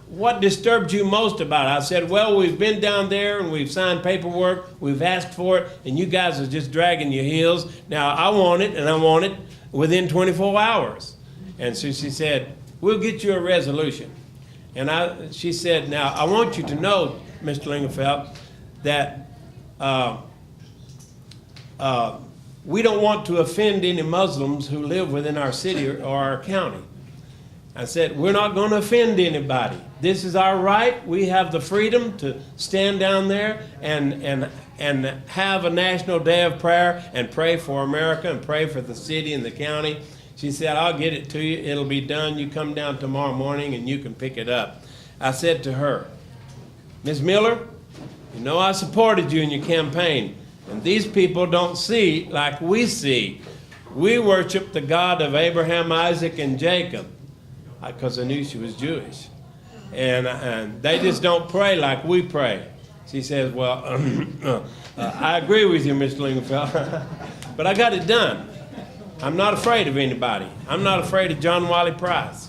Speaker 12: what disturbed you most about it?" I said, "Well, we've been down there and we've signed paperwork, we've asked for it, and you guys are just dragging your heels. Now, I want it, and I want it within 24 hours. And so she said, "We'll get you a resolution." And she said, "Now, I want you to know, Mr. Lingerfeldt, that we don't want to offend any Muslims who live within our city or our county." I said, "We're not going to offend anybody. This is our right. We have the freedom to stand down there and have a National Day of Prayer and pray for America and pray for the city and the county." She said, "I'll get it to you. It'll be done. You come down tomorrow morning and you can pick it up." I said to her, "Ms. Miller, you know I supported you in your campaign, and these people don't see like we see. We worship the God of Abraham, Isaac, and Jacob," because I knew she was Jewish. And they just don't pray like we pray. She says, "Well, I agree with you, Mr. Lingerfeldt, but I got it done. I'm not afraid of anybody. I'm not afraid of John Wiley Price.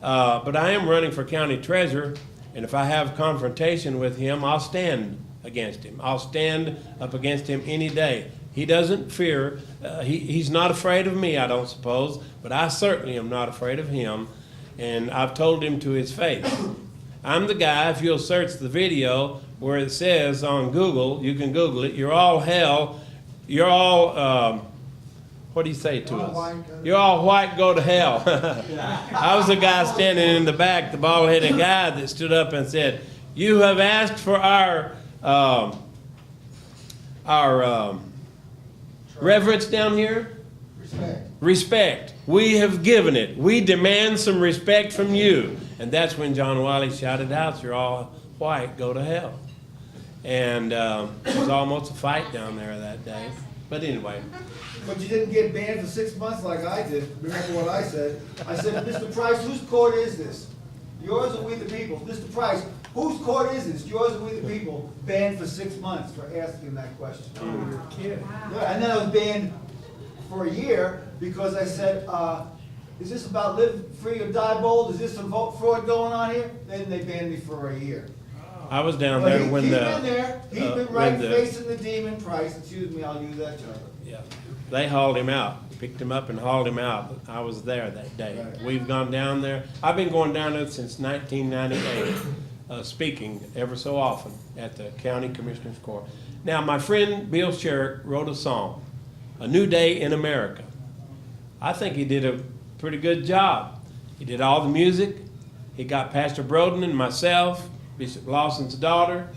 Speaker 12: But I am running for county treasurer, and if I have confrontation with him, I'll stand against him. I'll stand up against him any day. He doesn't fear, he's not afraid of me, I don't suppose, but I certainly am not afraid of him, and I've told him to his face. I'm the guy, if you'll search the video, where it says on Google, you can Google it, you're all hell, you're all, what do you say to us? You're all white, go to hell. I was the guy standing in the back, the bald-headed guy that stood up and said, you have asked for our reverence down here?
Speaker 6: Respect.
Speaker 12: Respect. We have given it. We demand some respect from you. And that's when John Wiley shouted out, you're all white, go to hell. And it was almost a fight down there that day. But anyway.
Speaker 7: But you didn't get banned for 6 months like I did. Remember what I said? I said, Mr. Price, whose court is this? Yours or we the people? Mr. Price, whose court is this? Yours or we the people? Banned for 6 months for asking that question.
Speaker 12: Oh, you're kidding.
Speaker 7: Yeah, and then I was banned for a year because I said, is this about live free or die bold? Is this some vote fraud going on here? Then they banned me for a year.
Speaker 12: I was down
Speaker 7: But
Speaker 12: there
Speaker 7: he's
Speaker 12: when
Speaker 7: been
Speaker 12: the...
Speaker 7: there. He's been right facing the demon Price. Excuse me, I'll use that term.
Speaker 12: Yeah, they hauled him out, picked him up and hauled him out. I was there that day.
Speaker 7: Right.
Speaker 12: We've gone down there. I've been going down there since 1998, speaking ever so often at the County Commissioners Court. Now, my friend Bill Sherrick wrote a song, A New Day in America. I think he did a pretty good job. He did all the music. He got Pastor Broden and myself, Bishop Lawson's daughter,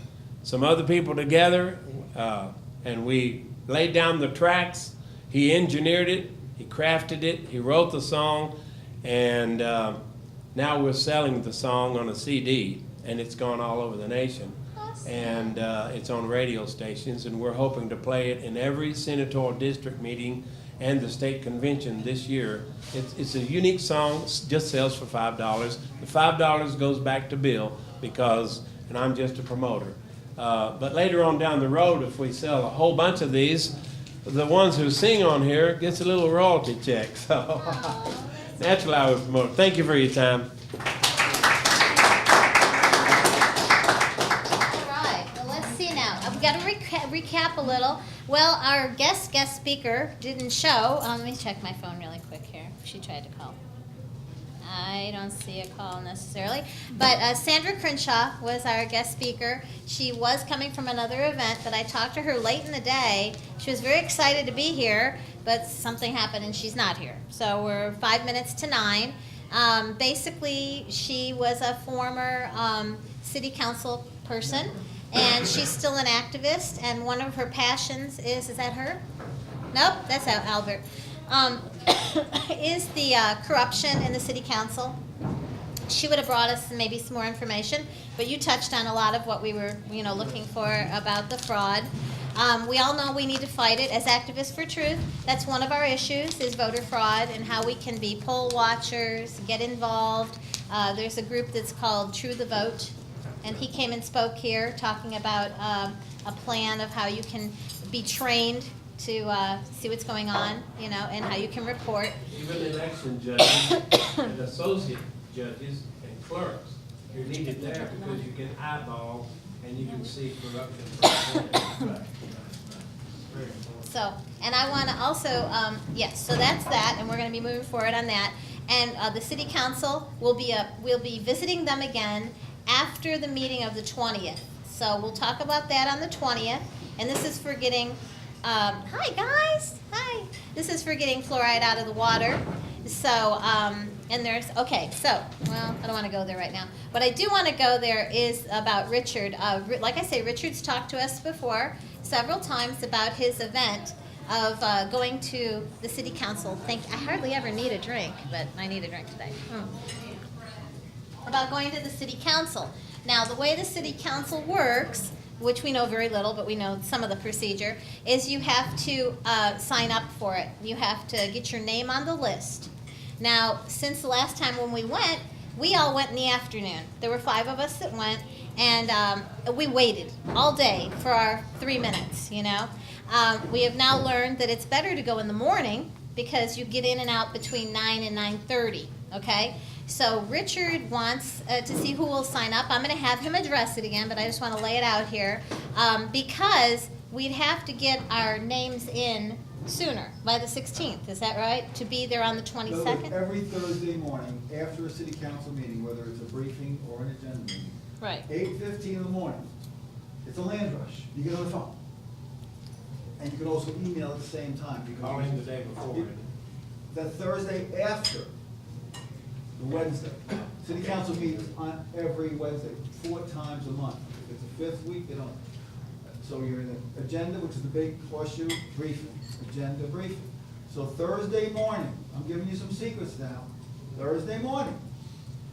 Speaker 12: some other people together, and we laid down the tracks. He engineered it, he crafted it, he wrote the song, and now we're selling the song on a CD, and it's gone all over the nation. And it's on radio stations, and we're hoping to play it in every senatorial district meeting and the state convention this year. It's a unique song, just sells for $5. The $5 goes back to Bill because, and I'm just a promoter. But later on down the road, if we sell a whole bunch of these, the ones who sing on here gets a little royalty check. So naturally I would promote it. Thank you for your time.
Speaker 1: All right, well, let's see now. I've got to recap a little. Well, our guest speaker didn't show. Let me check my phone really quick here. She tried to call. I don't see a call necessarily. But Sandra Crenshaw was our guest speaker. She was coming from another event, but I talked to her late in the day. She was very excited to be here, but something happened and she's not here. So we're 5 minutes to 9. Basically, she was a former city council person, and she's still an activist, and one of her passions is that her? Nope, that's Albert. Is the corruption in the city council. She would have brought us maybe some more information, but you touched on a lot of what we were, looking for about the fraud. We all know we need to fight it as activists for truth. That's one of our issues, is voter fraud and how we can be poll watchers, get involved. There's a group that's called True the Vote, and he came and spoke here talking about a plan of how you can be trained to see what's going on, and how you can report.
Speaker 12: Even election judges and associate judges and clerks, you're needed there because you can eyeball and you can see corruption.
Speaker 1: So, and I want to also, yes, so that's that, and we're going to be moving forward on that. And the city council we'll be visiting them again after the meeting of the 20th. So we'll talk about that on the 20th, and this is for getting. Hi guys, hi. This is for getting fluoride out of the water. So, and there's, okay, so, well, I don't want to go there right now. What I do want to go there is about Richard. Like I say, Richard's talked to us before several times about his event of going to the city council. I hardly ever need a drink, but I need a drink today. About going to the city council. Now, the way the city council works, which we know very little, but we know some of the procedure, is you have to sign up for it. You have to get your name on the list. Now, since the last time when we went, we all went in the afternoon. There were 5 of us that went, and we waited all day for our 3 minutes, We have now learned that it's better to go in the morning because you get in and out between 9 and 9:30. okay? So Richard wants to see who will sign up. I'm gonna have him address it again, but I just wanna lay it out here. Because we'd have to get our names in sooner, by the 16th, is that right? To be there on the
Speaker 7: In other words,
Speaker 1: 22nd?
Speaker 7: every Thursday morning, after a city council meeting, whether it's a briefing or an agenda meeting,
Speaker 1: Right.
Speaker 7: 8:15 in the morning, it's a land rush. You get on the phone. And you can also email at the same time. because
Speaker 8: Calling the day before.
Speaker 7: The Thursday after, the Wednesday. City council meets on every Wednesday, 4 times a month. If it's the 5th week, they don't. So you're in the agenda, which is the big horseshoe briefing, agenda briefing. So Thursday morning, I'm giving you some secrets now. Thursday morning,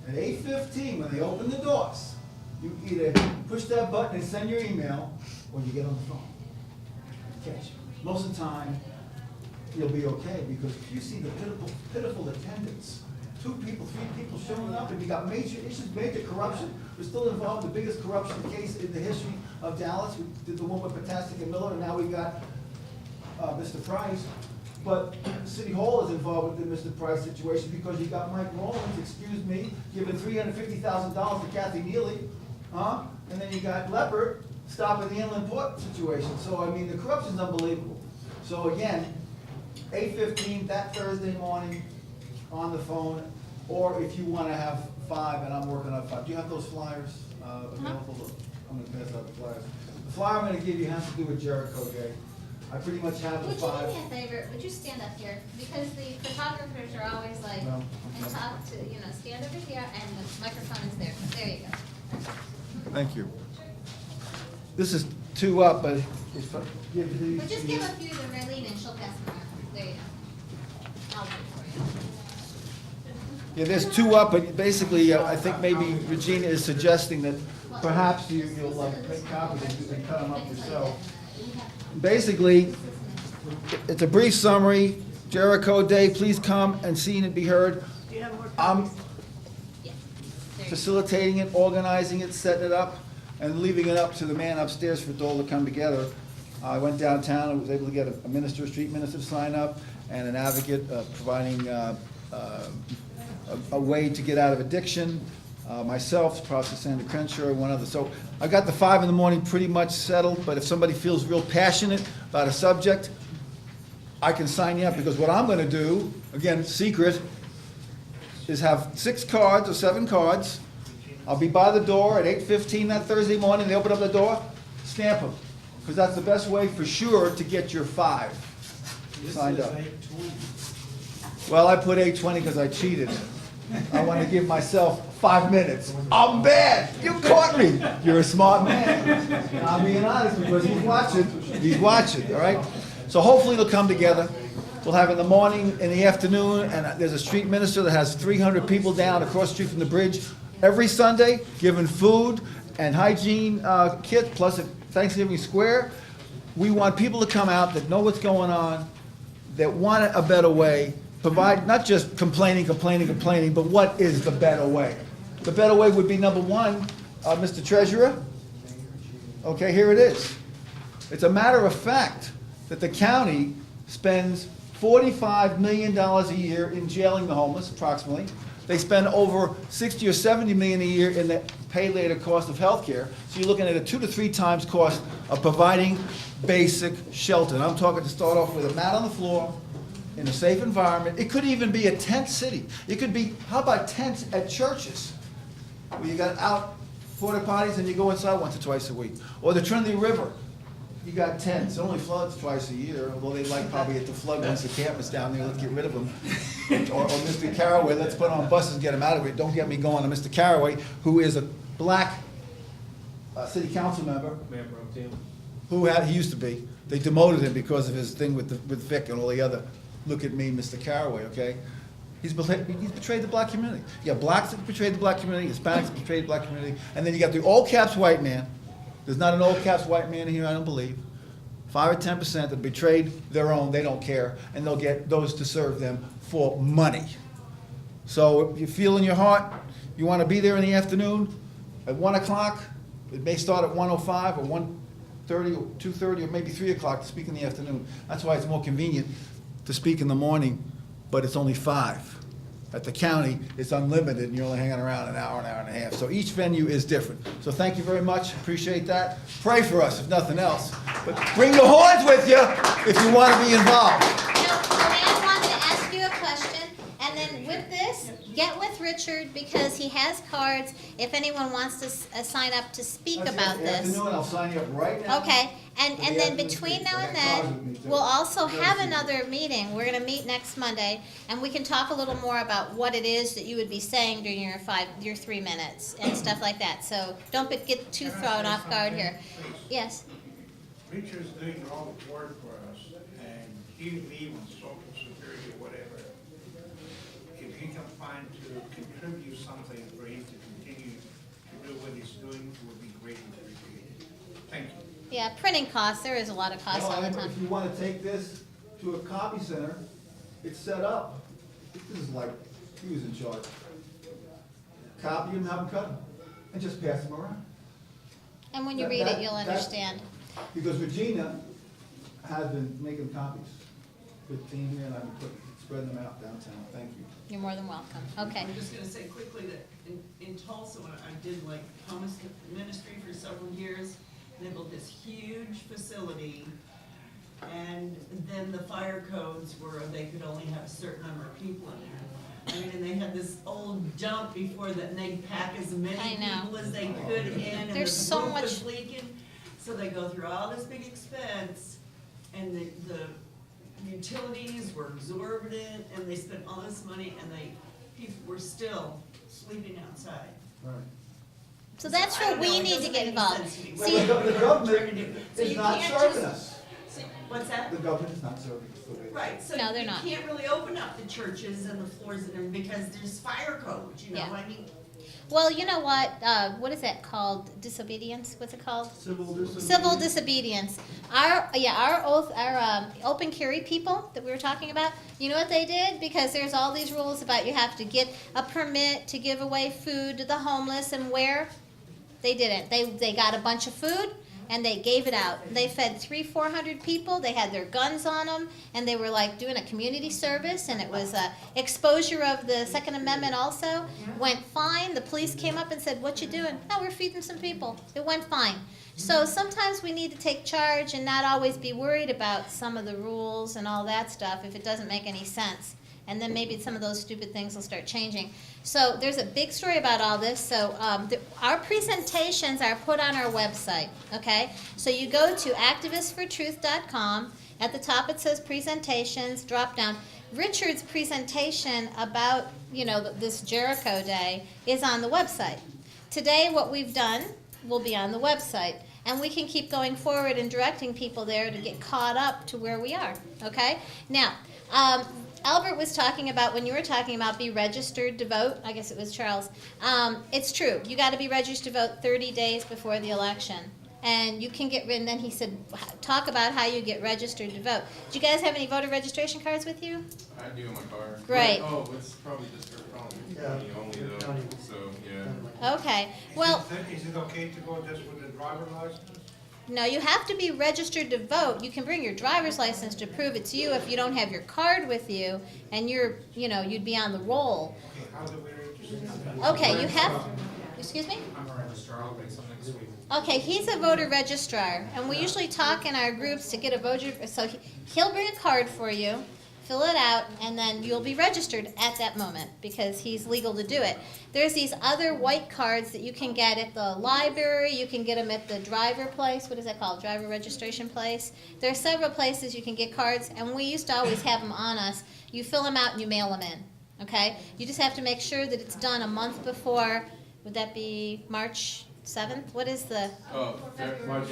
Speaker 7: at 8:15, when they open the doors, you either push that button and send your email, or you get on the phone. Catch you. Most of the time, you'll be okay, because if you see the pitiful attendance, 2 people, 3 people showing up, and you got major issues, major corruption. We're still involved in the biggest corruption case in the history of Dallas. We did the one with Potastic and Miller, and now we got Mr. Price. But City Hall is involved with the Mr. Price situation because you got Mike Rollins, excuse me, giving $350,000 to Kathy Neely, huh? And then you got Leopard stopping the inland port situation. So, I mean, the corruption's unbelievable. So again, 8:15 that Thursday morning on the phone, or if you wanna have 5, and I'm working on 5. Do you have those flyers available? Look, I'm gonna pass out the flyers. The flyer I'm gonna give you has to do with Jericho Day. I pretty much have the
Speaker 1: Would you
Speaker 7: 5.
Speaker 1: do me a favor, would you stand up here? Because the photographers are always like,
Speaker 7: No,
Speaker 1: and
Speaker 7: okay.
Speaker 1: talk to, stand over here, and the microphone is there. There you go.
Speaker 9: Thank you. This is 2 up, but it's, give these.
Speaker 1: But just give a few to Raylene and she'll pass them around. There you go. I'll do it for you.
Speaker 9: Yeah, there's 2 up, but basically, I think maybe Regina is suggesting that perhaps you'll make copies and cut them up yourself. Basically, it's a brief summary. Jericho Day, please come and see and be heard.
Speaker 2: Do you have more
Speaker 9: I'm
Speaker 2: copies?
Speaker 1: Yeah. There you go.
Speaker 9: facilitating it, organizing it, setting it up, and leaving it up to the man upstairs for it all to come together. I went downtown and was able to get a minister, a street minister to sign up, and an advocate providing a way to get out of addiction. Myself, Pastor Sandra Crenshaw, and one other. So I got the 5 in the morning pretty much settled, but if somebody feels real passionate about a subject, I can sign you up, because what I'm gonna do, again, secret, is have 6 cards or 7 cards. I'll be by the door at 8:15 that Thursday morning. They open up the door, stamp them, because that's the best way for sure to get your 5 signed up. Well, I put 8:20 because I cheated. I want to give myself 5 minutes. I'm bad. You caught me. You're a smart man. And I'm being honest because he's watching. He's watching, all right? So hopefully it'll come together. We'll have it in the morning, in the afternoon, and there's a street minister that has 300 people down across the street from the bridge every Sunday, giving food and hygiene kit, plus at Thanksgiving Square. We want people to come out that know what's going on, that want a better way, provide, not just complaining, but what is the better way? The better way would be, number 1, Mr. Treasurer. Okay, here it is. It's a matter of fact that the county spends $45 million a year in jailing the homeless, approximately. They spend over 60 or 70 million a year in the pay later cost of health care. So you're looking at a 2 to 3 times cost of providing basic shelter. And I'm talking to start off with a mat on the floor, in a safe environment. It could even be a tent city. It could be, how about tents at churches? Where you got out porta potties and you go inside once or twice a week. Or the Trinity River. You got tents. It only floods twice a year, although they'd like probably it to flood once the campus down there, let's get rid of them. Or Mr. Caraway, let's put on buses and get him out of it. Don't get me going on Mr. Caraway, who is a black city council member.
Speaker 8: Mayor Pro Tem.
Speaker 9: He used to be. They demoted him because of his thing with Vic and all the other, look at me, Mr. Caraway, okay? He's betrayed the black community. You got blacks that betrayed the black community, Hispanics that betrayed the black community, and then you got the all caps white man. There's not an all caps white man here, I don't believe. 5 or 10% that betrayed their own, they don't care, and they'll get those to serve them for money. So if you feel in your heart, you want to be there in the afternoon at 1 o'clock, it may start at 1:05 or 1:30 or 2:30 or maybe 3 o'clock to speak in the afternoon. That's why it's more convenient to speak in the morning, but it's only 5. At the county, it's unlimited, and you're only hanging around an hour and a half. So each venue is different. So thank you very much, appreciate that. Pray for us, if nothing else. But bring your horns with you if you want to be involved.
Speaker 1: Joanne wanted to ask you a question, and then with this, get with Richard, because he has cards, if anyone wants to sign up to speak about this.
Speaker 7: Afternoon, I'll sign you up right now.
Speaker 1: Okay, and
Speaker 7: For the
Speaker 1: then
Speaker 7: afternoon
Speaker 1: between
Speaker 7: speak.
Speaker 1: now
Speaker 7: I
Speaker 1: and
Speaker 7: got cards with
Speaker 1: then,
Speaker 7: me, too.
Speaker 1: we'll also
Speaker 7: Go
Speaker 1: have
Speaker 7: see.
Speaker 1: another meeting. We're gonna meet next Monday, and we can talk a little more about what it is that you would be saying during your 3 minutes and stuff like that. So don't get too
Speaker 4: Can I
Speaker 1: thrown
Speaker 4: say
Speaker 1: off guard
Speaker 4: something,
Speaker 1: here.
Speaker 4: please?
Speaker 1: Yes,
Speaker 4: Richard's doing all the work for us, and he leave on social security or whatever. If he can find to contribute something for him to continue to do what he's doing, it would be greatly appreciated. Thank you.
Speaker 1: yeah, printing costs, there is a lot of costs all the time.
Speaker 7: If you want to take this to a copy center, it's set up. This is like, he was in charge. Copy them, have them cut them, and just pass them around.
Speaker 1: And when you
Speaker 7: That-
Speaker 1: read it,
Speaker 7: that-
Speaker 1: you'll
Speaker 7: that-
Speaker 1: understand.
Speaker 7: Because Regina has been making copies. 15 here, and I've been spreading them out downtown. Thank you.
Speaker 1: You're more than welcome. Okay.
Speaker 2: I'm just gonna say quickly that in Tulsa, when I did like homeless ministry for several years, they built this huge facility, and then the fire codes were, they could only have a certain number of people in there. I mean, and they had this old dump before that, and they'd pack as
Speaker 1: I
Speaker 2: many
Speaker 1: know.
Speaker 2: people as they could in, and the
Speaker 1: There's so
Speaker 2: roof
Speaker 1: much-
Speaker 2: was leaking. So they go through all this big expense, and the utilities were exorbitant, and they spent all this money, and people were still sleeping outside.
Speaker 7: Right.
Speaker 1: So that's
Speaker 2: I
Speaker 1: where
Speaker 2: don't know,
Speaker 1: we
Speaker 2: it
Speaker 1: need to
Speaker 2: doesn't
Speaker 1: get
Speaker 2: make
Speaker 1: involved.
Speaker 2: sense to me.
Speaker 7: Well,
Speaker 1: See,
Speaker 7: the government
Speaker 2: So
Speaker 7: is
Speaker 2: you
Speaker 7: not
Speaker 2: can't
Speaker 7: serving
Speaker 2: just-
Speaker 7: us.
Speaker 2: What's that?
Speaker 7: The government is not serving us the way.
Speaker 2: Right, so
Speaker 1: No, they're
Speaker 2: you
Speaker 1: not.
Speaker 2: can't really open up the churches and the floors in them because there's fire codes, you know,
Speaker 1: Yeah.
Speaker 2: I mean.
Speaker 1: well, you know what is that called? Disobedience? What's it called?
Speaker 7: Civil disobedience.
Speaker 1: Civil disobedience. Our open carry people that we were talking about, you know what they did? Because there's all these rules about you have to get a permit to give away food to the homeless, and where? They didn't. They got a bunch of food and they gave it out. They fed 300-400 people. They had their guns on them, and they were like doing a community service, and it was exposure of the Second Amendment also. Went fine. The police came up and said, "What you doing?" "No, we're feeding some people." It went fine. So sometimes we need to take charge and not always be worried about some of the rules and all that stuff if it doesn't make any sense. And then maybe some of those stupid things will start changing. So there's a big story about all this. So our presentations are put on our website, okay? So you go to activistfortruth.com. At the top it says presentations, drop down. Richard's presentation about, this Jericho Day is on the website. Today what we've done will be on the website. And we can keep going forward and directing people there to get caught up to where we are, okay? Now, Albert was talking about, when you were talking about be registered to vote, I guess it was Charles, it's true. You got to be registered to vote 30 days before the election. And you can get, and then he said, talk about how you get registered to vote. Do you guys have any voter registration cards with you?
Speaker 3: I do in my car.
Speaker 1: Great.
Speaker 3: Oh, it's probably just for county only though,
Speaker 6: County.
Speaker 3: so, yeah.
Speaker 1: Okay, well,
Speaker 4: Is it okay to go just with the driver license?
Speaker 1: no, you have to be registered to vote. You can bring your driver's license to prove it's you if you don't have your card with you, and you'd be on the roll.
Speaker 4: Okay, how do we register?
Speaker 1: Okay, you have, excuse me?
Speaker 8: I'm a registrar, I'll make some next week.
Speaker 1: Okay, he's a voter registrar, and we usually talk in our groups to get a voter, so he'll bring a card for you, fill it out, and then you'll be registered at that moment, because he's legal to do it. There's these other white cards that you can get at the library, you can get them at the driver place, what is that called, driver registration place? There are several places you can get cards, and we used to always have them on us. You fill them out and you mail them in, okay? You just have to make sure that it's done a month before, would that be March 7th? What is the?
Speaker 3: Oh, February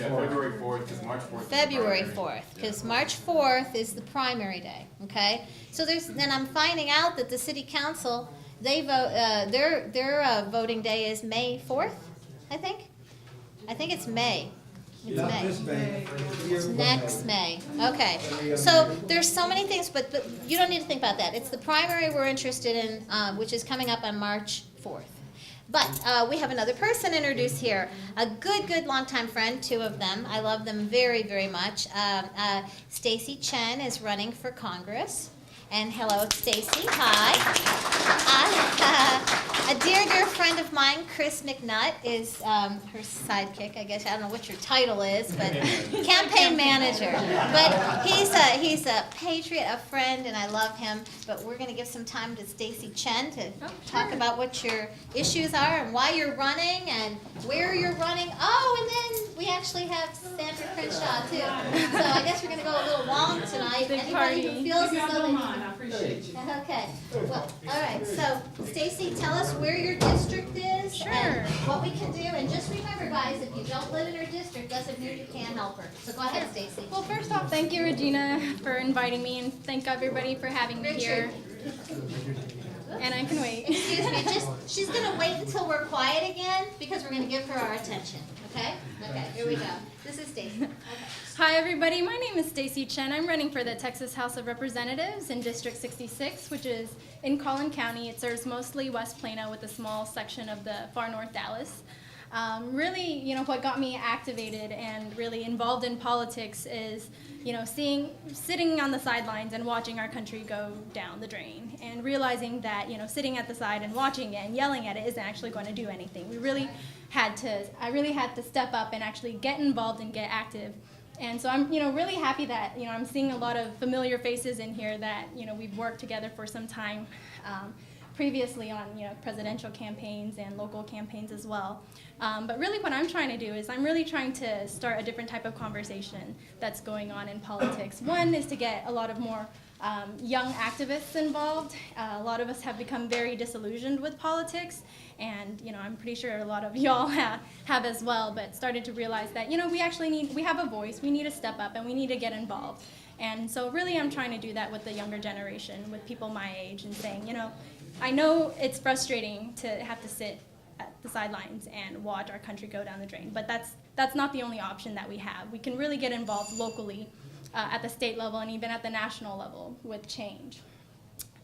Speaker 3: 4th, because March 4th. is the
Speaker 1: February
Speaker 3: primary.
Speaker 1: 4th, because
Speaker 3: Yeah.
Speaker 1: March 4th is the primary day, okay? So then I'm finding out that the city council, they vote, their voting day is May 4th, I think? I think it's May. It's
Speaker 7: Not
Speaker 1: May.
Speaker 7: this May.
Speaker 1: It's next May, okay. So there's so many things, but you don't need to think about that. It's the primary we're interested in, which is coming up on March 4th. But we have another person introduced here, a good longtime friend, two of them. I love them very, very much. Stacy Chen is running for Congress. And hello, Stacy. Hi. Chris McNutt is her sidekick, I guess. I don't know what your title is, but campaign manager. But he's a patriot, a friend, and I love him. But we're going to give some time to Stacy Chen to talk about what your issues are and why you're running and where you're running. Oh, and then we actually have Sandra Crenshaw too. So I guess we're going to go a little long tonight.
Speaker 5: Big
Speaker 1: Anybody who
Speaker 5: party.
Speaker 1: feels as though they need
Speaker 8: I appreciate you.
Speaker 1: Okay, well, all right, so Stacy, tell us where your district is
Speaker 5: Sure.
Speaker 1: and what we can do, and just remember, guys, if you don't live in her district, doesn't mean you can't help her. So go ahead, Stacy.
Speaker 13: Well, first off, thank you, Regina, for inviting me, and thank everybody for having me here. And I can wait.
Speaker 1: Excuse me, she's gonna wait until we're quiet again, because we're gonna give her our attention, okay? Okay, here we go. This is Stacy. Okay.
Speaker 13: Hi, everybody. My name is Stacy Chen. I'm running for the Texas House of Representatives in District 66, which is in Collin County. It serves mostly West Plano with a small section of the far north Dallas. Really, what got me activated and really involved in politics is, sitting on the sidelines and watching our country go down the drain and realizing that, sitting at the side and watching it and yelling at it isn't actually going to do anything. I really had to step up and actually get involved and get active. And so I'm, really happy that, I'm seeing a lot of familiar faces in here that, we've worked together for some time previously on, presidential campaigns and local campaigns as well. But really what I'm trying to do is I'm really trying to start a different type of conversation that's going on in politics. One is to get a lot of more young activists involved. A lot of us have become very disillusioned with politics, and I'm pretty sure a lot of y'all have as well, but started to realize that we have a voice, we need to step up, and we need to get involved. And so really I'm trying to do that with the younger generation, with people my age, and saying, I know it's frustrating to have to sit at the sidelines and watch our country go down the drain, but that's not the only option that we have. We can really get involved locally at the state level and even at the national level with change.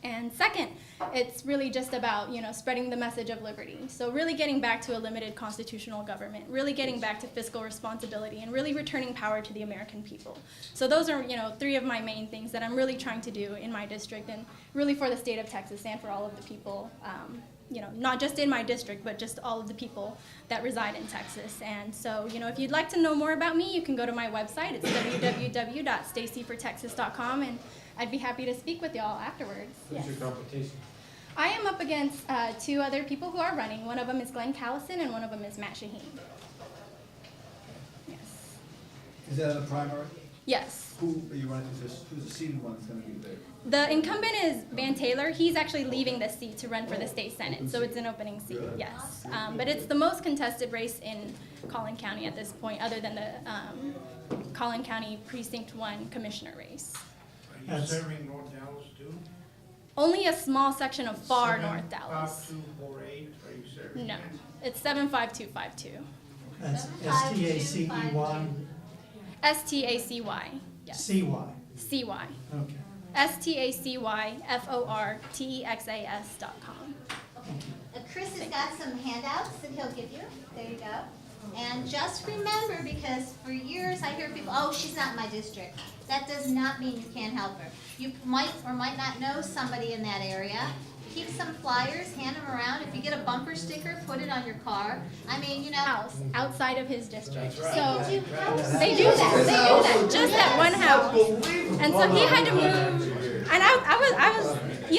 Speaker 13: And second, it's really just about, spreading the message of liberty. So really getting back to a limited constitutional government, really getting back to fiscal responsibility, and really returning power to the American people. So those are, three of my main things that I'm really trying to do in my district and really for the state of Texas and for all of the people, not just in my district, but just all of the people that reside in Texas. And so, if you'd like to know more about me, you can go to my website. It's www.stacyfortexas.com, and I'd be happy to speak with y'all afterwards.
Speaker 8: Who's your competition?
Speaker 13: I am up against two other people who are running. One of them is Glenn Callison, and one of them is Matt Shaheen. Yes.
Speaker 7: Is that a primary?
Speaker 13: Yes.
Speaker 7: Who are you running against? Who's the seated one that's gonna be there?
Speaker 13: The incumbent is Van Taylor. He's actually leaving the seat to run for the state senate, so it's an opening seat, yes. But it's the most contested race in Collin County at this point, other than the Collin County Precinct 1 commissioner race.
Speaker 4: Are you serving North Dallas too?
Speaker 13: Only a small section of far North Dallas.
Speaker 4: 5248, are you serving?
Speaker 13: No, it's 75252.
Speaker 10: That's S-T-A-C-E-Y,
Speaker 13: S-T-A-C-Y, yes.
Speaker 10: C-Y.
Speaker 13: C-Y.
Speaker 10: Okay.
Speaker 13: STACYFORTEXAS.com.
Speaker 1: Chris has got some handouts that he'll give you. There you go. And just remember, because for years I hear people, oh, she's not in my district. That does not mean you can't help her. You might or might not know somebody in that area. Keep some flyers, hand them around. If you get a bumper sticker, put it on your car. I mean,
Speaker 13: House outside of his district.
Speaker 1: So
Speaker 13: So
Speaker 1: they do houses.
Speaker 13: they do that. Just that one house. And so he had to move. And I was,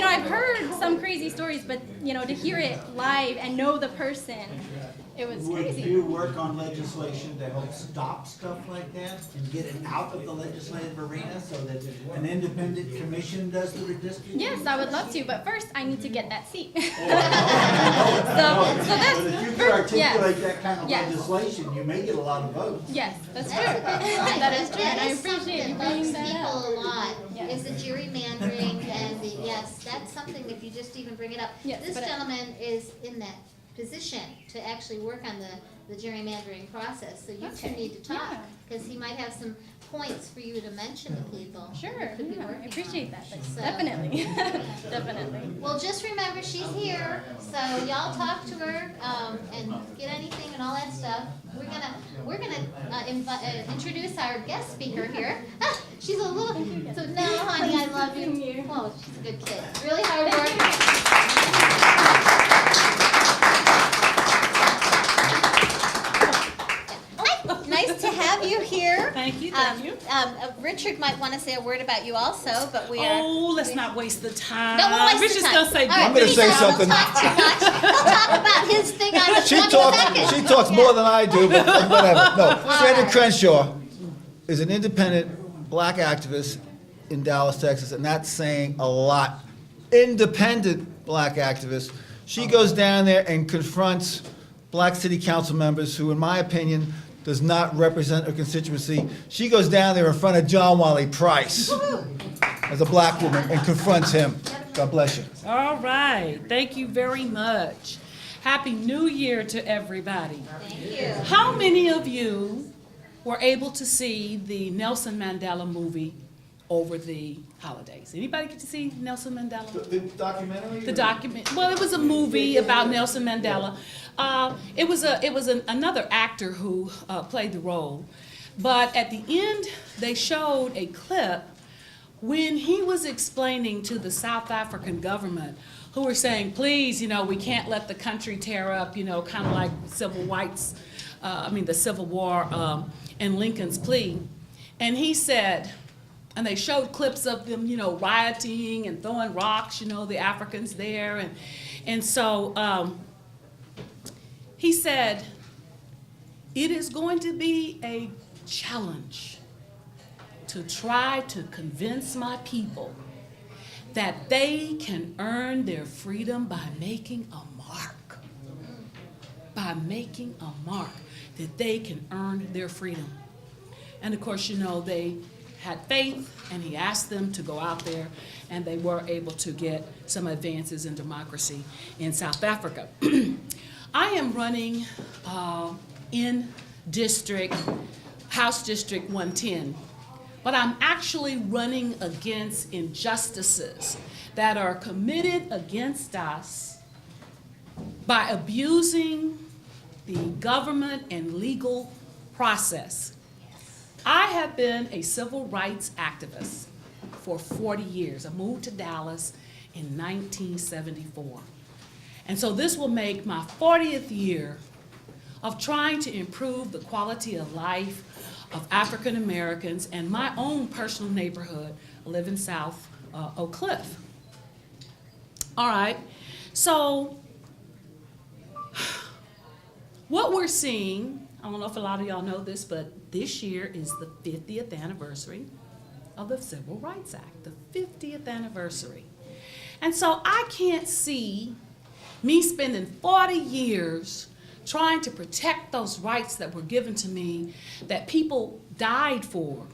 Speaker 13: I've heard some crazy stories, but to hear it live and know the person, it was
Speaker 14: Would
Speaker 13: crazy.
Speaker 14: you work on legislation to help stop stuff like that and get it out of the legislative arena so that an independent commission does the redistricting?
Speaker 13: Yes, I would love to, but first I need to get that seat.
Speaker 14: But if you could
Speaker 13: yes.
Speaker 14: articulate that kind of
Speaker 13: Yes.
Speaker 14: legislation, you may get a lot of votes.
Speaker 13: Yes, that's true.
Speaker 1: That's a good point.
Speaker 13: That is true,
Speaker 1: That
Speaker 13: and I
Speaker 1: is
Speaker 13: appreciate you
Speaker 1: something that
Speaker 13: bringing
Speaker 1: bugs
Speaker 13: that
Speaker 1: people
Speaker 13: up.
Speaker 1: a lot,
Speaker 13: Yes.
Speaker 1: is the gerrymandering and the, yes, that's something, if you just even bring it up.
Speaker 13: Yes,
Speaker 1: This
Speaker 13: but
Speaker 1: gentleman is in that position to actually work on the gerrymandering process, so you two
Speaker 13: Okay,
Speaker 1: need to talk,
Speaker 13: yeah.
Speaker 1: because he might have some points for you to mention to people.
Speaker 13: Sure,
Speaker 1: Could be
Speaker 13: yeah, I
Speaker 1: working
Speaker 13: appreciate
Speaker 1: on.
Speaker 13: that.
Speaker 1: So-
Speaker 13: Definitely, definitely.
Speaker 1: Well, just remember, she's here, so y'all talk to her, and get anything and all that stuff. We're gonna introduce our guest speaker here. She's a little, so no, honey, I love you. Oh, she's a good kid, really hard worker.
Speaker 15: thank you.
Speaker 1: Richard might want to say a word about you also, but we are.
Speaker 15: Oh, let's not waste the time.
Speaker 1: No, we'll waste
Speaker 15: Richard's
Speaker 1: the time.
Speaker 15: gonna say.
Speaker 1: All right,
Speaker 9: I'm gonna
Speaker 1: please
Speaker 9: say
Speaker 1: don't.
Speaker 9: something.
Speaker 1: He'll talk too much. He'll talk about his thing on the
Speaker 9: She
Speaker 1: 22nd.
Speaker 9: talks more than I do, but whatever. No, Sandra Crenshaw is an independent black activist in Dallas, Texas, and that's saying a lot. Independent black activist. She goes down there and confronts black city council members who, in my opinion, does not represent her constituency. She goes down there in front of John Wiley Price as a black woman and confronts him. God bless you.
Speaker 15: All right, thank you very much. Happy New Year to everybody.
Speaker 1: Thank you.
Speaker 15: How many of you were able to see the Nelson Mandela movie over the holidays? Anybody get to see Nelson Mandela?
Speaker 7: The documentary?
Speaker 15: The document. Well, it was a movie about Nelson Mandela. It was another actor who played the role, but at the end they showed a clip when he was explaining to the South African government, who were saying, please, we can't let the country tear up, kind of like the Civil War and Lincoln's plea. And he said, and they showed clips of them, rioting and throwing rocks, the Africans there. And so he said, it is going to be a challenge to try to convince my people that they can earn their freedom by making a mark. By making a mark, that they can earn their freedom. And of course, they had faith, and he asked them to go out there, and they were able to get some advances in democracy in South Africa. I am running in House District 110, but I'm actually running against injustices that are committed against us by abusing the government and legal process. I have been a civil rights activist for 40 years. I moved to Dallas in 1974. And so this will make my 40th year of trying to improve the quality of life of African Americans and my own personal neighborhood. I live in South Oak Cliff. All right, so what we're seeing, I don't know if a lot of y'all know this, but this year is the 50th anniversary of the Civil Rights Act, the 50th anniversary. And so I can't see me spending 40 years trying to protect those rights that were given to me, that people died for.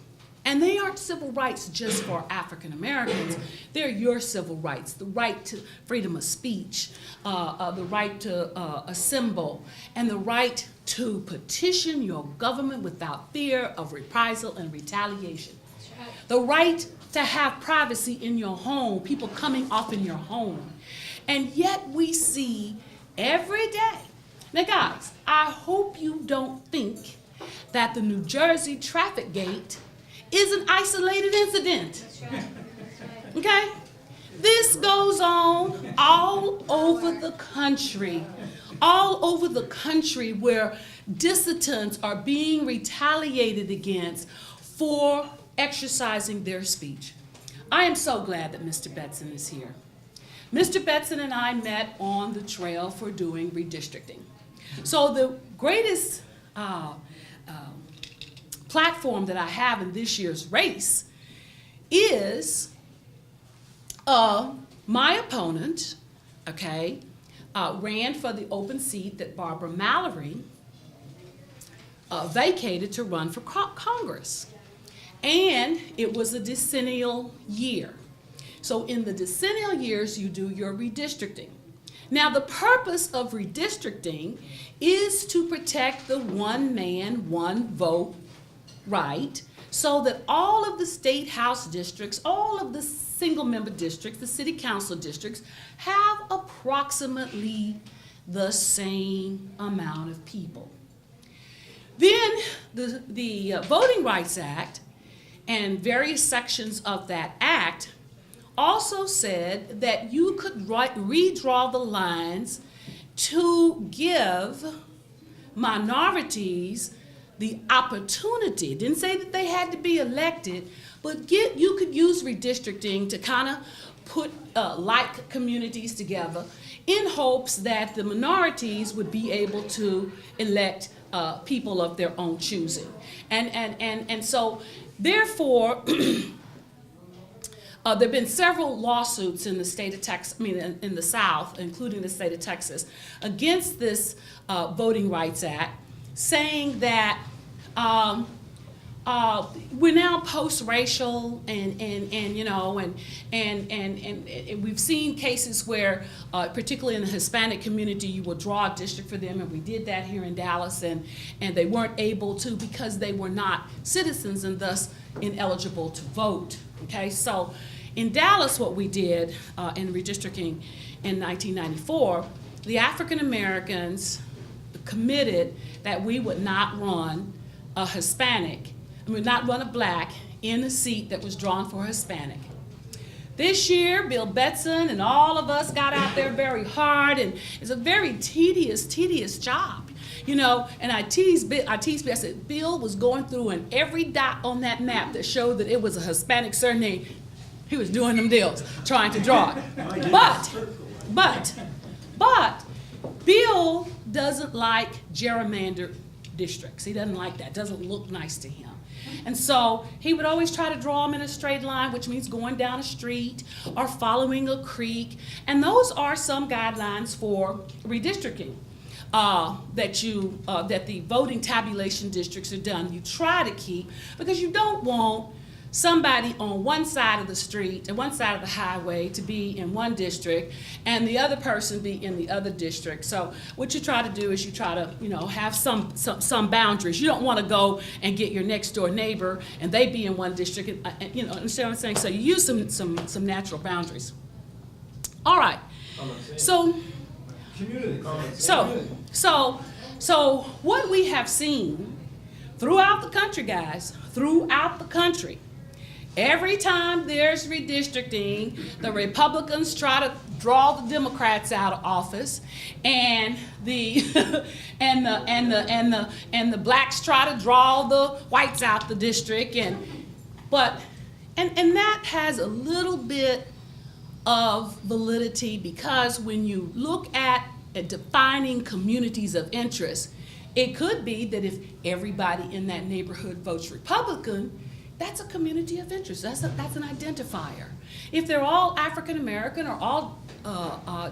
Speaker 15: And they aren't civil rights just for African Americans. They're your civil rights, the right to freedom of speech, the right to assemble, and the right to petition your government without fear of reprisal and retaliation. The right to have privacy in your home, people coming off in your home. And yet we see every day. Now guys, I hope you don't think that the New Jersey traffic gate is an isolated incident. Okay? This goes on all over the country. All over the country where dissidents are being retaliated against for exercising their speech. I am so glad that Mr. Bentzen is here. Mr. Bentzen and I met on the trail for doing redistricting. So the greatest platform that I have in this year's race is my opponent, ran for the open seat that Barbara Mallory vacated to run for Congress. And it was a decennial year. So in the decennial years, you do your redistricting. Now, the purpose of redistricting is to protect the one man, one vote right, so that all of the state house districts, all of the single member districts, the city council districts, have approximately the same amount of people. Then the Voting Rights Act and various sections of that act also said that you could redraw the lines to give minorities the opportunity, didn't say that they had to be elected, but you could use redistricting to kind of put like communities together in hopes that the minorities would be able to elect people of their own choosing. And so, therefore, there have been several lawsuits in the state of Texas, in the South, including the state of Texas, against this Voting Rights Act, saying that we're now post-racial, and we've seen cases where, particularly in the Hispanic community, you will draw a district for them, and we did that here in Dallas, and they weren't able to because they were not citizens and thus ineligible to vote. Okay, so in Dallas, what we did in redistricting in 1994, the African Americans committed that we would not run a Hispanic, not run a black in a seat that was drawn for Hispanic. This year, Bill Bentzen and all of us got out there very hard, and it's a very tedious job. And I teased Bill, I said, Bill was going through, and every dot on that map that showed that it was a Hispanic surname, he was doing them deals, trying to draw it. But Bill doesn't like gerrymandered districts. He doesn't like that. Doesn't look nice to him. And so he would always try to draw them in a straight line, which means going down a street or following a creek. And those are some guidelines for redistricting. That the voting tabulation districts are done. You try to keep, because you don't want somebody on one side of the street and one side of the highway to be in one district and the other person be in the other district. So what you try to do is you try to, have some boundaries. You don't want to go and get your next door neighbor and they be in one district, and understand what I'm saying? So you use some natural boundaries. All right. So what we have seen throughout the country, guys, throughout the country, every time there's redistricting, the Republicans try to draw the Democrats out of office, and the blacks try to draw the whites out the district, and that has a little bit of validity, because when you look at defining communities of interest, it could be that if everybody in that neighborhood votes Republican, that's a community of interest. That's an identifier. If they're all African American or all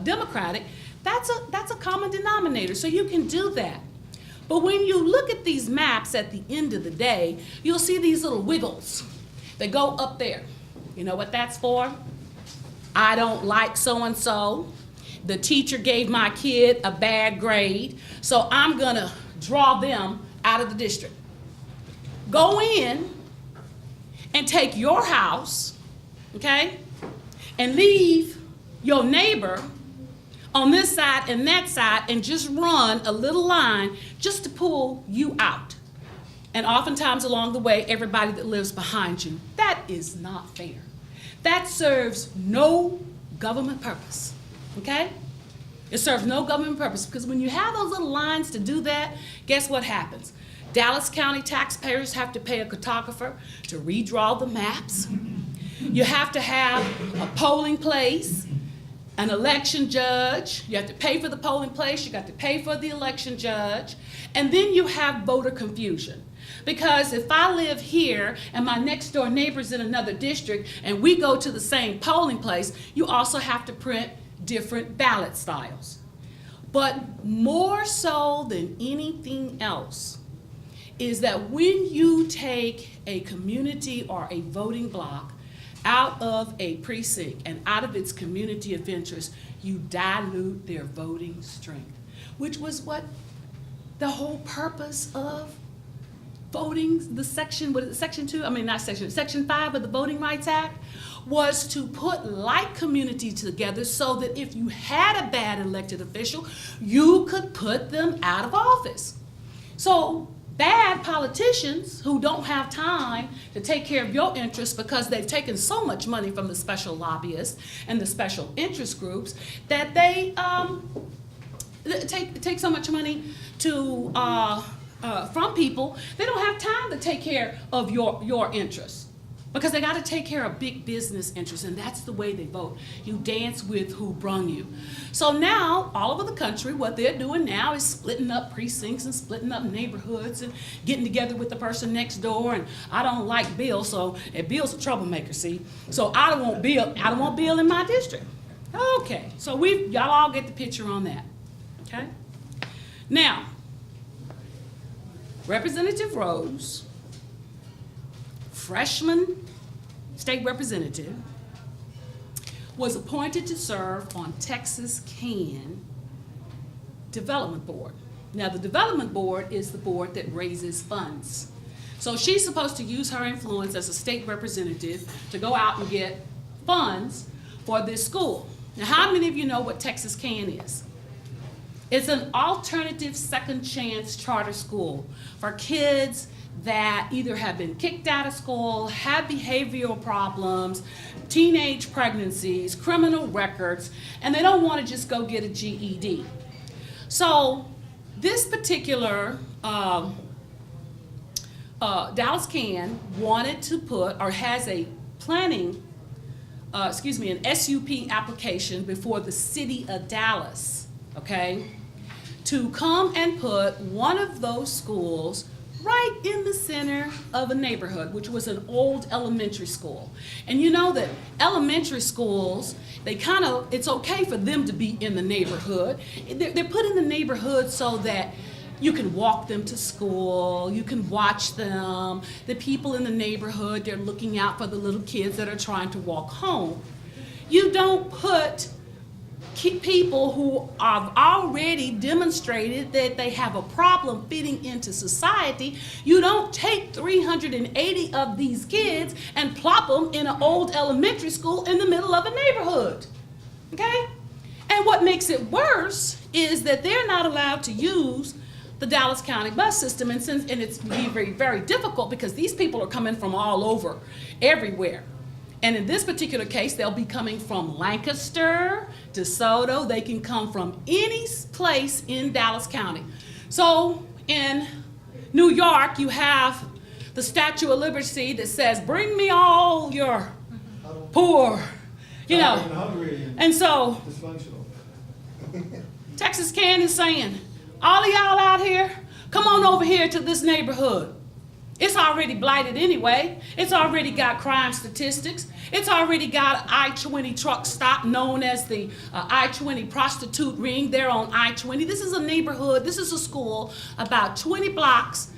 Speaker 15: Democratic, that's a common denominator. So you can do that. But when you look at these maps at the end of the day, you'll see these little wiggles. They go up there. You know what that's for? I don't like so-and-so. The teacher gave my kid a bad grade, so I'm gonna draw them out of the district. Go in and take your house, okay, and leave your neighbor on this side and that side and just run a little line just to pull you out. And oftentimes along the way, everybody that lives behind you. That is not fair. That serves no government purpose, okay? It serves no government purpose, because when you have those little lines to do that, guess what happens? Dallas County taxpayers have to pay a cartographer to redraw the maps. You have to have a polling place, an election judge. You have to pay for the polling place. You got to pay for the election judge. And then you have voter confusion. Because if I live here and my next door neighbor's in another district and we go to the same polling place, you also have to print different ballot styles. But more so than anything else is that when you take a community or a voting block out of a precinct and out of its community of interest, you dilute their voting strength, which was what the whole purpose of voting, the section, what is it, section 2? I mean, not section, section 5 of the Voting Rights Act was to put like communities together so that if you had a bad elected official, you could put them out of office. So bad politicians who don't have time to take care of your interests because they've taken so much money from the special lobbyists and the special interest groups that they take so much money to from people, they don't have time to take care of your interests. Because they got to take care of big business interests, and that's the way they vote. You dance with who brung you. So now, all over the country, what they're doing now is splitting up precincts and splitting up neighborhoods and getting together with the person next door. And I don't like Bill, and Bill's a troublemaker, see? So I don't want Bill in my district. Okay, so y'all all get the picture on that, okay? Now, Representative Rose, freshman state representative, was appointed to serve on Texas Can Development Board. Now, the Development Board is the board that raises funds. So she's supposed to use her influence as a state representative to go out and get funds for this school. Now, how many of you know what Texas Can is? It's an alternative second chance charter school for kids that either have been kicked out of school, have behavioral problems, teenage pregnancies, criminal records, and they don't want to just go get a GED. So this particular Dallas Can wanted to put, or has a planning, an SUP application before the city of Dallas, okay, to come and put one of those schools right in the center of a neighborhood, which was an old elementary school. And you know that elementary schools, it's okay for them to be in the neighborhood. They're put in the neighborhood so that you can walk them to school, you can watch them. The people in the neighborhood, they're looking out for the little kids that are trying to walk home. You don't put people who have already demonstrated that they have a problem fitting into society. You don't take 380 of these kids and plop them in an old elementary school in the middle of a neighborhood, okay? And what makes it worse is that they're not allowed to use the Dallas County bus system, and it's very, very difficult because these people are coming from all over, everywhere. And in this particular case, they'll be coming from Lancaster, DeSoto. They can come from any place in Dallas County. So in New York, you have the Statue of Liberty that says, bring me all your poor, you know. And so Texas Can is saying, all of y'all out here, come on over here to this neighborhood. It's already blighted anyway. It's already got crime statistics. It's already got an I-20 truck stop known as the I-20 prostitute ring there on I-20. This is a neighborhood, this is a school about 10 blocks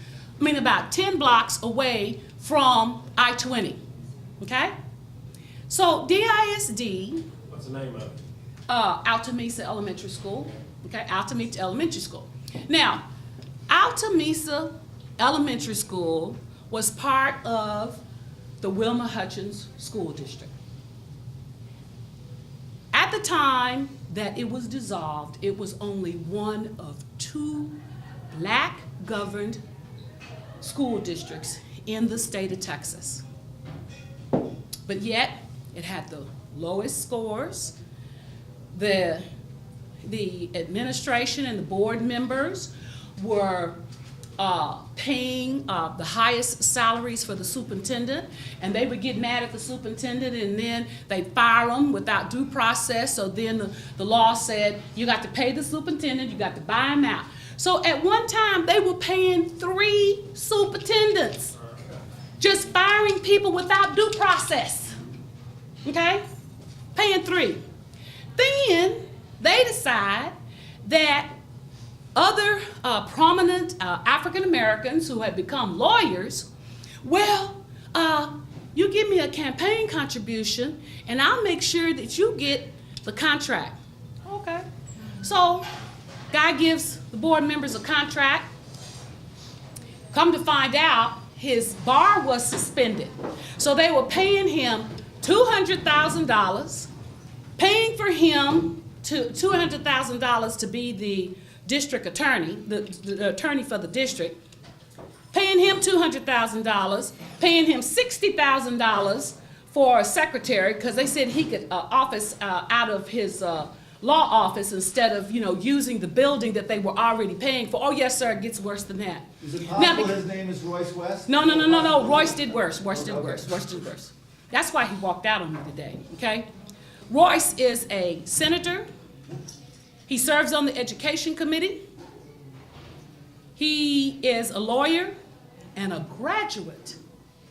Speaker 15: away from I-20, okay? So DISD.
Speaker 12: What's the name of it?
Speaker 15: Alta Mesa Elementary School, okay, Alta Mesa Elementary School. Now, Alta Mesa Elementary School was part of the Wilma Hutchins School District. At the time that it was dissolved, it was only one of 2 black-governed school districts in the state of Texas. But yet, it had the lowest scores. The administration and the board members were paying the highest salaries for the superintendent, and they would get mad at the superintendent and then they'd fire them without due process. So then the law said, you got to pay the superintendent, you got to buy him out. So at one time, they were paying 3 superintendents, just firing people without due process, okay? Paying 3. Then they decide that other prominent African Americans who had become lawyers, well, you give me a campaign contribution and I'll make sure that you get the contract. Okay. So, guy gives the board members a contract. Come to find out, his bar was suspended. So they were paying him $200,000, paying for him $200,000 to be the district attorney, the attorney for the district, paying him $200,000, paying him $60,000 for a secretary, because they said he could office out of his law office instead of, using the building that they were already paying for. Oh, yes, sir, it gets worse than that.
Speaker 7: Is it
Speaker 15: Now,
Speaker 7: possible
Speaker 15: because-
Speaker 7: his name is Royce West?
Speaker 15: No. Royce did worse. Royce did worse. That's why he walked out on me today, okay? Royce is a senator. He serves on the education committee. He is a lawyer and a graduate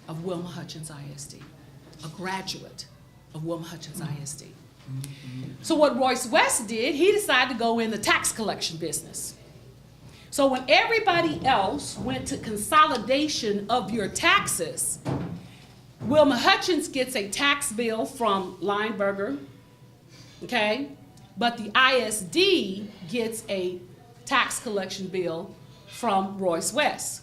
Speaker 15: of Wilma Hutchins ISD. A graduate of Wilma Hutchins ISD. So what Royce West did, he decided to go in the tax collection business. So when everybody else went to consolidation of your taxes, Wilma Hutchins gets a tax bill from Lineberger, okay? But the ISD gets a tax collection bill from Royce West.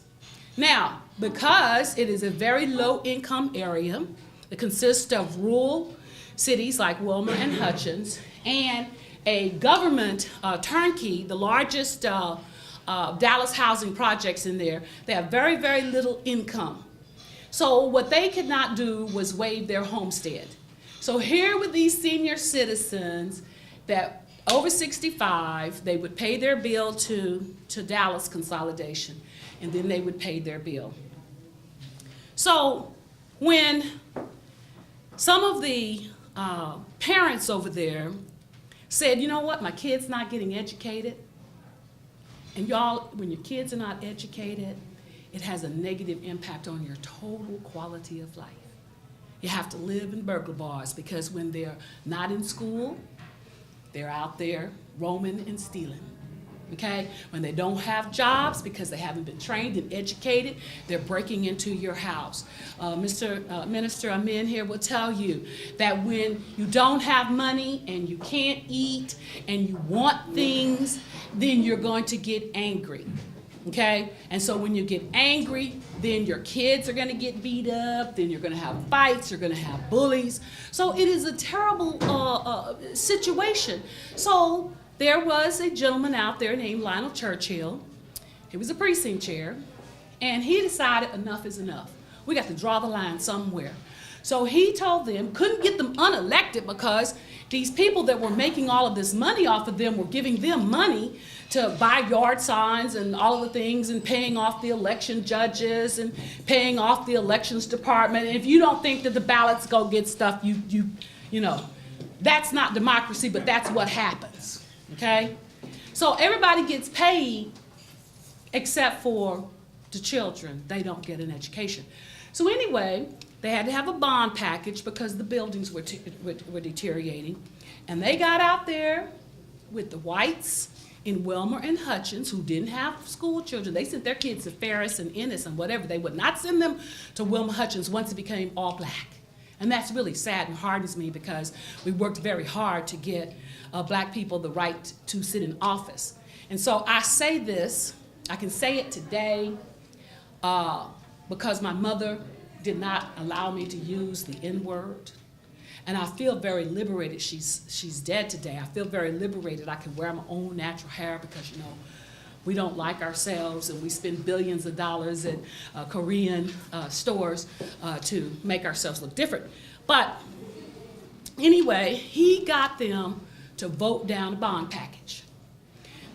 Speaker 15: Now, because it is a very low income area, it consists of rural cities like Wilma and Hutchins, and a government turnkey, the largest Dallas housing projects in there, they have very, very little income. So what they could not do was waive their homestead. So here with these senior citizens that over 65, they would pay their bill to Dallas consolidation, and then they would pay their bill. So when some of the parents over there said, you know what, my kid's not getting educated, and y'all, when your kids are not educated, it has a negative impact on your total quality of life. You have to live in burglar bars because when they're not in school, they're out there roaming and stealing, okay? When they don't have jobs because they haven't been trained and educated, they're breaking into your house. Minister Amin here will tell you that when you don't have money and you can't eat and you want things, then you're going to get angry. Okay? And so when you get angry, then your kids are going to get beat up, then you're going to have fights, you're going to have bullies. So it is a terrible situation. So there was a gentleman out there named Lionel Churchill. He was a precinct chair, and he decided enough is enough. We got to draw the line somewhere. So he told them, couldn't get them unelected because these people that were making all of this money off of them were giving them money to buy yard signs and all of the things and paying off the election judges and paying off the elections department. And if you don't think that the ballots go get stuff, you know, that's not democracy, but that's what happens, okay? So everybody gets paid except for the children. They don't get an education. So anyway, they had to have a bond package because the buildings were deteriorating. And they got out there with the whites in Wilmer and Hutchins who didn't have school children. They sent their kids to Ferris and Ennis and whatever. They would not send them to Wilmer Hutchins once it became all black. And that's really sad and hardens me because we worked very hard to get black people the right to sit in office. And so I say this, I can say it today because my mother did not allow me to use the N-word. And I feel very liberated. She's dead today. I feel very liberated. I can wear my own natural hair because, you know, we don't like ourselves and we spend billions of dollars at Korean stores to make ourselves look different. But anyway, he got them to vote down the bond package.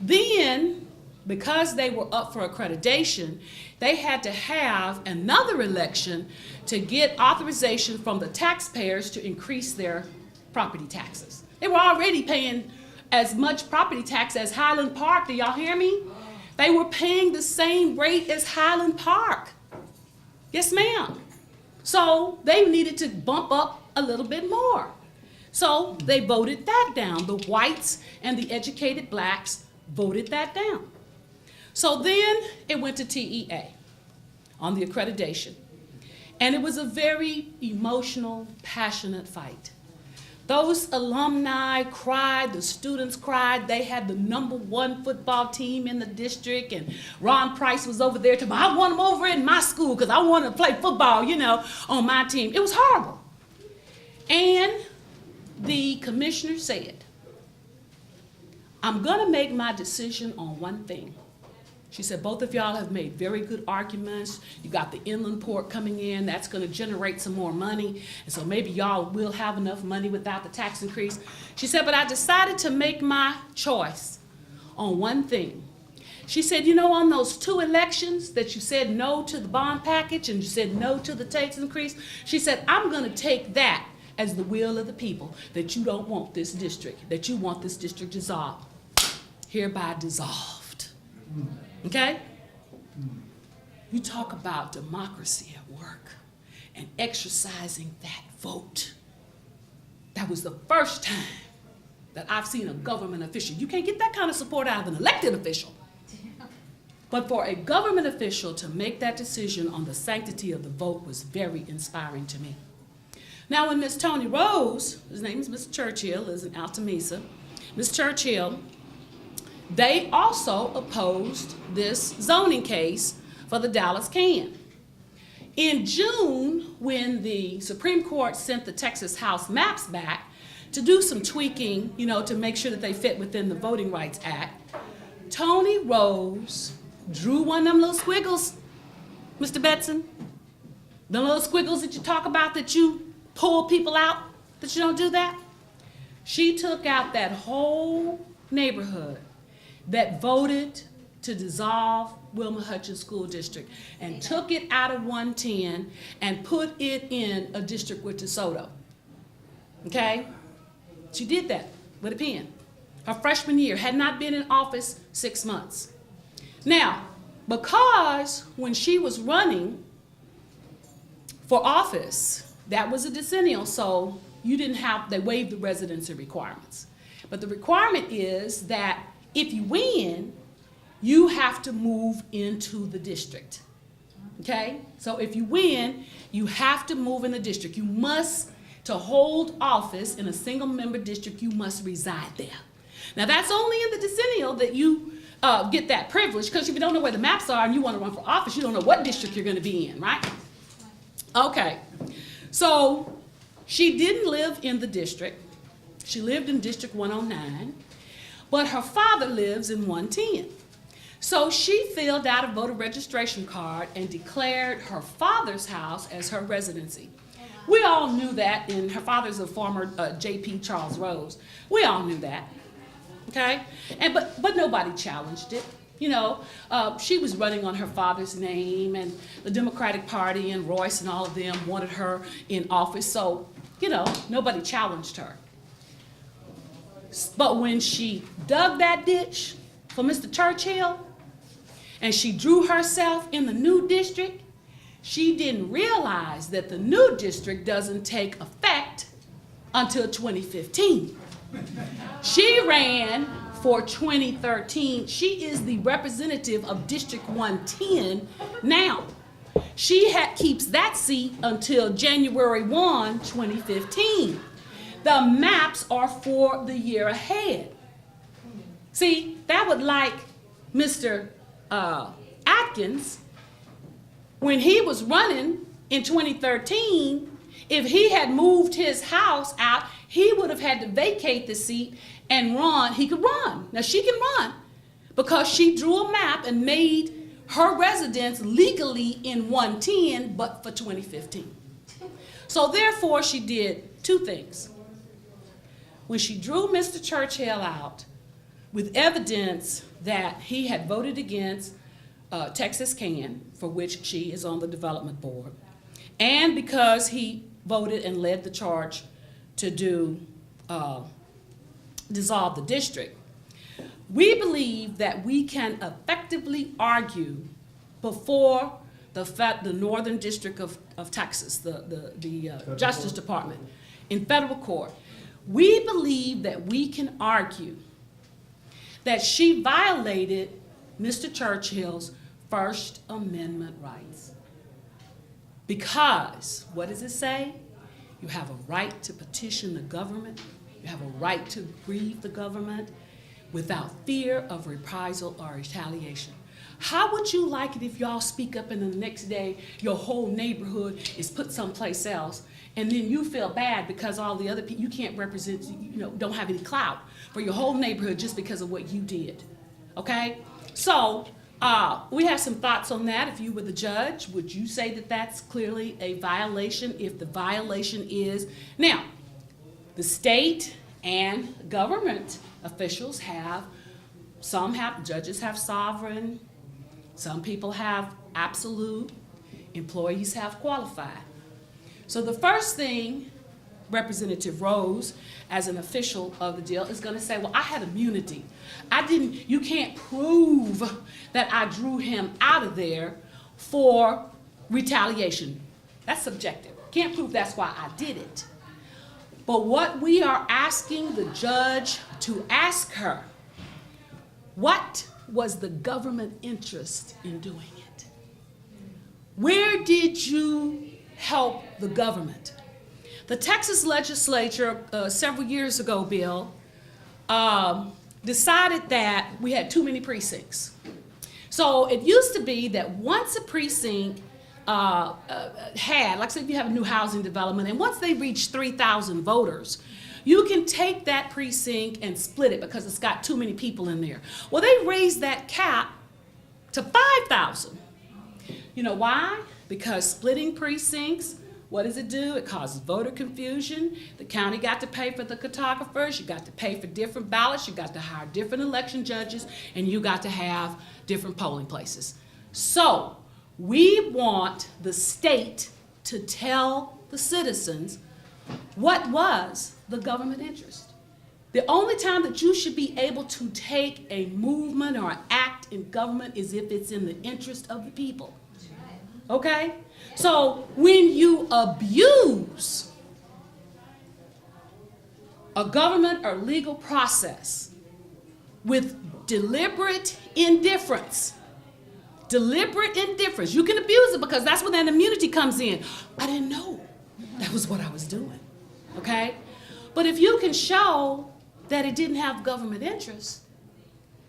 Speaker 15: Then, because they were up for accreditation, they had to have another election to get authorization from the taxpayers to increase their property taxes. They were already paying as much property tax as Highland Park. Do y'all hear me? They were paying the same rate as Highland Park. Yes, ma'am. So they needed to bump up a little bit more. So they voted that down. The whites and the educated blacks voted that down. So then it went to TEA on the accreditation. And it was a very emotional, passionate fight. Those alumni cried, the students cried. They had the #1 football team in the district, and Ron Price was over there talking about, I want them over in my school because I want to play football, you know, on my team. It was horrible. And the commissioner said, I'm going to make my decision on one thing. She said, both of y'all have made very good arguments. You got the inland port coming in, that's gonna generate some more money. And so maybe y'all will have enough money without the tax increase. She said, but I decided to make my choice on one thing. She said, you know, on those 2 elections that you said no to the bond package and you said no to the tax increase, she said, I'm gonna take that as the will of the people, that you don't want this district, that you want this district dissolved. Hereby dissolved. Okay? You talk about democracy at work and exercising that vote. That was the first time that I've seen a government official. You can't get that kind of support out of an elected official. But for a government official to make that decision on the sanctity of the vote was very inspiring to me. Now, when Miss Tony Rose, his name is Miss Churchill, is in Alta Mesa, Miss Churchill, they also opposed this zoning case for the Dallas Can. In June, when the Supreme Court sent the Texas House maps back to do some tweaking, you know, to make sure that they fit within the Voting Rights Act, Tony Rose drew one of them little squiggles, Mr. Bentzen. The little squiggles that you talk about that you pull people out, that you don't do that. She took out that whole neighborhood that voted to dissolve Wilma Hutchins School District and took it out of 110 and put it in a district with DeSoto. Okay? She did that with a pen. Her freshman year, had not been in office 6 months. Now, because when she was running for office, that was a decennial, so you didn't have, they waived the residency requirements. But the requirement is that if you win, you have to move into the district, okay? So if you win, you have to move in the district. You must, to hold office in a single member district, you must reside there. Now that's only in the decennial that you get that privilege, because if you don't know where the maps are and you want to run for office, you don't know what district you're going to be in, right? Okay, so she didn't live in the district. She lived in District 109, but her father lives in 110. So she filled out a voter registration card and declared her father's house as her residency. We all knew that, and her father's a former JP Charles Rose. We all knew that. Okay, and but nobody challenged it. You know, she was running on her father's name, and the Democratic Party and Royce and all of them wanted her in office, so, you know, nobody challenged her. But when she dug that ditch for Mr. Churchill, and she drew herself in the new district, she didn't realize that the new district doesn't take effect until 2015. She ran for 2013. She is the representative of District 110 now. She keeps that seat until January 1, 2015. The maps are for the year ahead. See, that would like Mr. Atkins, when he was running in 2013, if he had moved his house out, he would have had to vacate the seat and run. He could run. Now she can run because she drew a map and made her residence legally in 110, but for 2015. So therefore she did 2 things. When she drew Mr. Churchill out with evidence that he had voted against Texas Can, for which she is on the development board, and because he voted and led the charge to dissolve the district, we believe that we can effectively argue before the Northern District of Texas, the Justice Department, in federal court. We believe that we can argue that she violated Mr. Churchill's First Amendment rights. Because, what does it say? You have a right to petition the government. You have a right to grieve the government without fear of reprisal or retaliation. How would you like it if y'all speak up and the next day your whole neighborhood is put someplace else, and then you feel bad because all the other people, you can't represent, you know, don't have any clout for your whole neighborhood just because of what you did, okay? So We have some thoughts on that. If you were the judge, would you say that that's clearly a violation if the violation is? Now, the state and government officials have, judges have sovereign, some people have absolute, employees have qualified. So the first thing Representative Rose, as an official of the deal, is going to say, well, I had immunity. You can't prove that I drew him out of there for retaliation. That's subjective. Can't prove that's why I did it. But what we are asking the judge to ask her, what was the government interest in doing it? Where did you help the government? The Texas legislature, several years ago, Bill, decided that we had too many precincts. So it used to be that once a precinct had, like say if you have a new housing development, and once they reach 3,000 voters, you can take that precinct and split it because it's got too many people in there. Well, they raised that cap to 5,000. You know why? Because splitting precincts, what does it do? It causes voter confusion. The county got to pay for the cartographers. You got to pay for different ballots. You got to hire different election judges, and you got to have different polling places. So we want the state to tell the citizens what was the government interest. The only time that you should be able to take a movement or an act in government is if it's in the interest of the people. Okay? So when you abuse a government or legal process with deliberate indifference, you can abuse it because that's when that immunity comes in. I didn't know that was what I was doing, okay? But if you can show that it didn't have government interest,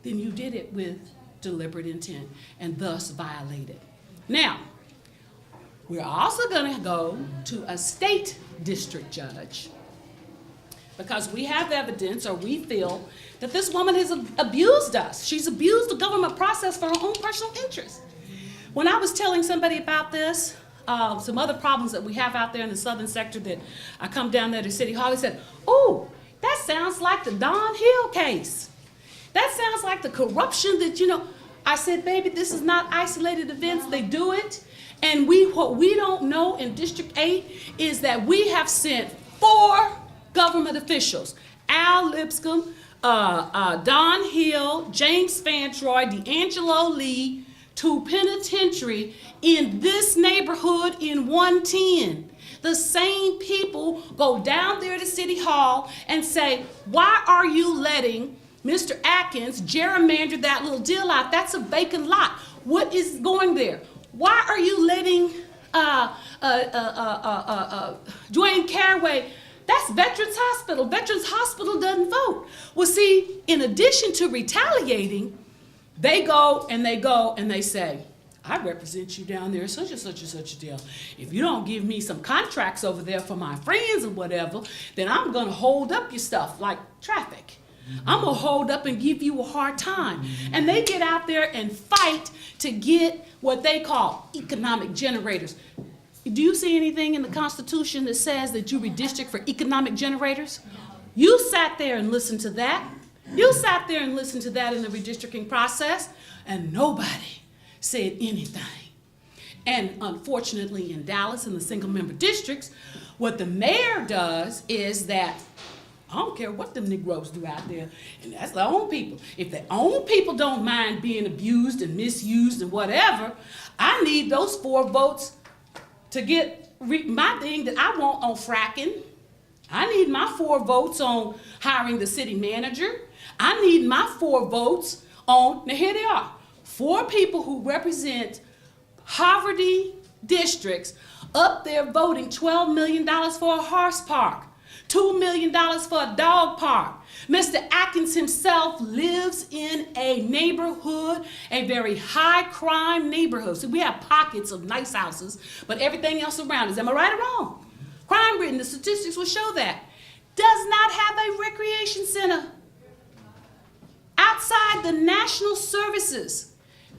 Speaker 15: then you did it with deliberate intent and thus violated. Now, we're also going to go to a state district judge because we have evidence or we feel that this woman has abused us. She's abused the government process for her own personal interest. When I was telling somebody about this, some other problems that we have out there in the southern sector that I come down there to City Hall, they said, oh, that sounds like the Don Hill case. That sounds like the corruption that, I said, baby, this is not isolated events. They do it. And what we don't know in District 8 is that we have sent 4 government officials, Al Lipscomb, Don Hill, James Fantroy, D'Angelo Lee, to penitentiary in this neighborhood in 110. The same people go down there to City Hall and say, why are you letting Mr. Atkins gerrymander that little deal out? That's a vacant lot. What is going there? Why are you letting Dwayne Caraway? That's Veterans Hospital. Veterans Hospital doesn't vote. Well, see, in addition to retaliating, they go and they say, I represent you down there, such and such and such a deal. If you don't give me some contracts over there for my friends or whatever, then I'm going to hold up your stuff like traffic. I'm going to hold up and give you a hard time. And they get out there and fight to get what they call economic generators. Do you see anything in the Constitution that says that you redistrict for economic generators? You sat there and listened to that. You sat there and listened to that in the redistricting process, and nobody said anything. And unfortunately in Dallas, in the single-member districts, what the mayor does is that I don't care what them Negroes do out there, and that's their own people. If their own people don't mind being abused and misused and whatever, I need those 4 votes to get my thing that I want on fracking. I need my 4 votes on hiring the city manager. I need my 4 votes on, now here they are, 4 people who represent poverty districts up there voting $12 million for a horse park. $2 million for a dog park. Mr. Atkins himself lives in a neighborhood, a very high crime neighborhood. So we have pockets of nice houses, but everything else around us, am I right or wrong? Crime ridden, the statistics will show that. Does not have a recreation center. Outside the national services,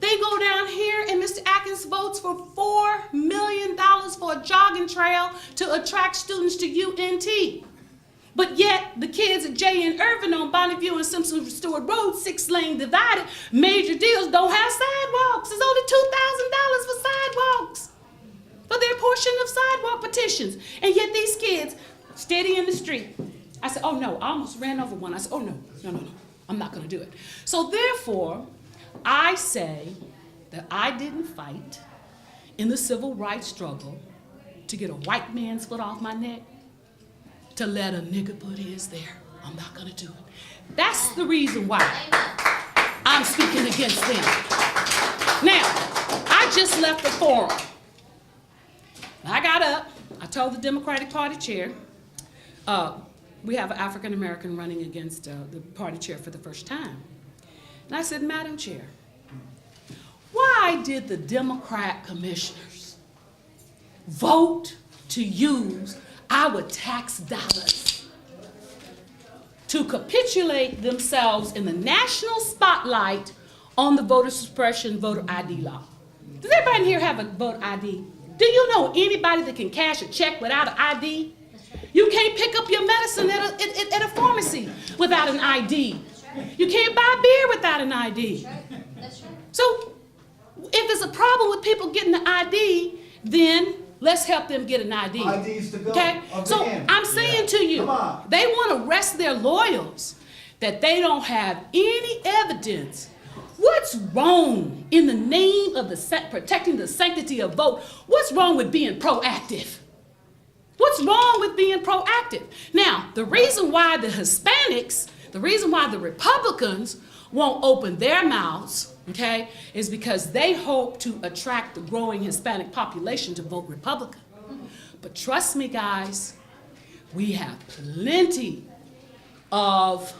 Speaker 15: They go down here and Mr. Atkins votes for $4 million for a jogging trail to attract students to UNT. But yet, the kids at J. N. Irvin on Bonneview and Simpson Stewart Road, 6-lane divided, major deals, don't have sidewalks. There's only $2,000 for sidewalks, for their portion of sidewalk petitions. And yet these kids, steady in the street. I said, oh no, I almost ran over one. I said, oh no, I'm not gonna do it. So therefore, I say that I didn't fight in the civil rights struggle to get a white man's foot off my neck, to let a nigga put his there. I'm not gonna do it. That's the reason why I'm speaking against them. Now, I just left the forum. I got up, I told the Democratic Party chair, we have an African American running against the party chair for the first time. And I said, Madam Chair, why did the Democrat commissioners vote to use our tax dollars to capitulate themselves in the national spotlight on the voter suppression, voter ID law? Does everybody in here have a voter ID? Do you know anybody that can cash a check without an ID? You can't pick up your medicine at a pharmacy without an ID. You can't buy beer without an ID.
Speaker 1: That's right.
Speaker 15: So if there's a problem with people getting the ID, then let's help them get an ID.
Speaker 7: IDs to go.
Speaker 15: Okay? So I'm saying to you, they want to rest their laurels that they don't have any evidence. What's wrong in the name of protecting the sanctity of vote? What's wrong with being proactive? What's wrong with being proactive? Now, the reason why the Hispanics, the reason why the Republicans won't open their mouths, okay, is because they hope to attract the growing Hispanic population to vote Republican. But trust me, guys, we have plenty of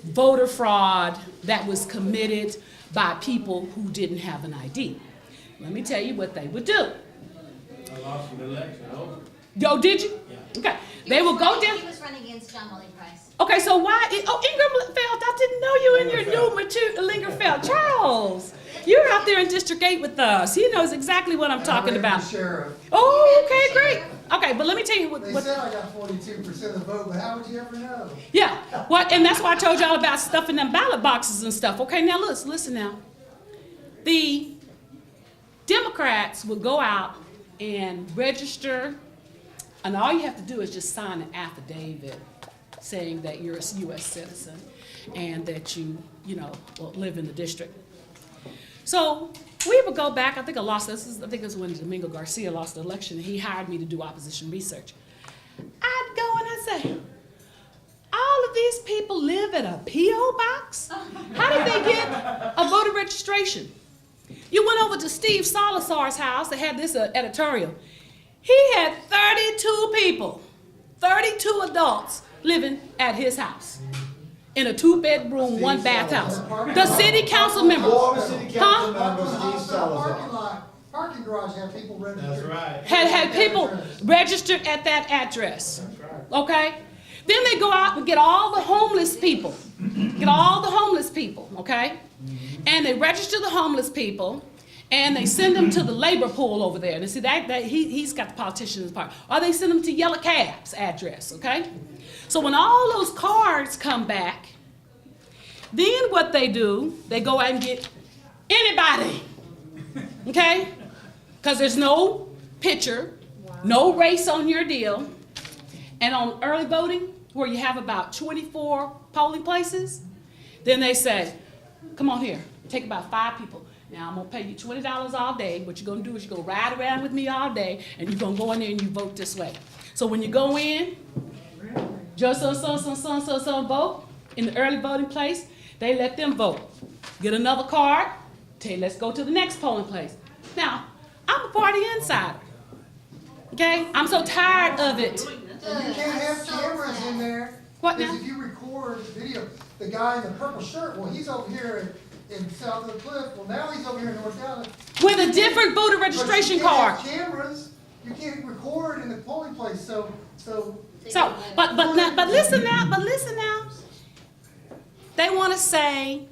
Speaker 15: voter fraud that was committed by people who didn't have an ID. Let me tell you what they would do.
Speaker 16: I lost an election over.
Speaker 15: Yo, did you? Yeah. Okay. They will go down.
Speaker 1: He was running against John Willie Price.
Speaker 15: Okay, so why? Lingerfeldt, I didn't know you in your new mature Lingerfeldt. Charles, you're out there in District 8 with us. He knows exactly what I'm talking about.
Speaker 6: Sheriff.
Speaker 15: Oh, okay, great. Okay, but let me tell you what.
Speaker 6: They said I got 42% of the vote, but how would you ever know?
Speaker 15: Yeah, and that's why I told y'all about stuffing them ballot boxes and stuff. Okay, now listen now. The Democrats would go out and register, and all you have to do is just sign an affidavit saying that you're a U.S. citizen and that you live in the district. So we would go back. I think it was when Domingo Garcia lost the election, and he hired me to do opposition research. I'd go and I'd say, all of these people live at a P.O. box? How did they get a voter registration? You went over to Steve Salazar's house. They had this editorial. He had 32 people, 32 adults living at his house in a 2-bedroom, 1-bath house. The city council member.
Speaker 7: Former city council member Steve Salazar.
Speaker 6: Parking garage had people registered.
Speaker 16: That's right.
Speaker 15: Had people registered at that address.
Speaker 16: That's right.
Speaker 15: Okay? Then they go out and get all the homeless people. Okay? And they register the homeless people, and they send them to the labor pool over there. And see he's got the politician's part. Or they send them to Yellow Cab's address, okay? So when all those cards come back, then what they do, they go out and get anybody, okay? Because there's no picture, no race on your deal. And on early voting, where you have about 24 polling places, then they say, come on here, take about 5 people. Now, I'm going to pay you $20 all day. What you're going to do is you're going to ride around with me all day, and you're going to go in there and you vote this way. So when you go in, just so vote in the early voting place, they let them vote. Get another card, tell you, let's go to the next polling place. Now, I'm a party insider. Okay? I'm so tired of it.
Speaker 6: And you can't have cameras in there.
Speaker 15: What now?
Speaker 6: Because if you record video, the guy in the purple shirt, well, he's over here in south of the cliff. Well, now he's over here in North Dallas.
Speaker 15: With a different voter registration card.
Speaker 6: But you can't have cameras. You can't record in the polling place.
Speaker 15: But listen now. They want to say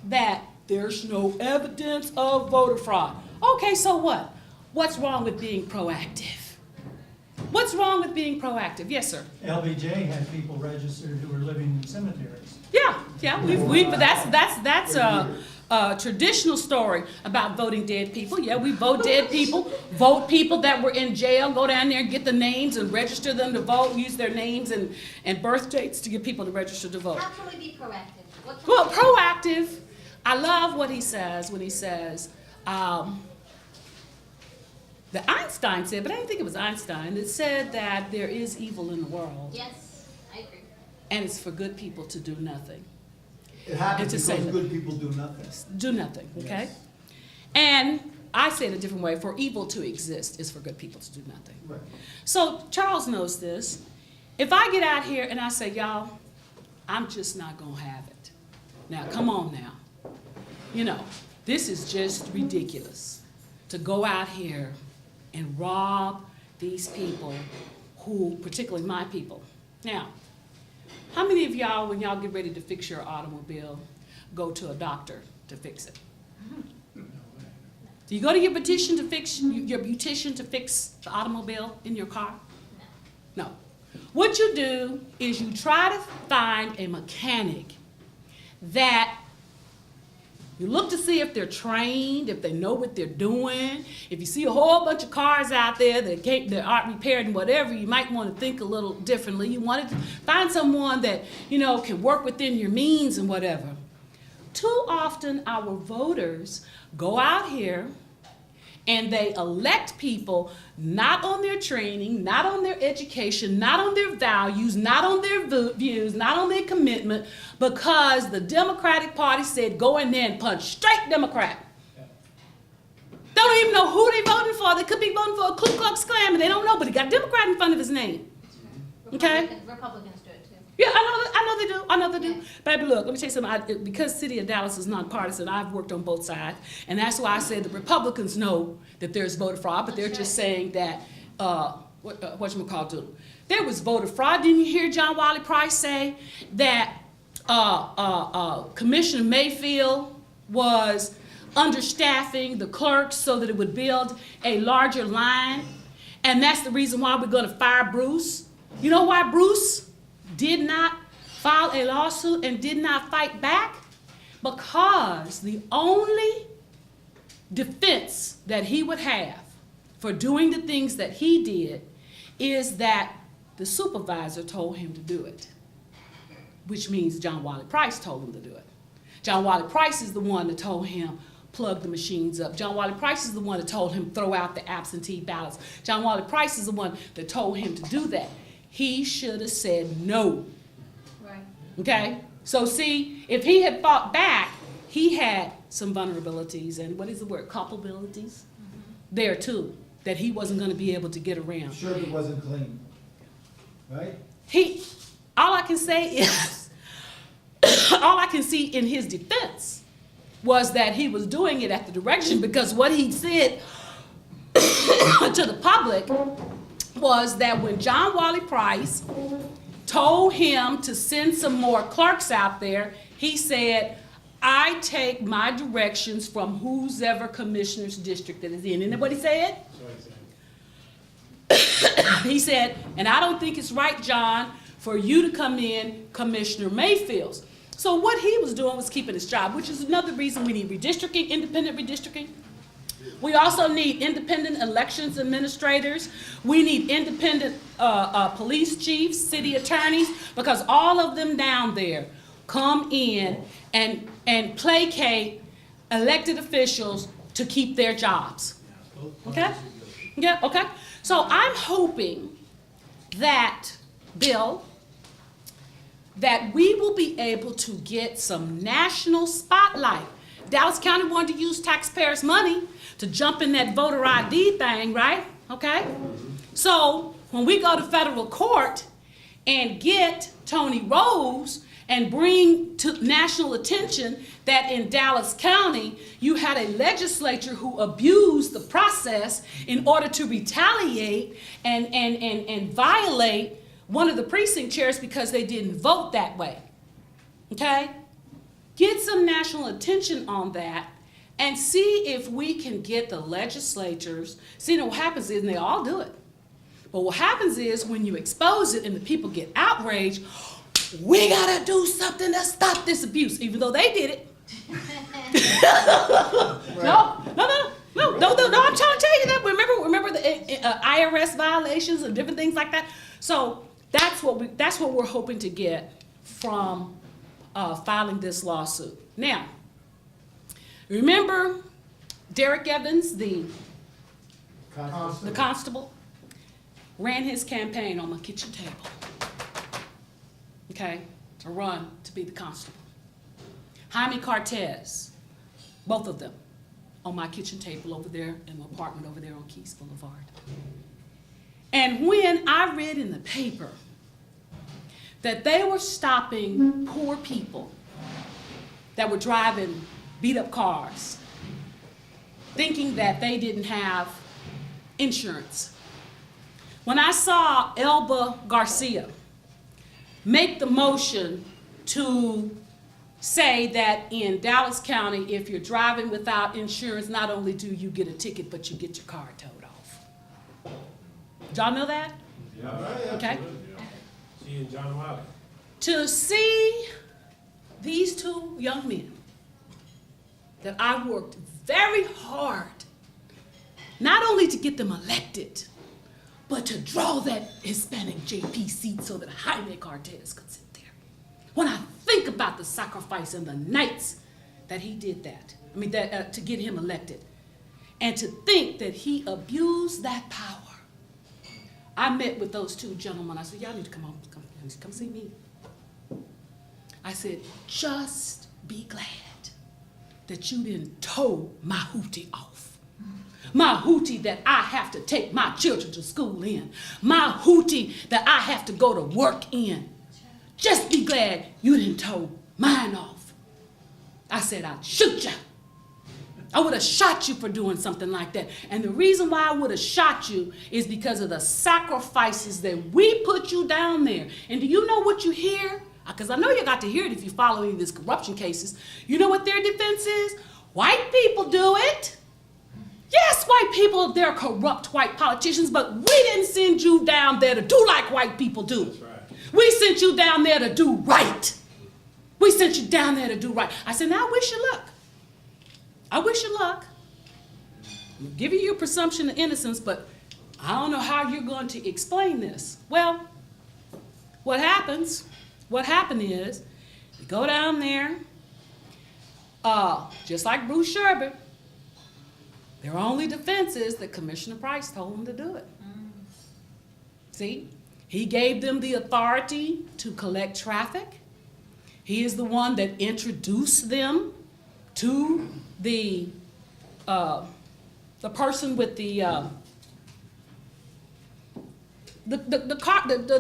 Speaker 15: that there's no evidence of voter fraud. Okay, so what? What's wrong with being proactive? What's wrong with being proactive? Yes, sir.
Speaker 10: LBJ had people registered who were living in cemeteries.
Speaker 15: Yeah, but that's a traditional story about voting dead people. Yeah, we vote dead people, vote people that were in jail, go down there and get the names and register them to vote, use their names and birth dates to get people to register to vote.
Speaker 1: How can we be proactive? What can
Speaker 15: Well,
Speaker 1: we do?
Speaker 15: proactive, I love what he says when he says, that Einstein said, but I didn't think it was Einstein, that said that there is evil in the world.
Speaker 1: Yes, I agree.
Speaker 15: And it's for good people to do nothing.
Speaker 7: It happens
Speaker 15: And to say
Speaker 7: because
Speaker 15: that-
Speaker 7: good people do nothing.
Speaker 15: Do nothing, okay?
Speaker 7: Yes.
Speaker 15: And I say it a different way, for evil to exist is for good people to do nothing.
Speaker 7: Right.
Speaker 15: So Charles knows this. If I get out here and I say, y'all, I'm just not gonna have it. Now, come on now. You know, this is just ridiculous to go out here and rob these people who, particularly my people. Now, how many of y'all, when y'all get ready to fix your automobile, go to a doctor to fix it? Do you go to your beautician to fix the automobile in your car? No. What you do is you try to find a mechanic that you look to see if they're trained, if they know what they're doing. If you see a whole bunch of cars out there that aren't repaired and whatever, you might want to think a little differently. You want to find someone that, you know, can work within your means and whatever. Too often our voters go out here and they elect people not on their training, not on their education, not on their values, not on their views, not on their commitment, because the Democratic Party said go in there and punch straight Democrat. They don't even know who they voting for. They could be voting for a Ku Klux Klan, and they don't know, but he got Democrat in front of his name. Okay?
Speaker 1: Republicans do it too.
Speaker 15: Yeah, I know they do. Baby, look, let me tell you something. Because City of Dallas is nonpartisan, I've worked on both sides. And that's why I said the Republicans know that there's voter fraud, but they're just saying that, whatchamacallit, there was voter fraud. Didn't you hear John Wiley Price say that Commissioner Mayfield was understaffing the clerks so that it would build a larger line? And that's the reason why we're gonna fire Bruce. You know why Bruce did not file a lawsuit and did not fight back? Because the only defense that he would have for doing the things that he did is that the supervisor told him to do it, which means John Wiley Price told him to do it. John Wiley Price is the one that told him plug the machines up. John Wiley Price is the one that told him throw out the absentee ballots. John Wiley Price is the one that told him to do that. He should have said no.
Speaker 1: Right.
Speaker 15: Okay? So see, if he had fought back, he had some vulnerabilities and what is the word? Culpabilities there too, that he wasn't going to be able to get around.
Speaker 7: Sure, it wasn't clean, right?
Speaker 15: All I can say is, all I can see in his defense was that he was doing it at the direction, because what he said to the public was that when John Wiley Price told him to send some more clerks out there, he said, I take my directions from who's ever commissioner's district that is in. Isn't that what he said? He said, and I don't think it's right, John, for you to come in Commissioner Mayfield's. So what he was doing was keeping his job, which is another reason we need redistricting, independent redistricting. We also need independent elections administrators. We need independent police chiefs, city attorneys, because all of them down there come in and placate elected officials to keep their jobs. Okay? Yeah, okay. So I'm hoping that, Bill, that we will be able to get some national spotlight. Dallas County wanted to use taxpayers' money to jump in that voter ID thing, right? Okay? So when we go to federal court and get Tony Rose and bring to national attention that in Dallas County you had a legislature who abused the process in order to retaliate and violate one of the precinct chairs because they didn't vote that way. Okay? Get some national national attention on that and see if we can get the legislatures. See, what happens is, and they all do it, but what happens is when you expose it and the people get outraged, we gotta do something to stop this abuse, even though they did it. No, I'm trying to tell you that. Remember the IRS violations and different things like that. So that's what we're hoping to get from filing this lawsuit. Now, remember Derek Evans, the constable, ran his campaign on my kitchen table. Okay, to run to be the constable. Jaime Cortez, both of them, on my kitchen table over there in my apartment over there on Keys Boulevard. And when I read in the paper that they were stopping poor people that were driving beat-up cars, thinking that they didn't have insurance. When I saw Elba Garcia make the motion to say that in Dallas County, if you're driving without insurance, not only do you get a ticket, but you get your car towed off. Did y'all know that?
Speaker 16: Yeah.
Speaker 15: Okay.
Speaker 16: See you in John Wiley.
Speaker 15: To see these two young men that I worked very hard, not only to get them elected, but to draw that Hispanic JP seat so that Jaime Cortez could sit there. When I think about the sacrifice and the nights that he did that, to get him elected, and to think that he abused that power. I met with those two gentlemen. I said, y'all need to come see me. I said, just be glad that you didn't tow my hootie off. My hootie that I have to take my children to school in. My hootie that I have to go to work in. Just be glad you didn't tow mine off. I said, I'd shoot you. I would have shot you for doing something like that. And the reason why I would have shot you is because of the sacrifices that we put you down there. And do you know what you hear? Because I know you got to hear it if you follow any of these corruption cases. You know what their defense is? White people do it. Yes, white people, they're corrupt white politicians, but we didn't send you down there to do like white people do. That's right. We sent you down there to do right. We sent you down there to do right. I said, now I wish you luck. I wish you luck. I'm giving you a presumption of innocence, but I don't know how you're going to explain this. Well, what happened is, you go down there, just like Bruce Sherbert, their only defense is that Commissioner Price told them to do it. See, he gave them the authority to collect traffic. He is the one that introduced them to the person with the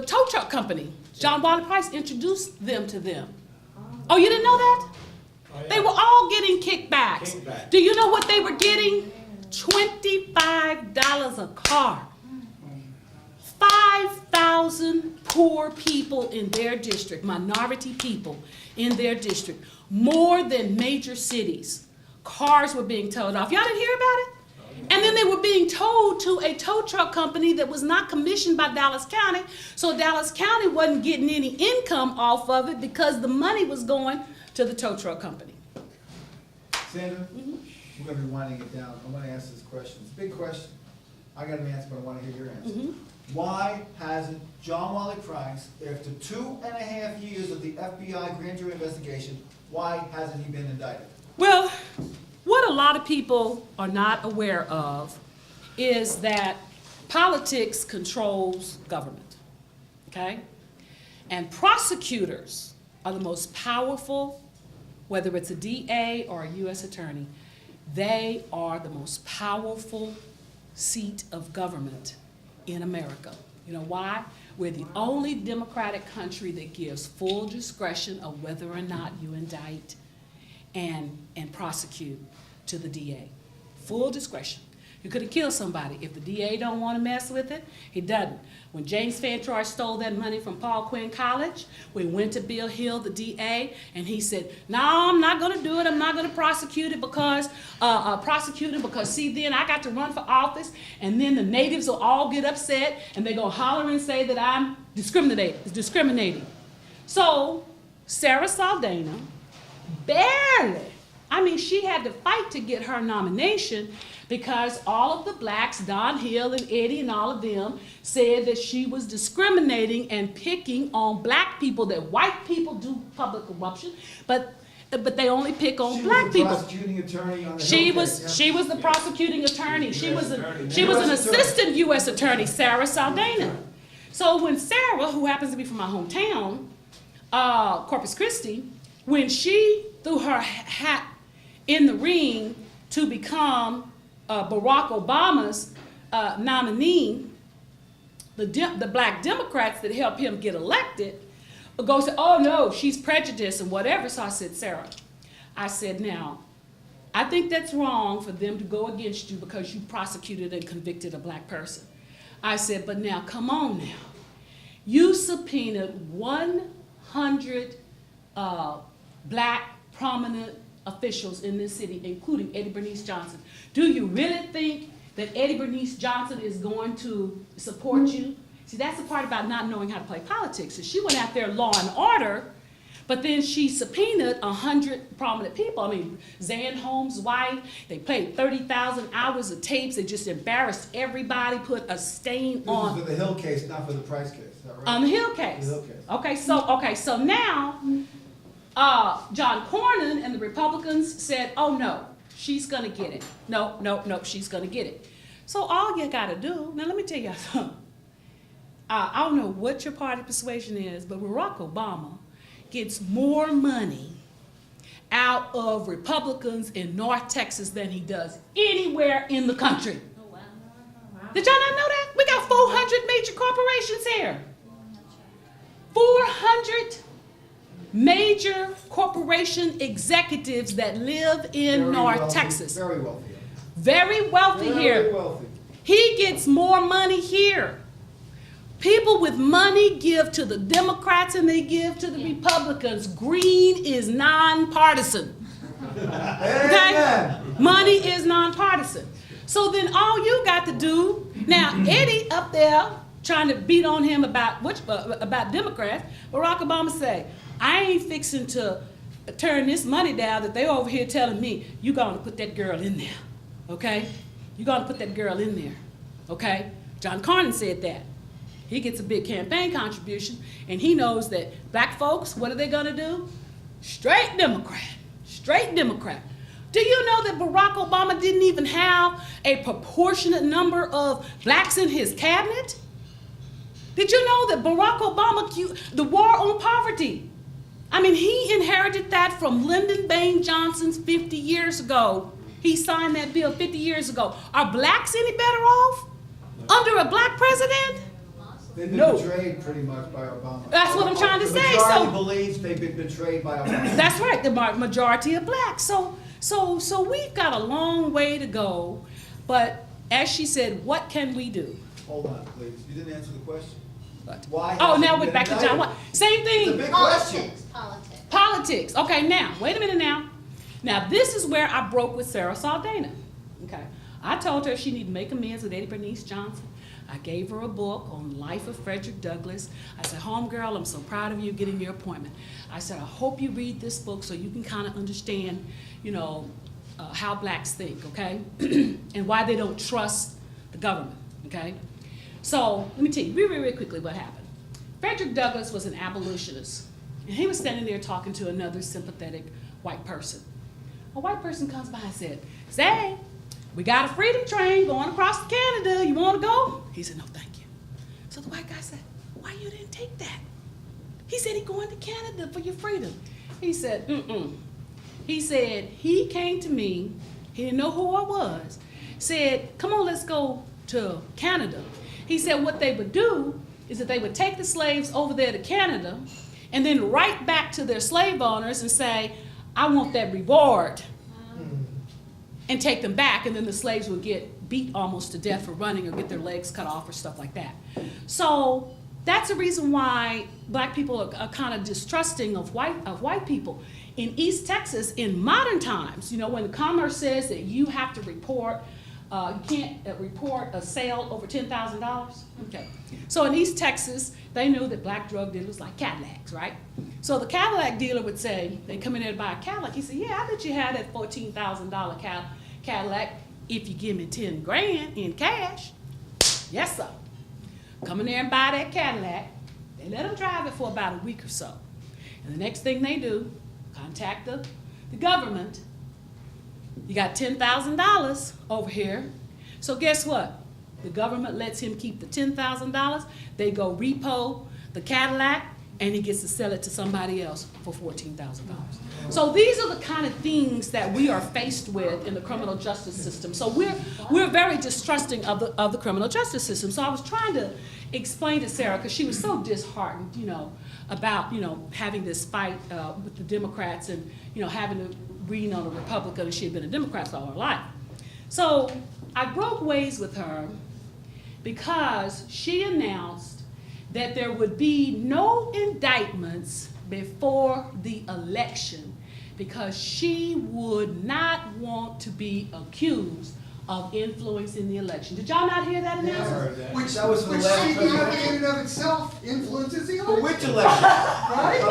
Speaker 15: tow truck company. John Wiley Price introduced them to them. Oh, you didn't know that? Oh, yeah. They were all getting kickbacks. Do you know what they were getting? $25 a car. 5,000 poor people in their district, minority people in their district, more than major cities. Cars were being towed off. Y'all didn't hear about it? And then they were being towed to a tow truck company that was not commissioned by Dallas County, so Dallas County wasn't getting any income off of it because the money was going to the tow truck company.
Speaker 7: Sandra, we're going to be winding it down. I want to ask this question. It's a big question. I got an answer, but I want to hear your answer. Why hasn't John Wiley Price, after 2.5 years of the FBI grand jury investigation, why hasn't he been indicted?
Speaker 15: Well, what a lot of people are not aware of is that politics controls government, okay? And prosecutors are the most powerful, whether it's a DA or a U.S. attorney, they are the most powerful seat of government in America. You know why? We're the only democratic country that gives full discretion of whether or not you indict and prosecute to the DA. Full discretion. You could have killed somebody. If the DA don't want to mess with it, he doesn't. When James Fantroy stole that money from Paul Quinn College, we went to Bill Hill, the DA, and he said, no, I'm not going to do it. I'm not going to prosecute it because, see, then I got to run for office, and then the natives will all get upset, and they're going to holler and say that I'm discriminating. So Sarah Saldana barely, she had to fight to get her nomination because all of the blacks, Don Hill and Eddie and all of them, said that she was discriminating and picking on black people, that white people do public corruption, but they only pick on black people.
Speaker 7: Prosecuting attorney on the
Speaker 15: She
Speaker 7: Hill
Speaker 15: was
Speaker 7: case,
Speaker 15: she was the prosecuting attorney. She was an assistant U.S. attorney, Sarah Saldana. So when Sarah, who happens to be from my hometown, Corpus Christi, when she threw her hat in the ring to become Barack Obama's nominee, the black Democrats that helped him get elected go say, oh no, she's prejudiced and whatever. So I said, Sarah, now, I think that's wrong for them to go against you because you prosecuted and convicted a black person. I said, but now, come on now. You subpoenaed 100 black prominent officials in this city, including Eddie Bernice Johnson. Do you really think that Eddie Bernice Johnson is going to support you? See, that's the part about not knowing how to play politics. Is she went out there law and order, but then she subpoenaed 100 prominent people. Zan Holmes' wife, they played 30,000 hours of tapes. They just embarrassed everybody, put a stain on.
Speaker 7: This is for the Hill case, not for the Price case, is that right?
Speaker 15: On the Hill case.
Speaker 7: The Hill case.
Speaker 15: So now, John Cornyn and the Republicans said, oh no, she's gonna get it. No, she's gonna get it. So all you gotta do, now let me tell you something. I don't know what your party persuasion is, but Barack Obama gets more money out of Republicans in North Texas than he does anywhere in the country. Did y'all not know that? We got 400 major corporations here. 400 major corporation executives that live in North Texas.
Speaker 7: Very wealthy.
Speaker 15: Very wealthy here.
Speaker 7: Very wealthy.
Speaker 15: He gets more money here. People with money give to the Democrats and they give to the Republicans. Green is nonpartisan. Okay? Money is nonpartisan. So then all you got to do, now Eddie up there trying to beat on him about Democrats, Barack Obama say, I ain't fixing to turn this money down that they over here telling me, you gonna put that girl in there, okay? You gonna put that girl in there, okay? John Cornyn said that. He gets a big campaign contribution, and he knows that black folks, what are they gonna do? Straight Democrat, straight Democrat. Do you know that Barack Obama didn't even have a proportionate number of blacks in his cabinet? Did you know that Barack Obama, the war on poverty, he inherited that from Lyndon Baines Johnson's 50 years ago. He signed that bill 50 years ago. Are blacks any better off under a black president?
Speaker 7: They've been betrayed pretty much by Obama.
Speaker 15: That's what I'm trying to say.
Speaker 7: The majority believes they've been betrayed by Obama.
Speaker 15: That's right, the majority of blacks. So we've got a long way to go, but as she said, what can we do?
Speaker 7: Hold on, please. You didn't answer the question.
Speaker 15: What?
Speaker 7: Why?
Speaker 15: Oh, now
Speaker 7: hasn't
Speaker 15: we're
Speaker 7: it
Speaker 15: back to
Speaker 7: been
Speaker 15: John.
Speaker 7: indicted?
Speaker 15: Same thing.
Speaker 7: It's a big question.
Speaker 15: Politics. Okay, now, wait a minute now. Now, this is where I broke with Sarah Saldana. Okay. I told her she needed to make amends with Eddie Bernice Johnson. I gave her a book on the life of Frederick Douglass. I said, homegirl, I'm so proud of you getting your appointment. I said, I hope you read this book so you can kind of understand, how blacks think, okay? And why they don't trust the government, okay? So let me tell you really quickly what happened. Frederick Douglass was an abolitionist, and he was standing there talking to another sympathetic white person. A white person comes by and said, say, we got a freedom train going across Canada. You want to go? He said, no, thank you. So the white guy said, why you didn't take that? He said, he going to Canada for your freedom. He said, He said, he came to me, he didn't know who I was, said, come on, let's go to Canada. He said what they would do is that they would take the slaves over there to Canada and then write back to their slave owners and say, I want that reward, and take them back, and then the slaves would get beat almost to death for running or get their legs cut off or stuff like that. So that's the reason why black people are kind of distrusting of white people. In East Texas, in modern times, you know, when the commerce says that you have to report, you can't report a sale over $10,000. Okay. So in East Texas, they knew that black drug dealers like Cadillacs, right? So the Cadillac dealer would say, they come in there to buy a Cadillac. He said, yeah, I bet you had that $14,000 Cadillac if you give me 10 grand in cash. Yes, sir. Come in there and buy that Cadillac. They let them drive it for about a week or so. And the next thing they do, contact the government. You got $10,000 over here. So guess what? The government lets him keep the $10,000. They go repo the Cadillac, and he gets to sell it to somebody else for $14,000. So these are the kind of things that we are faced with in the criminal justice system. So we're very distrusting of the criminal justice system. So I was trying to explain to Sarah, because she was so disheartened, you know, about, you know, having this fight with the Democrats and, you know, having to read on a Republican, and she had been a Democrat all her life. So I broke ways with her because she announced that there would be no indictments before the election because she would not want to be accused of influencing the election. Did y'all not hear that announcement?
Speaker 6: Which
Speaker 7: That was the
Speaker 6: which
Speaker 7: last
Speaker 6: in
Speaker 7: president.
Speaker 6: and of itself influences the
Speaker 7: But
Speaker 6: election.
Speaker 7: which election?
Speaker 6: Right?
Speaker 7: Which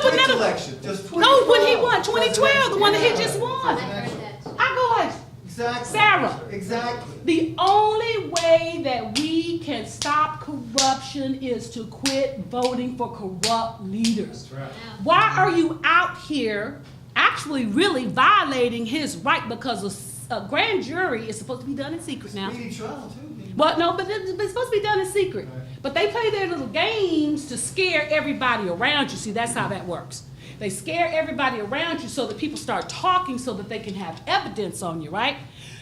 Speaker 15: but no.
Speaker 7: election? Just
Speaker 15: No, when he won, 2012, the one that he just won. I go ahead.
Speaker 7: Exactly.
Speaker 15: Sarah.
Speaker 7: Exactly.
Speaker 15: The only way that we can stop corruption is to quit voting for corrupt leaders.
Speaker 16: That's right.
Speaker 15: Why are you out here actually really violating his right? Because a grand jury is supposed to be done in secret now.
Speaker 7: Speedy trial, too.
Speaker 15: Well, no, but it's supposed to be done in secret. But they play their little games to scare everybody around you. See, that's how that works. They scare everybody around you so that people start talking so that they can have evidence on you, right?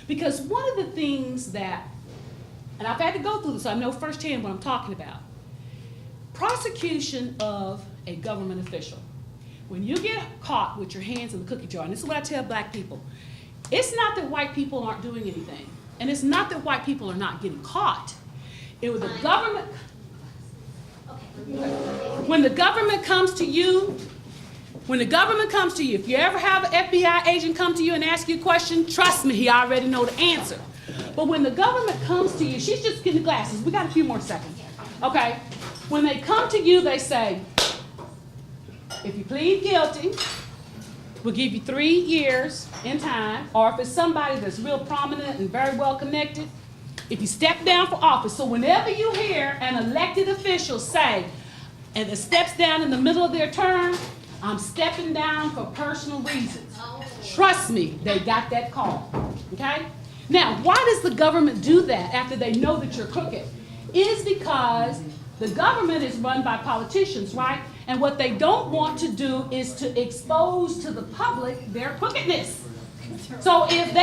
Speaker 15: Because one of the things that, and I've had to go through this, so I know firsthand what I'm talking about. Prosecution of a government official. When you get caught with your hands in the cookie jar, and this is what I tell black people, it's not that white people aren't doing anything, and it's not that white people are not getting caught. It was the government. When the government comes to you, if you ever have an FBI agent come to you and ask you a question, trust me, he already know the answer. But when the government comes to you, she's just getting the glasses. We got a few more seconds. Okay? When they come to you, they say, if you plead guilty, we'll give you 3 years in time, or if it's somebody that's real prominent and very well connected, if you step down for office. So whenever you hear an elected official say, and it steps down in the middle of their term, I'm stepping down for personal reasons. Trust me, they got that call, okay? Now, why does the government do that after they know that you're crooked? It is because the government is run by politicians, right? And what they don't want to do is to expose to the public their crookedness. So if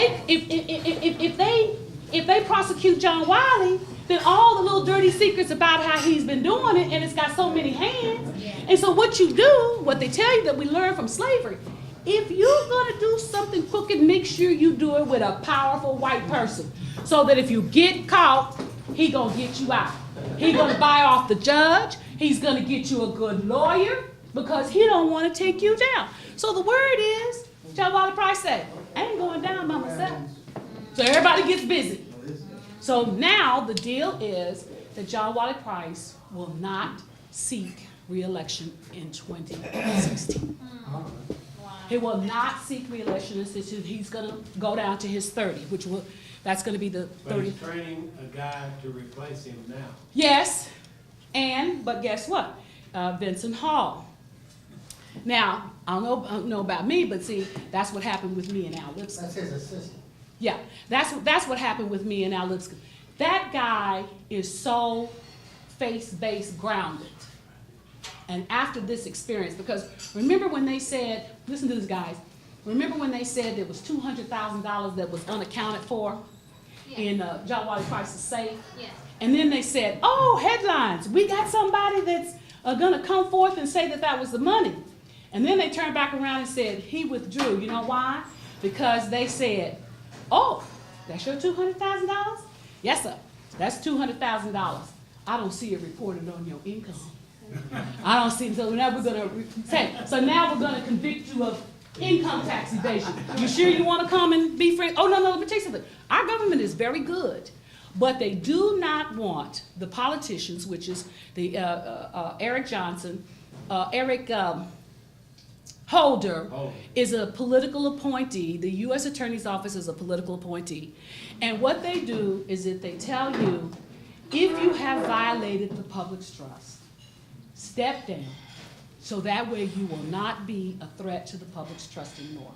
Speaker 15: they prosecute John Wiley, then all the little dirty secrets about how he's been doing it, and it's got so many hands. And so what you do, what they tell you that we learned from slavery, if you're gonna do something crooked, make sure you do it with a powerful white person. So that if you get caught, he gonna get you out. He gonna buy off the judge. He's gonna get you a good lawyer because he don't wanna take you down. So the word is, John Wiley Price said, I ain't going down by myself. So everybody gets busy. So now the deal is that John Wiley Price will not seek re-election in 2016. He will not seek re-election. He's going to go down to his 30, that's going to be the 30.
Speaker 16: But he's training a guy to replace him now.
Speaker 15: Yes, but guess what? Vincent Hall. Now, I don't know about me, but see, that's what happened with me and Al Lipscomb.
Speaker 6: That's his assistant.
Speaker 15: Yeah, that's what happened with me and Al Lipscomb. That guy is so faith-based grounded. And after this experience, because remember when they said, listen to this guys, remember when they said there was $200,000 that was unaccounted for in John Wiley Price's safe?
Speaker 1: Yes.
Speaker 15: And then they said, oh, headlines, we got somebody that's gonna come forth and say that that was the money. And then they turned back around and said he withdrew. You know why? Because they said, oh, That's your $200,000? Yes, sir. That's $200,000. I don't see it reported on your income. I don't see it. So now we're gonna convict you of income tax evasion. You sure you want to come and be friends? Oh, no, let me tell you something. Our government is very good, but they do not want the politicians, which is the Eric Johnson, Eric Holder is a political appointee. The U.S. Attorney's Office is a political appointee. And what they do is that they tell you, if you have violated the public's trust, step down. So that way you will not be a threat to the public's trust anymore.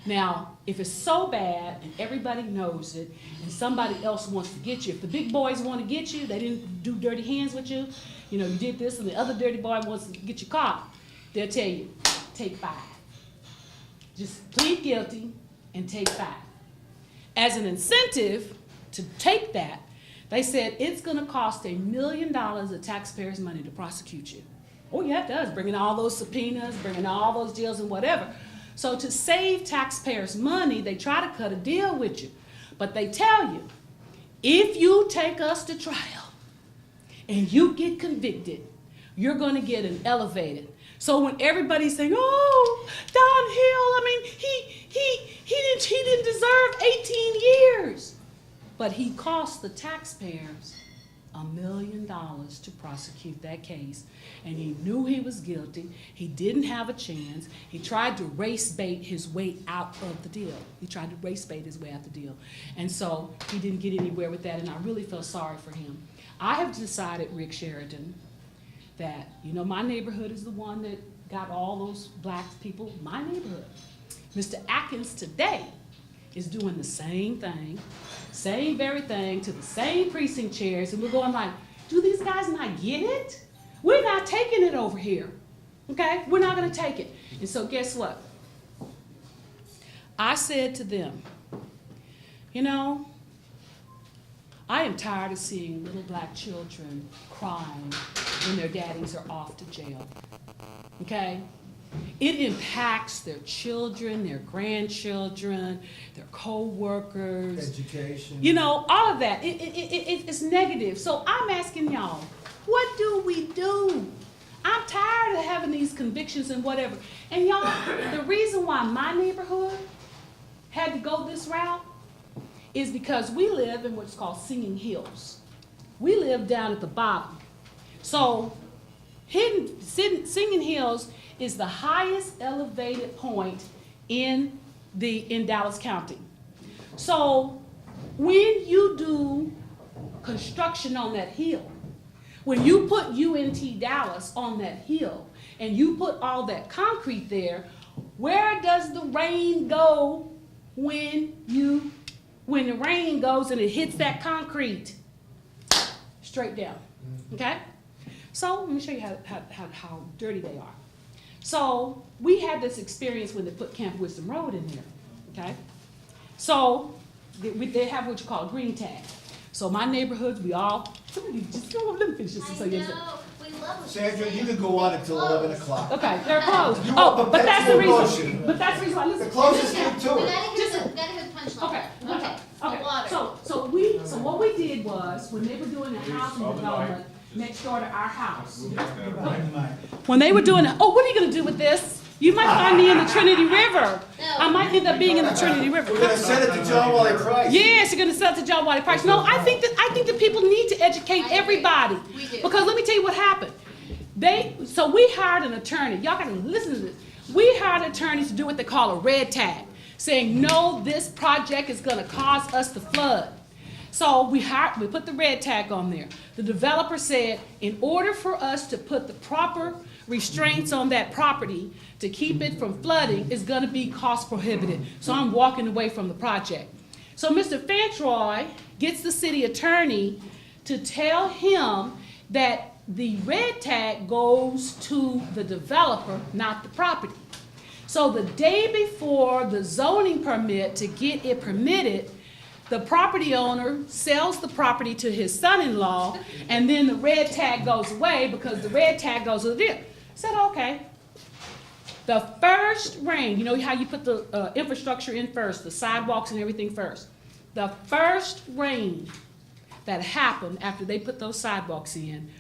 Speaker 15: Now, if it's so bad and everybody knows it and somebody else wants to get you, if the big boys want to get you, they didn't do dirty hands with you, you know, you did this and the other dirty boy wants to get you caught, they'll tell you, take 5. Just plead guilty and take 5. As an incentive to take that, they said it's going to cost $1 million of taxpayers' money to prosecute you. Oh yeah, it does, bringing all those subpoenas, bringing all those deals and whatever. So to save taxpayers' money, they try to cut a deal with you. But they tell you, if you take us to trial and you get convicted, you're going to get an elevated. So when everybody's saying, oh, Don Hill, I mean, he didn't deserve 18 years. But he cost the taxpayers $1 million to prosecute that case. And he knew he was guilty. He didn't have a chance. He tried to race bait his way out of the deal. And so he didn't get anywhere with that, and I really feel sorry for him. I have decided, Rick Sheridan, that, you know, my neighborhood is the one that got all those black people, my neighborhood. Mr. Atkins today is doing the same thing, same very thing to the same precinct chairs, and we're going like, do these guys not get it? We're not taking it over here, okay? We're not gonna take it. And so guess what? I said to them, you know, I am tired of seeing little black children crying when their daddies are off to jail, okay? It impacts their children, their grandchildren, their co-workers.
Speaker 7: Education.
Speaker 15: You know, all of that. It's negative. So I'm asking y'all, what do we do? I'm tired of having these convictions and whatever. And y'all, the reason why my neighborhood had to go this route is because we live in what's called Singing Hills. We live down at the bottom. So Singing Hills is the highest elevated point in Dallas County. So when you do construction on that hill, when you put UNT Dallas on that hill and you put all that concrete there, where does the rain go when the rain goes and it hits that concrete? Straight down, okay? So let me show you how dirty they are. So we had this experience when they put Camp Wisdom Road in there, okay? So they have what you call a green tag. So my neighborhoods, we all, somebody just go over, let me finish this.
Speaker 1: I know, we love what
Speaker 7: Sandra,
Speaker 1: you're
Speaker 7: you
Speaker 1: saying.
Speaker 7: could go on until 11 o'clock.
Speaker 15: Okay, they're closed.
Speaker 7: You
Speaker 15: Oh,
Speaker 7: want
Speaker 15: but that's the
Speaker 7: perpetual
Speaker 15: reason.
Speaker 7: motion.
Speaker 15: But that's the reason why. Listen,
Speaker 7: The closest
Speaker 1: Yeah,
Speaker 7: thing to
Speaker 1: we
Speaker 7: it.
Speaker 1: gotta hear the punchline.
Speaker 15: Okay.
Speaker 1: The water.
Speaker 15: So what we did was, when they were doing a housing development next door to our house, when they were doing, oh, what are you gonna do with this? You might find me in the Trinity River. I might end up being in the Trinity River.
Speaker 7: We're gonna send it to John Wiley Price.
Speaker 15: Yes, you're gonna sell it to John Wiley Price. No, I think that people need to educate everybody.
Speaker 1: We do.
Speaker 15: Because let me tell you what happened. So we hired an attorney. Y'all gotta listen to this. We hired attorneys to do what they call a red tag, saying, no, this project is gonna cause us to flood. So we put the red tag on there. The developer said, in order for us to put the proper restraints on that property to keep it from flooding is gonna be cost prohibitive. So I'm walking away from the project. So Mr. Fantroy gets the city attorney to tell him that the red tag goes to the developer, not the property. So the day before the zoning permit to get it permitted, the property owner sells the property to his son-in-law, and then the red tag goes away because the red tag goes to the deal. I said, okay. The first rain, you know how you put the infrastructure in first, the sidewalks and everything first. The first rain that happened after they put those sidewalks in,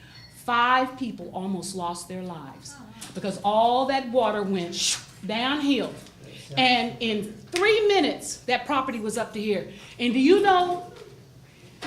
Speaker 15: 5 people almost lost their lives because all that water went downhill. And in 3 minutes, that property was up to here. And do you know,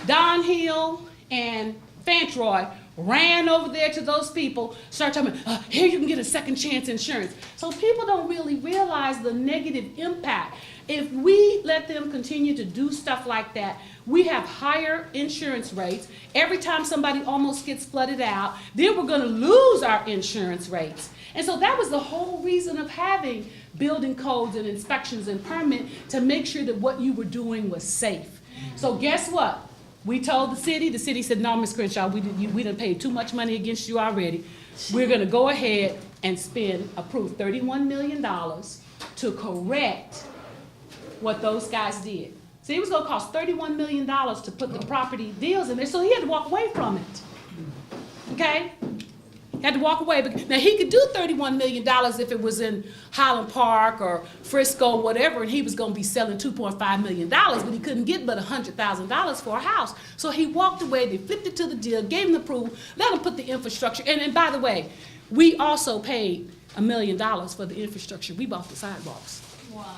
Speaker 15: Don Hill and Fantroy ran over there to those people, started talking about, here you can get a second chance insurance. So people don't really realize the negative impact. If we let them continue to do stuff like that, we have higher insurance rates. Every time somebody almost gets flooded out, then we're gonna lose our insurance rates. And so that was the whole reason of having building codes and inspections and permit, to make sure that what you were doing was safe. So guess what? We told the city said, no, Ms. Crenshaw, we done paid too much money against you already. We're gonna go ahead and approve $31 million to correct what those guys did. See, it was gonna cost $31 million to put the property deals in there, so he had to walk away from it. Okay? He had to walk away. Now, he could do $31 million if it was in Highland Park or Frisco, whatever, and he was gonna be selling $2.5 million, but he couldn't get but $100,000 for a house. So he walked away, they flipped it to the deal, gave him the approval, let him put the infrastructure, and by the way, we also paid $1 million for the infrastructure. We bought the sidewalks. Wow.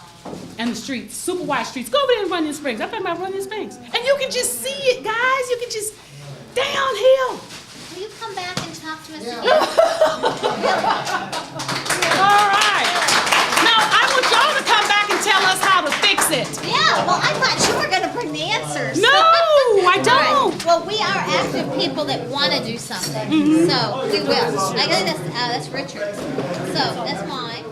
Speaker 15: And the streets, super wide streets. Go over there and Runyon Springs. I'm talking about Runyon Springs. And you can just see it, guys. You can just, downhill.
Speaker 1: Will you come back and talk to us again?
Speaker 15: All right. Now, I want y'all to come back and tell us how to fix it.
Speaker 1: Yeah, well, I thought you were gonna bring the answers.
Speaker 15: No, I don't.
Speaker 1: All right. Well, we are active people that wanna do something, so we will. I got this, that's Richard. So, that's mine.